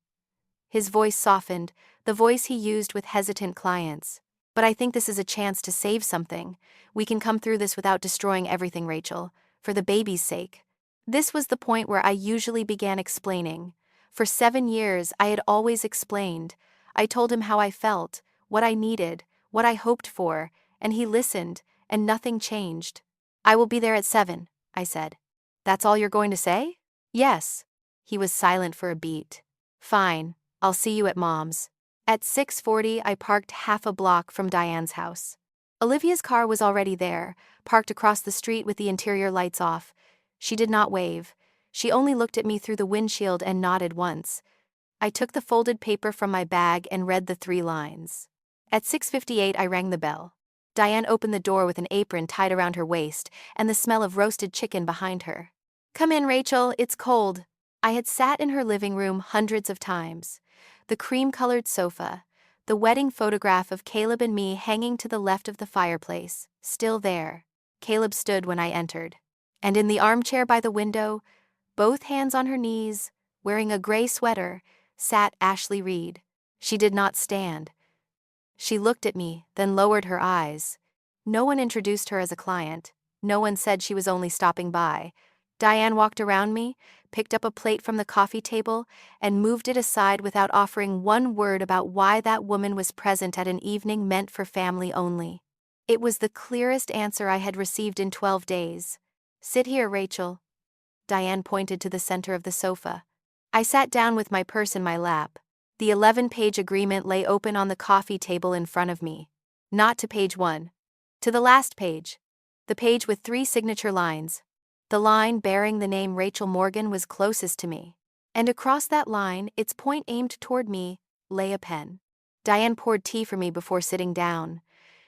His voice softened, the voice he used with hesitant clients. But I think this is a chance to save something. We can come through this without destroying everything, Rachel, for the baby's sake. This was the point where I usually began explaining. For 7 years, I had always explained. I told him how I felt, what I needed, what I hoped for, and he listened, and nothing changed. I will be there at 7, I said. That's all you're going to say? Yes. He was silent for a beat. Fine, I'll see you at Mom's. At 6:40, I parked half a block from Diane's house. Olivia's car was already there, parked across the street with the interior lights off. She did not wave. She only looked at me through the windshield and nodded once. I took the folded paper from my bag and read the 3 lines. At 6:58, I rang the bell. Diane opened the door with an apron tied around her waist and the smell of roasted chicken behind her. Come in, Rachel, it's cold. I had sat in her living room hundreds of times. The cream-colored sofa, the wedding photograph of Caleb and me hanging to the left of the fireplace, still there. Caleb stood when I entered. And in the armchair by the window, both hands on her knees, wearing a gray sweater, sat Ashley Reed. She did not stand. She looked at me, then lowered her eyes. No one introduced her as a client. No one said she was only stopping by. Diane walked around me, picked up a plate from the coffee table, and moved it aside without offering one word about why that woman was present at an evening meant for family only. It was the clearest answer I had received in 12 days. Sit here, Rachel. Diane pointed to the center of the sofa. I sat down with my purse in my lap. The 11-page agreement lay open on the coffee table in front of me. Not to page 1. To the last page. The page with 3 signature lines. The line bearing the name Rachel Morgan was closest to me. And across that line, its point aimed toward me, lay a pen. Diane poured tea for me before sitting down.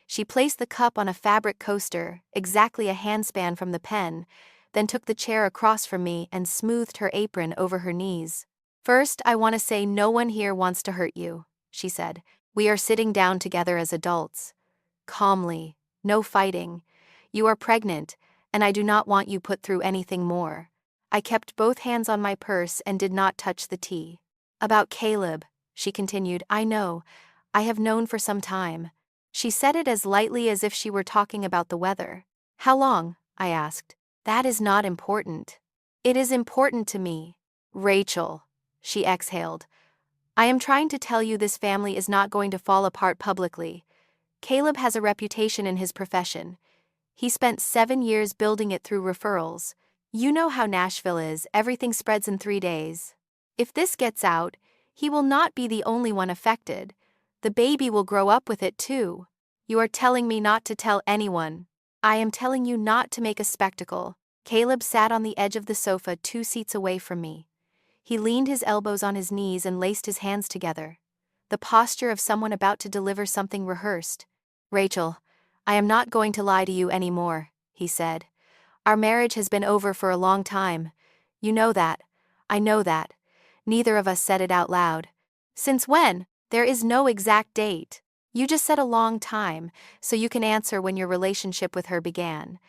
She placed the cup on a fabric coaster, exactly a handspan from the pen, then took the chair across from me and smoothed her apron over her knees. First, I want to say no one here wants to hurt you, she said. We are sitting down together as adults. Calmly, no fighting. You are pregnant, and I do not want you put through anything more. I kept both hands on my purse and did not touch the tea. About Caleb, she continued, I know. I have known for some time. She said it as lightly as if she were talking about the weather. How long? I asked. That is not important. It is important to me. Rachel, she exhaled. I am trying to tell you this family is not going to fall apart publicly. Caleb has a reputation in his profession. He spent 7 years building it through referrals. You know how Nashville is, everything spreads in 3 days. If this gets out, he will not be the only one affected. The baby will grow up with it too. You are telling me not to tell anyone. I am telling you not to make a spectacle. Caleb sat on the edge of the sofa 2 seats away from me. He leaned his elbows on his knees and laced his hands together. The posture of someone about to deliver something rehearsed. Rachel, I am not going to lie to you anymore, he said. Our marriage has been over for a long time. You know that. I know that. Neither of us said it out loud. Since when? There is no exact date. You just said a long time, so you can answer when your relationship with her began.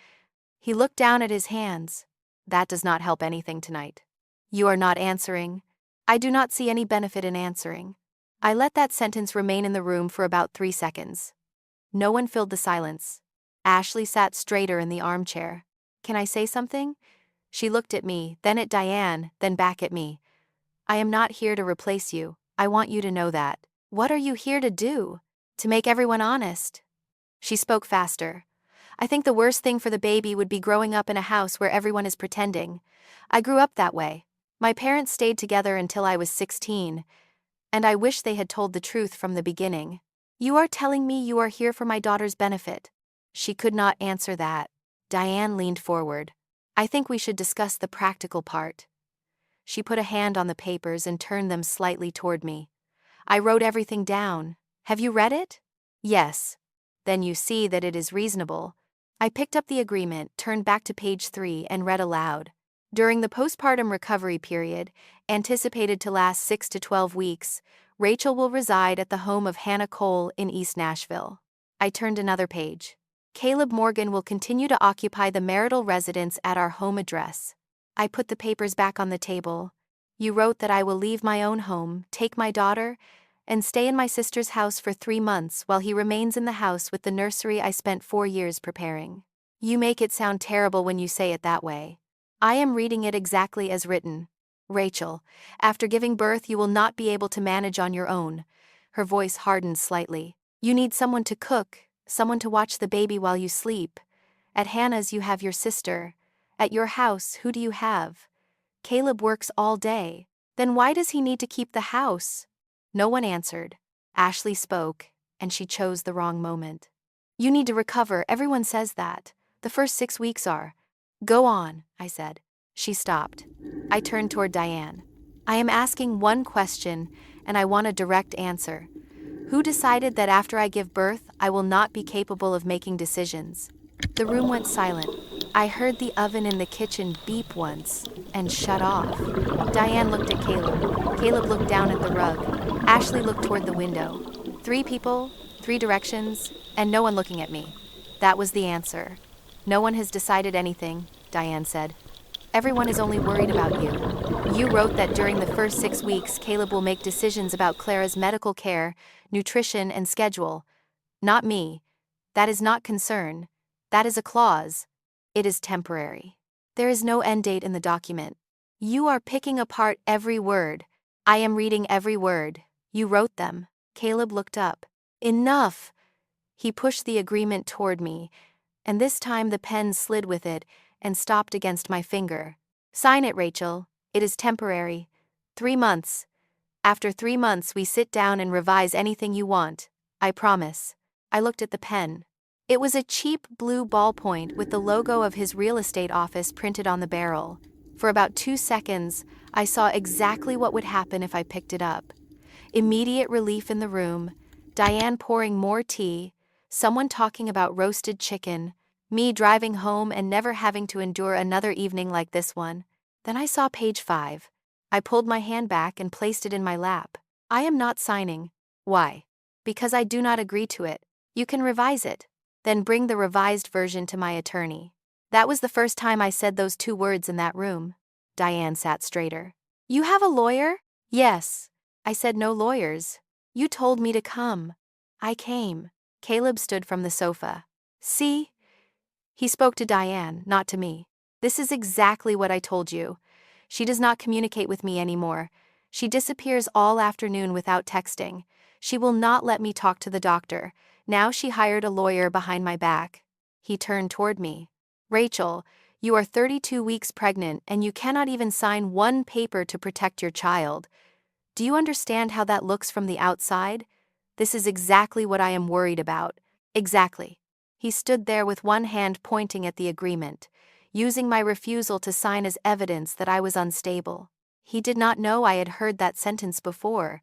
He looked down at his hands. That does not help anything tonight. You are not answering. I do not see any benefit in answering. I let that sentence remain in the room for about 3 seconds. No one filled the silence. Ashley sat straighter in the armchair. Can I say something? She looked at me, then at Diane, then back at me. I am not here to replace you. I want you to know that. What are you here to do? To make everyone honest. She spoke faster. I think the worst thing for the baby would be growing up in a house where everyone is pretending. I grew up that way. My parents stayed together until I was 16, and I wish they had told the truth from the beginning. You are telling me you are here for my daughter's benefit. She could not answer that. Diane leaned forward. I think we should discuss the practical part. She put a hand on the papers and turned them slightly toward me. I wrote everything down. Have you read it? Yes. Then you see that it is reasonable. I picked up the agreement, turned back to page 3, and read aloud. During the postpartum recovery period, anticipated to last 6 to 12 weeks, Rachel will reside at the home of Hannah Cole in East Nashville. I turned another page. Caleb Morgan will continue to occupy the marital residence at our home address. I put the papers back on the table. You wrote that I will leave my own home, take my daughter, and stay in my sister's house for 3 months while he remains in the house with the nursery I spent 4 years preparing. You make it sound terrible when you say it that way. I am reading it exactly as written. Rachel, after giving birth you will not be able to manage on your own. Her voice hardened slightly. You need someone to cook, someone to watch the baby while you sleep. At Hannah's you have your sister. At your house, who do you have? Caleb works all day. Then why does he need to keep the house? No one answered. Ashley spoke, and she chose the wrong moment. You need to recover, everyone says that. The first 6 weeks are. Go on, I said. She stopped. I turned toward Diane. I am asking one question, and I want a direct answer. Who decided that after I give birth, I will not be capable of making decisions? The room went silent. I heard the oven in the kitchen beep once, and shut off. Diane looked at Caleb. Caleb looked down at the rug. Ashley looked toward the window. 3 people, 3 directions, and no one looking at me. That was the answer. No one has decided anything, Diane said. Everyone is only worried about you. You wrote that during the first 6 weeks, Caleb will make decisions about Clara's medical care, nutrition, and schedule. Not me. That is not concern. That is a clause. It is temporary. There is no end date in the document. You are picking apart every word. I am reading every word. You wrote them. Caleb looked up. Enough! He pushed the agreement toward me, and this time the pen slid with it and stopped against my finger. Sign it, Rachel. It is temporary. 3 months. After 3 months we sit down and revise anything you want. I promise. I looked at the pen. It was a cheap blue ballpoint with the logo of his real estate office printed on the barrel. For about 2 seconds, I saw exactly what would happen if I picked it up. Immediate relief in the room, Diane pouring more tea, someone talking about roasted chicken, me driving home and never having to endure another evening like this one. Then I saw page 5. I pulled my hand back and placed it in my lap. I am not signing. Why? Because I do not agree to it. You can revise it. Then bring the revised version to my attorney. That was the first time I said those two words in that room. Diane sat straighter. You have a lawyer? Yes. I said no lawyers. You told me to come. I came. Caleb stood from the sofa. See? He spoke to Diane, not to me. This is exactly what I told you. She does not communicate with me anymore. She disappears all afternoon without texting. She will not let me talk to the doctor. Now she hired a lawyer behind my back. He turned toward me. Rachel, you are 32 weeks pregnant and you cannot even sign one paper to protect your child. Do you understand how that looks from the outside? This is exactly what I am worried about. Exactly. He stood there with one hand pointing at the agreement, using my refusal to sign as evidence that I was unstable. He did not know I had heard that sentence before.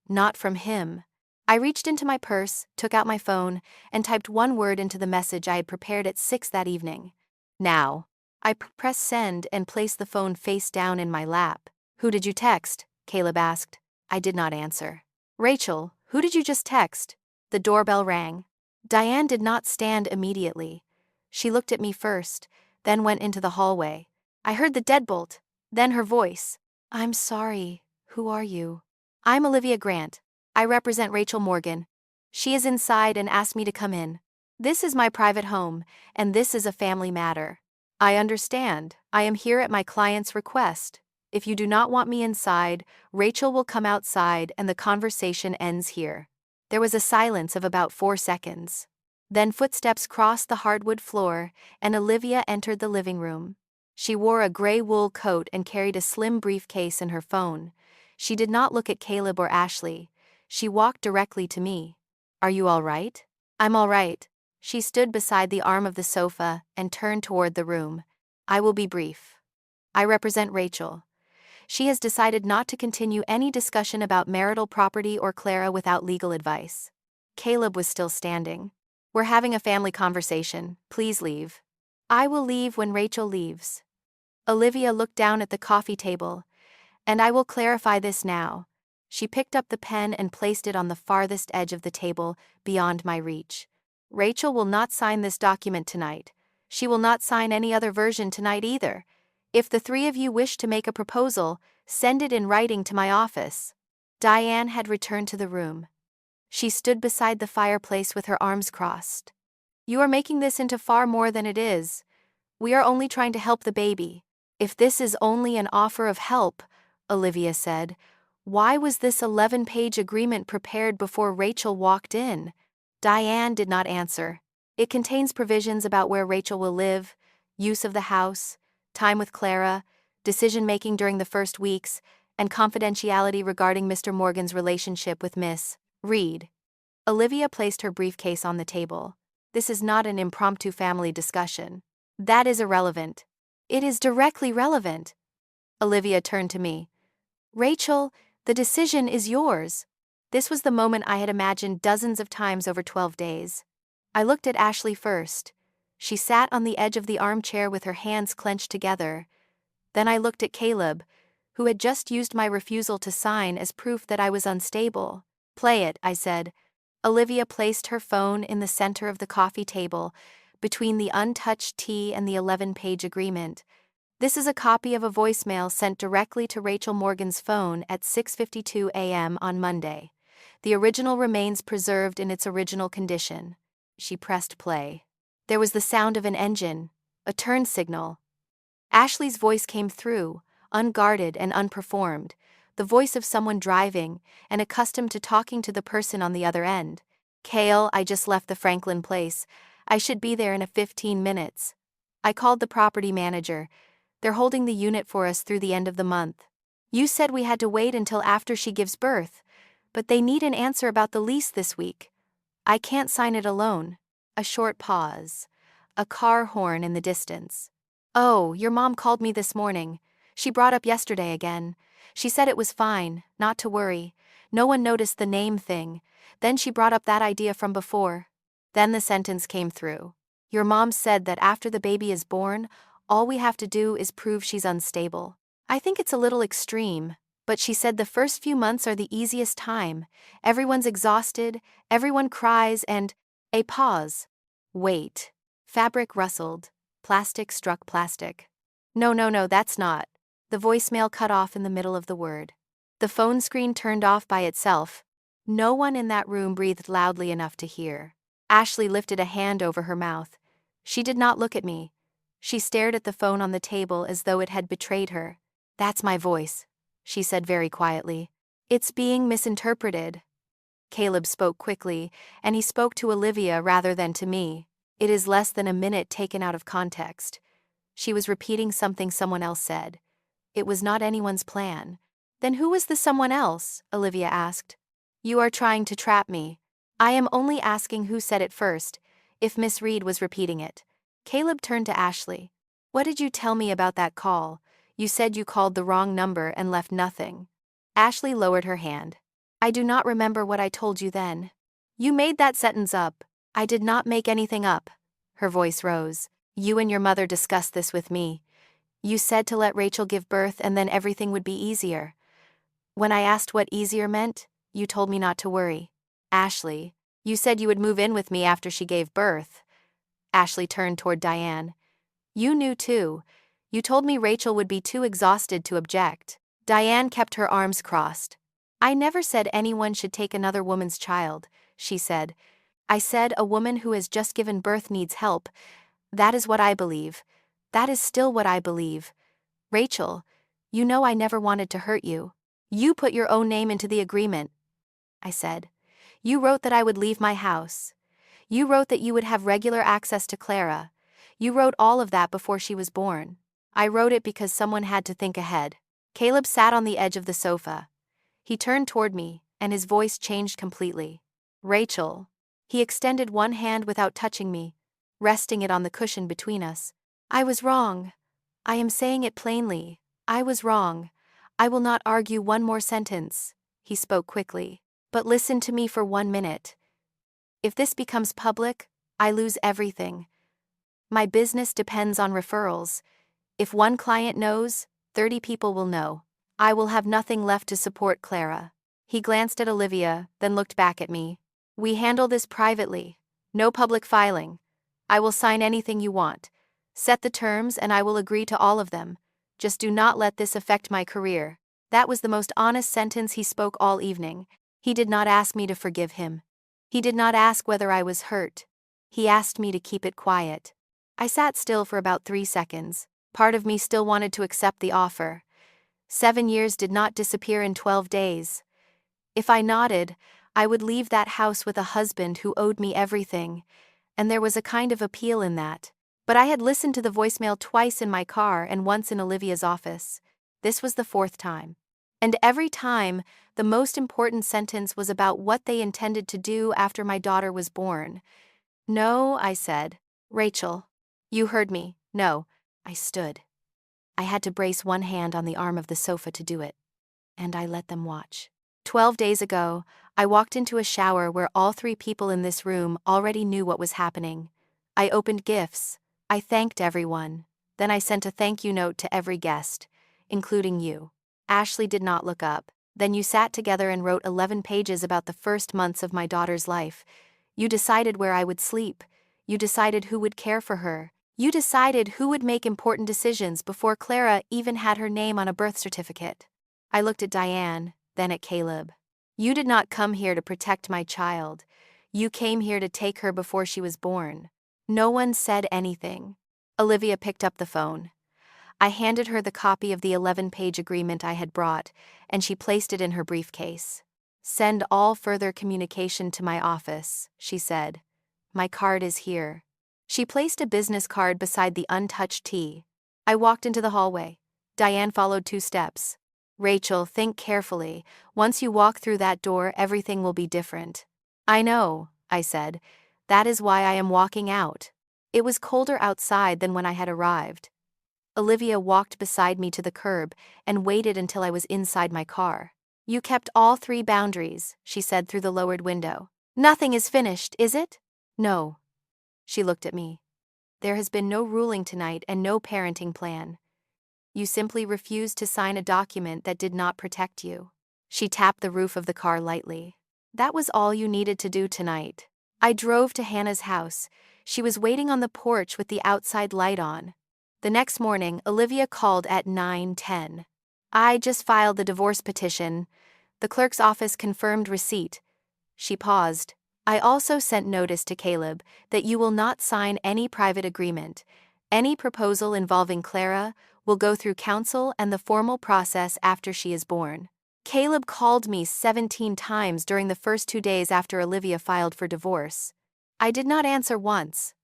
Not from him. I reached into my purse, took out my phone, and typed one word into the message I had prepared at 6 that evening. Now. I pressed send and placed the phone face down in my lap. Who did you text? Caleb asked. I did not answer. Rachel, who did you just text? The doorbell rang. Diane did not stand immediately. She looked at me first, then went into the hallway. I heard the deadbolt, then her voice. I'm sorry, who are you? I'm Olivia Grant. I represent Rachel Morgan. She is inside and asked me to come in. This is my private home, and this is a family matter. I understand. I am here at my client's request. If you do not want me inside, Rachel will come outside and the conversation ends here. There was a silence of about 4 seconds. Then footsteps crossed the hardwood floor, and Olivia entered the living room. She wore a gray wool coat and carried a slim briefcase and her phone. She did not look at Caleb or Ashley. She walked directly to me. Are you all right? I'm all right. She stood beside the arm of the sofa and turned toward the room. I will be brief. I represent Rachel. She has decided not to continue any discussion about marital property or Clara without legal advice. Caleb was still standing. We're having a family conversation. Please leave. I will leave when Rachel leaves. Olivia looked down at the coffee table. And I will clarify this now. She picked up the pen and placed it on the farthest edge of the table, beyond my reach. Rachel will not sign this document tonight. She will not sign any other version tonight either. If the three of you wish to make a proposal, send it in writing to my office. Diane had returned to the room. She stood beside the fireplace with her arms crossed. You are making this into far more than it is. We are only trying to help the baby. If this is only an offer of help, Olivia said, why was this 11-page agreement prepared before Rachel walked in? Diane did not answer. It contains provisions about where Rachel will live, use of the house, time with Clara, decision-making during the first weeks, and confidentiality regarding Mr. Morgan's relationship with Miss Reed. Olivia placed her briefcase on the table. This is not an impromptu family discussion. That is irrelevant. It is directly relevant. Olivia turned to me. Rachel, the decision is yours. This was the moment I had imagined dozens of times over 12 days. I looked at Ashley first. She sat on the edge of the armchair with her hands clenched together. Then I looked at Caleb, who had just used my refusal to sign as proof that I was unstable. Play it, I said. Olivia placed her phone in the center of the coffee table, between the untouched tea and the 11-page agreement. This is a copy of a voicemail sent directly to Rachel Morgan's phone at 6:52 a.m. on Monday. The original remains preserved in its original condition. She pressed play. There was the sound of an engine, a turn signal. Ashley's voice came through, unguarded and unperformed, the voice of someone driving and accustomed to talking to the person on the other end. Cale, I just left the Franklin place. I should be there in 15 minutes. I called the property manager. They're holding the unit for us through the end of the month. You said we had to wait until after she gives birth, but they need an answer about the lease this week. I can't sign it alone. A short pause. A car horn in the distance. Oh, your mom called me this morning. She brought up yesterday again. She said it was fine, not to worry. No one noticed the name thing. Then she brought up that idea from before. Then the sentence came through. Your mom said that after the baby is born, all we have to do is prove she's unstable. I think it's a little extreme, but she said the first few months are the easiest time. Everyone's exhausted, everyone cries and... A pause. Wait. Fabric rustled. Plastic struck plastic. No, no, no, that's not. The voicemail cut off in the middle of the word. The phone screen turned off by itself. No one in that room breathed loudly enough to hear. Ashley lifted a hand over her mouth. She did not look at me. She stared at the phone on the table as though it had betrayed her. "That's my voice," she said very quietly. "It's being misinterpreted." Caleb spoke quickly, and he spoke to Olivia rather than to me. It is less than a minute taken out of context. She was repeating something someone else said. It was not anyone's plan. "Then who was the someone else?" Olivia asked. "You are trying to trap me. I am only asking who said it first, if Miss Reed was repeating it." Caleb turned to Ashley. "What did you tell me about that call? You said you called the wrong number and left nothing." Ashley lowered her hand. "I do not remember what I told you then." "You made that sentence up." "I did not make anything up." Her voice rose. "You and your mother discussed this with me. You said to let Rachel give birth and then everything would be easier. When I asked what easier meant, you told me not to worry." "Ashley, you said you would move in with me after she gave birth." Ashley turned toward Diane. "You knew too. You told me Rachel would be too exhausted to object." Diane kept her arms crossed. "I never said anyone should take another woman's child," she said. "I said a woman who has just given birth needs help. That is what I believe. That is still what I believe. Rachel, you know I never wanted to hurt you. You put your own name into the agreement," I said. "You wrote that I would leave my house. You wrote that you would have regular access to Clara. You wrote all of that before she was born. I wrote it because someone had to think ahead." Caleb sat on the edge of the sofa. He turned toward me, and his voice changed completely. "Rachel." He extended one hand without touching me, resting it on the cushion between us. "I was wrong. I am saying it plainly. I was wrong. I will not argue one more sentence." He spoke quickly. "But listen to me for 1 minute. If this becomes public, I lose everything. My business depends on referrals. If one client knows, 30 people will know. I will have nothing left to support Clara." He glanced at Olivia, then looked back at me. "We handle this privately. No public filing. I will sign anything you want. Set the terms and I will agree to all of them. Just do not let this affect my career." That was the most honest sentence he spoke all evening. He did not ask me to forgive him. He did not ask whether I was hurt. He asked me to keep it quiet. I sat still for about 3 seconds. Part of me still wanted to accept the offer. 7 years did not disappear in 12 days. If I nodded, I would leave that house with a husband who owed me everything, and there was a kind of appeal in that. But I had listened to the voicemail twice in my car and once in Olivia's office. This was the 4th time. And every time, the most important sentence was about what they intended to do after my daughter was born. "No," I said. "Rachel." "You heard me." "No." I stood. I had to brace one hand on the arm of the sofa to do it. And I let them watch. 12 days ago, I walked into a shower where all 3 people in this room already knew what was happening. I opened gifts. I thanked everyone. Then I sent a thank you note to every guest, including you. Ashley did not look up. "Then you sat together and wrote 11 pages about the first months of my daughter's life. You decided where I would sleep. You decided who would care for her. You decided who would make important decisions before Clara even had her name on a birth certificate." I looked at Diane, then at Caleb. "You did not come here to protect my child. You came here to take her before she was born." No one said anything. Olivia picked up the phone. I handed her the copy of the 11-page agreement I had brought, and she placed it in her briefcase. "Send all further communication to my office," she said. "My card is here." She placed a business card beside the untouched tea. I walked into the hallway. Diane followed 2 steps. "Rachel, think carefully. Once you walk through that door, everything will be different." "I know," I said. "That is why I am walking out." It was colder outside than when I had arrived. Olivia walked beside me to the curb and waited until I was inside my car. "You kept all 3 boundaries," she said through the lowered window. "Nothing is finished, is it?" "No." She looked at me. "There has been no ruling tonight and no parenting plan. You simply refused to sign a document that did not protect you." She tapped the roof of the car lightly. "That was all you needed to do tonight." I drove to Hannah's house. She was waiting on the porch with the outside light on. The next morning, Olivia called at 9:10. I just filed the divorce petition. The clerk's office confirmed receipt. She paused. I also sent notice to Caleb that you will not sign any private agreement. Any proposal involving Clara will go through counsel and the formal process after she is born. Caleb called me 17 times during the first 2 days after Olivia filed for divorce. I did not answer once.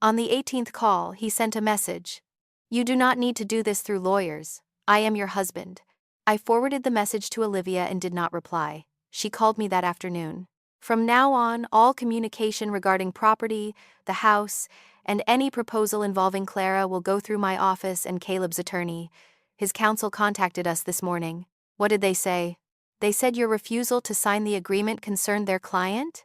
On the 18th call, he sent a message. You do not need to do this through lawyers. I am your husband. I forwarded the message to Olivia and did not reply. She called me that afternoon. From now on, all communication regarding property, the house, and any proposal involving Clara will go through my office and Caleb's attorney. His counsel contacted us this morning. What did they say? They said your refusal to sign the agreement concerned their client?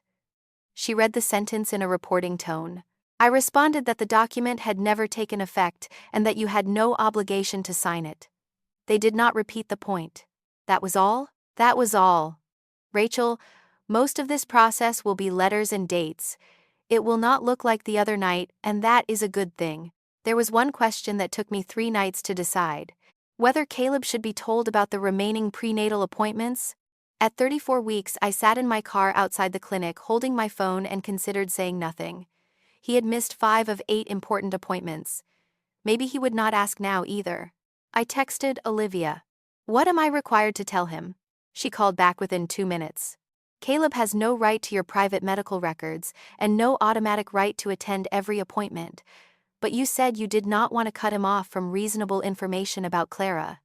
She read the sentence in a reporting tone. I responded that the document had never taken effect and that you had no obligation to sign it. They did not repeat the point. That was all? That was all. Rachel, most of this process will be letters and dates. It will not look like the other night, and that is a good thing. There was one question that took me 3 nights to decide. Whether Caleb should be told about the remaining prenatal appointments. At 34 weeks, I sat in my car outside the clinic holding my phone and considered saying nothing. He had missed 5 of 8 important appointments. Maybe he would not ask now either. I texted Olivia. What am I required to tell him? She called back within 2 minutes. Caleb has no right to your private medical records and no automatic right to attend every appointment. But you said you did not want to cut him off from reasonable information about Clara.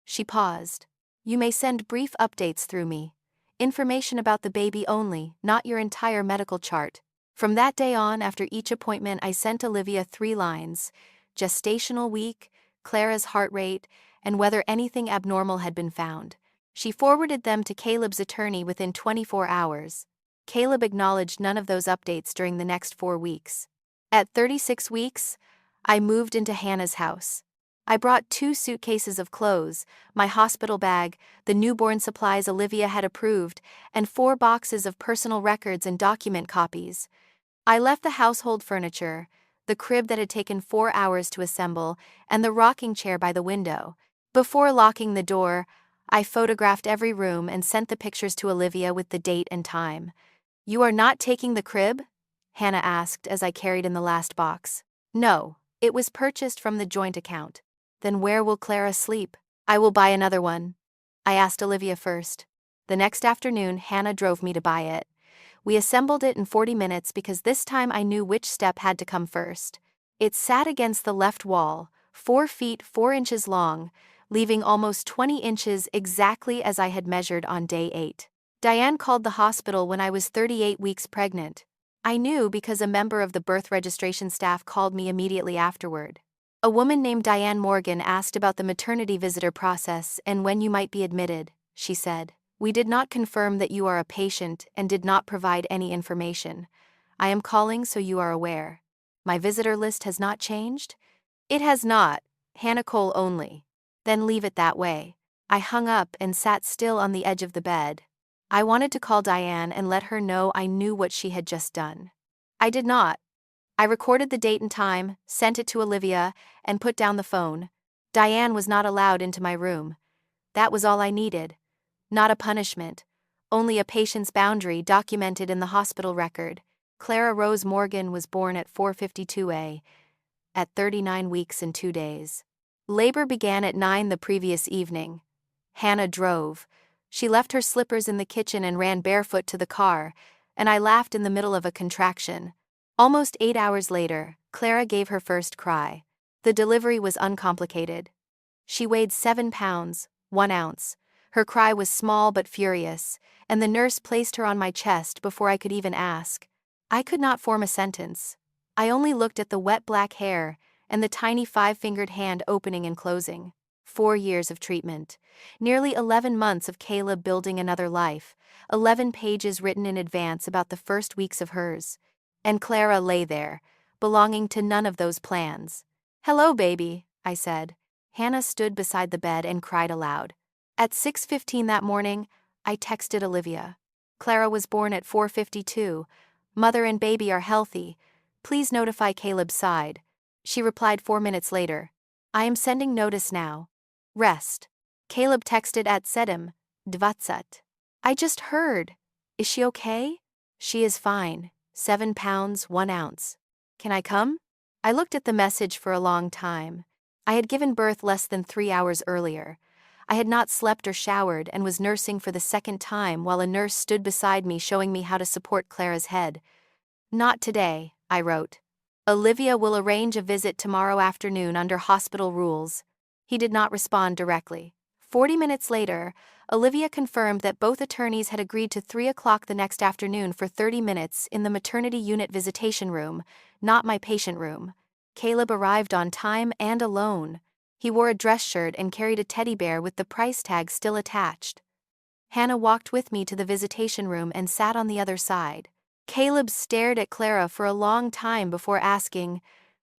She paused. You may send brief updates through me. Information about the baby only, not your entire medical chart. From that day on, after each appointment, I sent Olivia 3 lines: gestational week, Clara's heart rate, and whether anything abnormal had been found. She forwarded them to Caleb's attorney within 24 hours. Caleb acknowledged none of those updates during the next 4 weeks. At 36 weeks, I moved into Hannah's house. I brought 2 suitcases of clothes, my hospital bag, the newborn supplies Olivia had approved, and 4 boxes of personal records and document copies. I left the household furniture, the crib that had taken 4 hours to assemble, and the rocking chair by the window. Before locking the door, I photographed every room and sent the pictures to Olivia with the date and time. You are not taking the crib? Hannah asked as I carried in the last box. No, it was purchased from the joint account. Then where will Clara sleep? I will buy another one. I asked Olivia first. The next afternoon, Hannah drove me to buy it. We assembled it in 40 minutes because this time I knew which step had to come first. It sat against the left wall, 4 feet 4 inches long, leaving almost 20 inches exactly as I had measured on day 8. Diane called the hospital when I was 38 weeks pregnant. I knew because a member of the birth registration staff called me immediately afterward. A woman named Diane Morgan asked about the maternity visitor process and when you might be admitted, she said. We did not confirm that you are a patient and did not provide any information. I am calling so you are aware. My visitor list has not changed? It has not. Hannah Cole only. Then leave it that way. I hung up and sat still on the edge of the bed. I wanted to call Diane and let her know I knew what she had just done. I did not. I recorded the date and time, sent it to Olivia, and put down the phone. Diane was not allowed into my room. That was all I needed. Not a punishment. Only a patient's boundary documented in the hospital record. Clara Rose Morgan was born at 4:52 at 39 weeks and 2 days. Labor began at 9 the previous evening. Hannah drove. She left her slippers in the kitchen and ran barefoot to the car, and I laughed in the middle of a contraction. Almost 8 hours later, Clara gave her first cry. The delivery was uncomplicated. She weighed 7 pounds, 1 ounce. Her cry was small but furious, and the nurse placed her on my chest before I could even ask. I could not form a sentence. I only looked at the wet black hair and the tiny 5-fingered hand opening and closing. 4 years of treatment. Nearly 11 months of Caleb building another life. 11 pages written in advance about the first weeks of hers. And Clara lay there, belonging to none of those plans. Hello, baby, I said. Hannah stood beside the bed and cried aloud. At 6:15 that morning, I texted Olivia. Clara was born at 4:52. Mother and baby are healthy. Please notify Caleb's side. She replied 4 minutes later. I am sending notice now. Rest. Caleb texted at Sedem, 20. I just heard. Is she okay? She is fine. 7 pounds, 1 ounce. Can I come? I looked at the message for a long time. I had given birth less than 3 hours earlier. I had not slept or showered and was nursing for the second time while a nurse stood beside me showing me how to support Clara's head. Not today, I wrote. Olivia will arrange a visit tomorrow afternoon under hospital rules. He did not respond directly. 40 minutes later, Olivia confirmed that both attorneys had agreed to 3 o'clock the next afternoon for 30 minutes in the maternity unit visitation room, not my patient room. Caleb arrived on time and alone. He wore a dress shirt and carried a teddy bear with the price tag still attached. Hannah walked with me to the visitation room and sat on the other side. Caleb stared at Clara for a long time before asking,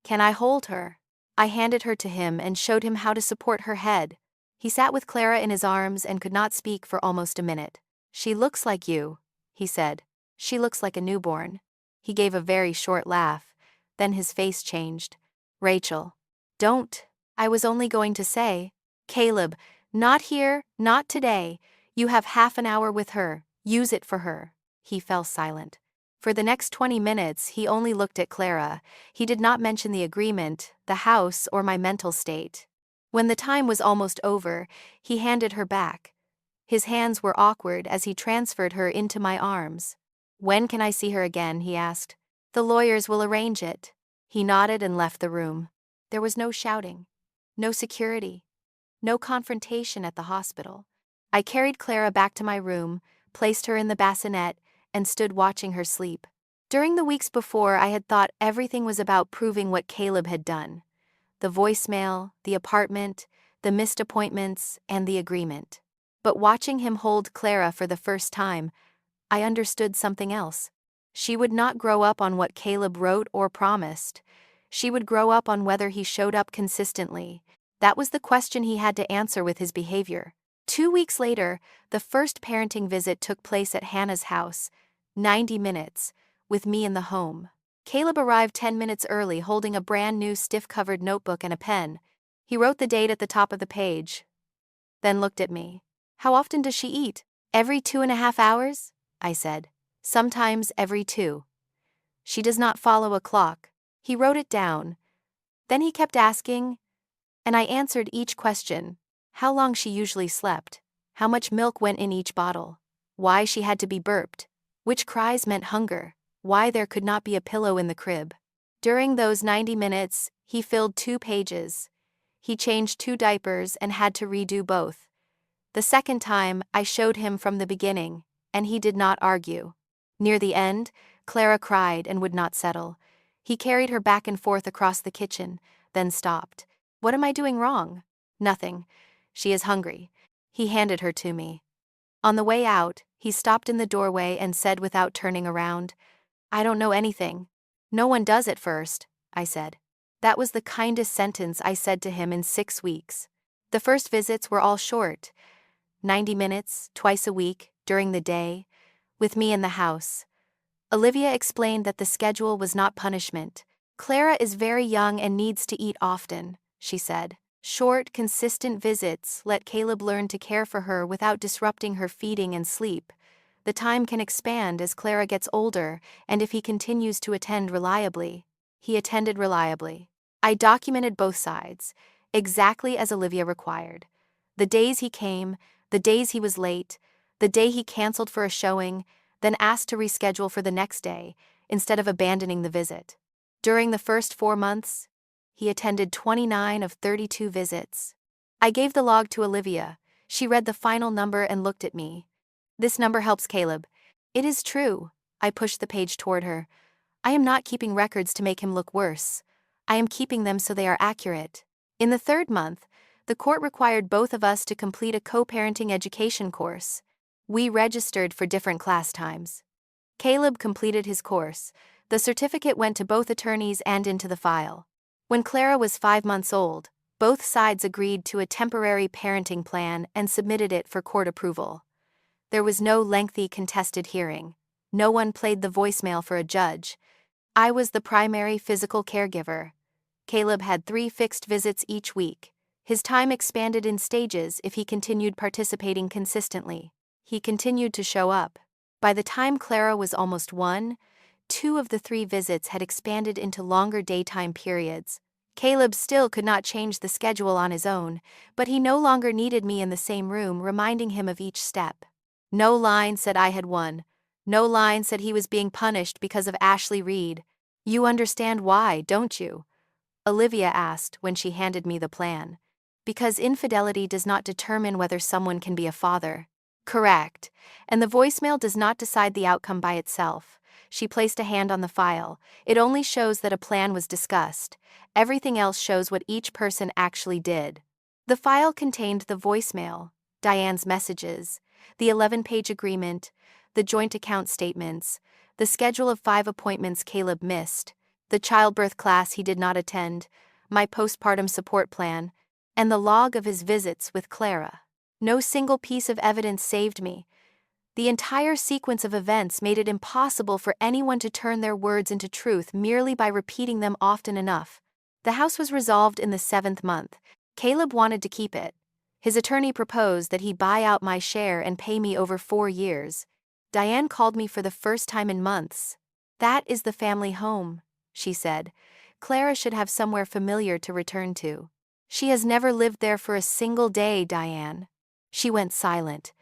"Can I hold her?" I handed her to him and showed him how to support her head. He sat with Clara in his arms and could not speak for almost a minute. "She looks like you," he said. "She looks like a newborn." He gave a very short laugh. Then his face changed. "Rachel. Don't. I was only going to say." "Caleb, not here, not today. You have half an hour with her. Use it for her." He fell silent. For the next 20 minutes, he only looked at Clara. He did not mention the agreement, the house, or my mental state. When the time was almost over, he handed her back. His hands were awkward as he transferred her into my arms. "When can I see her again?" he asked. "The lawyers will arrange it." He nodded and left the room. There was no shouting, no security, no confrontation at the hospital. I carried Clara back to my room, placed her in the bassinet, and stood watching her sleep. During the weeks before, I had thought everything was about proving what Caleb had done. The voicemail, the apartment, the missed appointments, and the agreement. But watching him hold Clara for the first time, I understood something else. She would not grow up on what Caleb wrote or promised. She would grow up on whether he showed up consistently. That was the question he had to answer with his behavior. 2 weeks later, the first parenting visit took place at Hannah's house, 90 minutes, with me in the home. Caleb arrived 10 minutes early holding a brand new stiff-covered notebook and a pen. He wrote the date at the top of the page, then looked at me. "How often does she eat?" "Every 2.5 hours?" I said. "Sometimes every 2. She does not follow a clock." He wrote it down. Then he kept asking, and I answered each question. How long she usually slept, how much milk went in each bottle, why she had to be burped, which cries meant hunger, why there could not be a pillow in the crib. During those 90 minutes, he filled 2 pages. He changed 2 diapers and had to redo both. The second time, I showed him from the beginning, and he did not argue. Near the end, Clara cried and would not settle. He carried her back and forth across the kitchen, then stopped. "What am I doing wrong?" "Nothing. She is hungry." He handed her to me. On the way out, he stopped in the doorway and said without turning around, "I don't know anything." "No one does at first," I said. That was the kindest sentence I said to him in 6 weeks. The first visits were all short, 90 minutes, twice a week, during the day, with me in the house. Olivia explained that the schedule was not punishment. "Clara is very young and needs to eat often," she said. "Short, consistent visits let Caleb learn to care for her without disrupting her feeding and sleep. The time can expand as Clara gets older, and if he continues to attend reliably." He attended reliably. I documented both sides, exactly as Olivia required. The days he came, the days he was late, the day he canceled for a showing, then asked to reschedule for the next day, instead of abandoning the visit. During the first 4 months, he attended 29 of 32 visits. I gave the log to Olivia. She read the final number and looked at me. "This number helps Caleb." "It is true." I pushed the page toward her. "I am not keeping records to make him look worse. I am keeping them so they are accurate." In the 3rd month, the court required both of us to complete a co-parenting education course. We registered for different class times. Caleb completed his course. The certificate went to both attorneys and into the file. When Clara was 5 months old, both sides agreed to a temporary parenting plan and submitted it for court approval. There was no lengthy contested hearing. No one played the voicemail for a judge. I was the primary physical caregiver. Caleb had 3 fixed visits each week. His time expanded in stages if he continued participating consistently. He continued to show up. By the time Clara was almost 1, 2 of the 3 visits had expanded into longer daytime periods. Caleb still could not change the schedule on his own, but he no longer needed me in the same room reminding him of each step. No line said I had won. No line said he was being punished because of Ashley Reed. "You understand why, don't you?" Olivia asked when she handed me the plan. "Because infidelity does not determine whether someone can be a father." "Correct. And the voicemail does not decide the outcome by itself." She placed a hand on the file. "It only shows that a plan was discussed. Everything else shows what each person actually did." The file contained the voicemail, Diane's messages, the 11-page agreement, the joint account statements, the schedule of 5 appointments Caleb missed, the childbirth class he did not attend, my postpartum support plan, and the log of his visits with Clara. No single piece of evidence saved me. The entire sequence of events made it impossible for anyone to turn their words into truth merely by repeating them often enough. The house was resolved in the 7th month. Caleb wanted to keep it. His attorney proposed that he buy out my share and pay me over 4 years. Diane called me for the first time in months. "That is the family home," she said. "Clara should have somewhere familiar to return to." "She has never lived there for a single day, Diane." She went silent.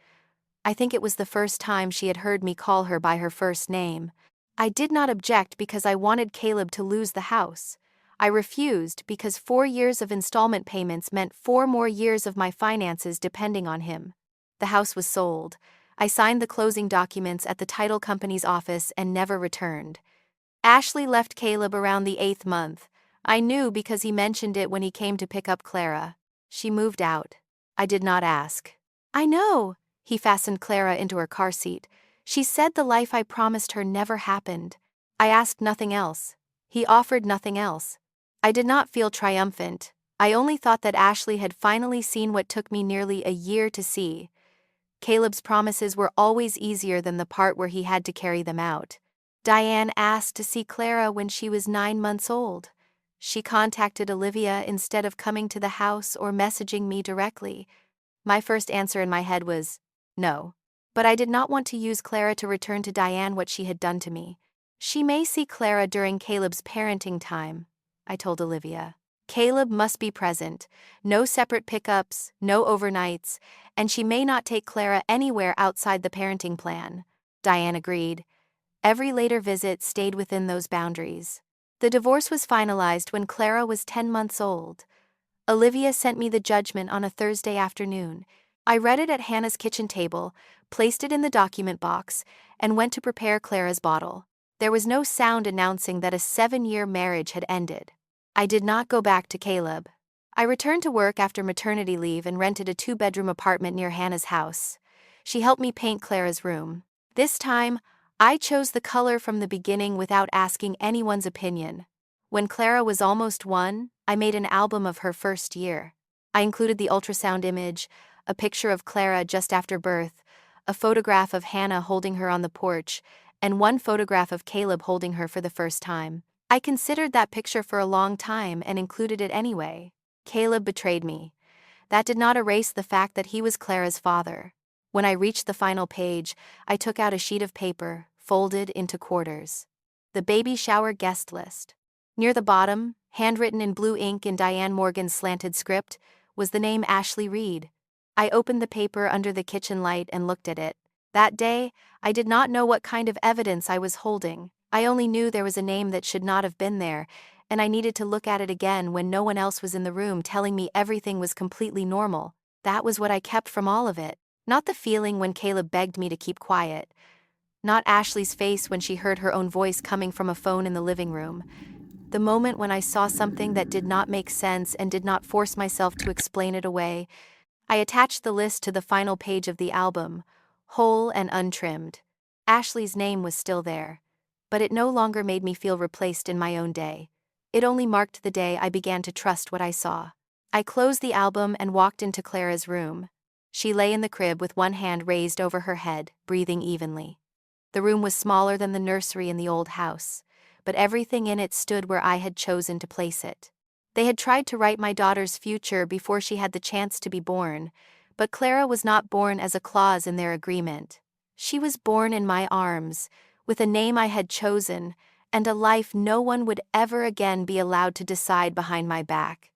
I think it was the first time she had heard me call her by her first name. I did not object because I wanted Caleb to lose the house. I refused because 4 years of installment payments meant 4 more years of my finances depending on him. The house was sold. I signed the closing documents at the title company's office and never returned. Ashley left Caleb around the 8th month. I knew because he mentioned it when he came to pick up Clara. She moved out. I did not ask. "I know." He fastened Clara into her car seat. "She said the life I promised her never happened." I asked nothing else. He offered nothing else. I did not feel triumphant. I only thought that Ashley had finally seen what took me nearly a year to see. Caleb's promises were always easier than the part where he had to carry them out. Diane asked to see Clara when she was 9 months old. She contacted Olivia instead of coming to the house or messaging me directly. My first answer in my head was, no. But I did not want to use Clara to return to Diane what she had done to me. "She may see Clara during Caleb's parenting time," I told Olivia. "Caleb must be present. No separate pickups, no overnights, and she may not take Clara anywhere outside the parenting plan." Diane agreed. Every later visit stayed within those boundaries. The divorce was finalized when Clara was 10 months old. Olivia sent me the judgment on a Thursday afternoon. I read it at Hannah's kitchen table, placed it in the document box, and went to prepare Clara's bottle. There was no sound announcing that a 7-year marriage had ended. I did not go back to Caleb. I returned to work after maternity leave and rented a 2-bedroom apartment near Hannah's house. She helped me paint Clara's room. This time, I chose the color from the beginning without asking anyone's opinion. When Clara was almost 1, I made an album of her first year. I included the ultrasound image, a picture of Clara just after birth, a photograph of Hannah holding her on the porch, and one photograph of Caleb holding her for the first time. I considered that picture for a long time and included it anyway. Caleb betrayed me. That did not erase the fact that he was Clara's father. When I reached the final page, I took out a sheet of paper, folded into quarters. The baby shower guest list. Near the bottom, handwritten in blue ink in Diane Morgan's slanted script, was the name Ashley Reed. I opened the paper under the kitchen light and looked at it. That day, I did not know what kind of evidence I was holding. I only knew there was a name that should not have been there, and I needed to look at it again when no one else was in the room telling me everything was completely normal. That was what I kept from all of it. Not the feeling when Caleb begged me to keep quiet. Not Ashley's face when she heard her own voice coming from a phone in the living room. The moment when I saw something that did not make sense and did not force myself to explain it away. I attached the list to the final page of the album, whole and untrimmed. Ashley's name was still there, but it no longer made me feel replaced in my own day. It only marked the day I began to trust what I saw. I closed the album and walked into Clara's room. She lay in the crib with one hand raised over her head, breathing evenly. The room was smaller than the nursery in the old house, but everything in it stood where I had chosen to place it. They had tried to write my daughter's future before she had the chance to be born, but Clara was not born as a clause in their agreement. She was born in my arms, with a name I had chosen, and a life no one would ever again be allowed to decide behind my back.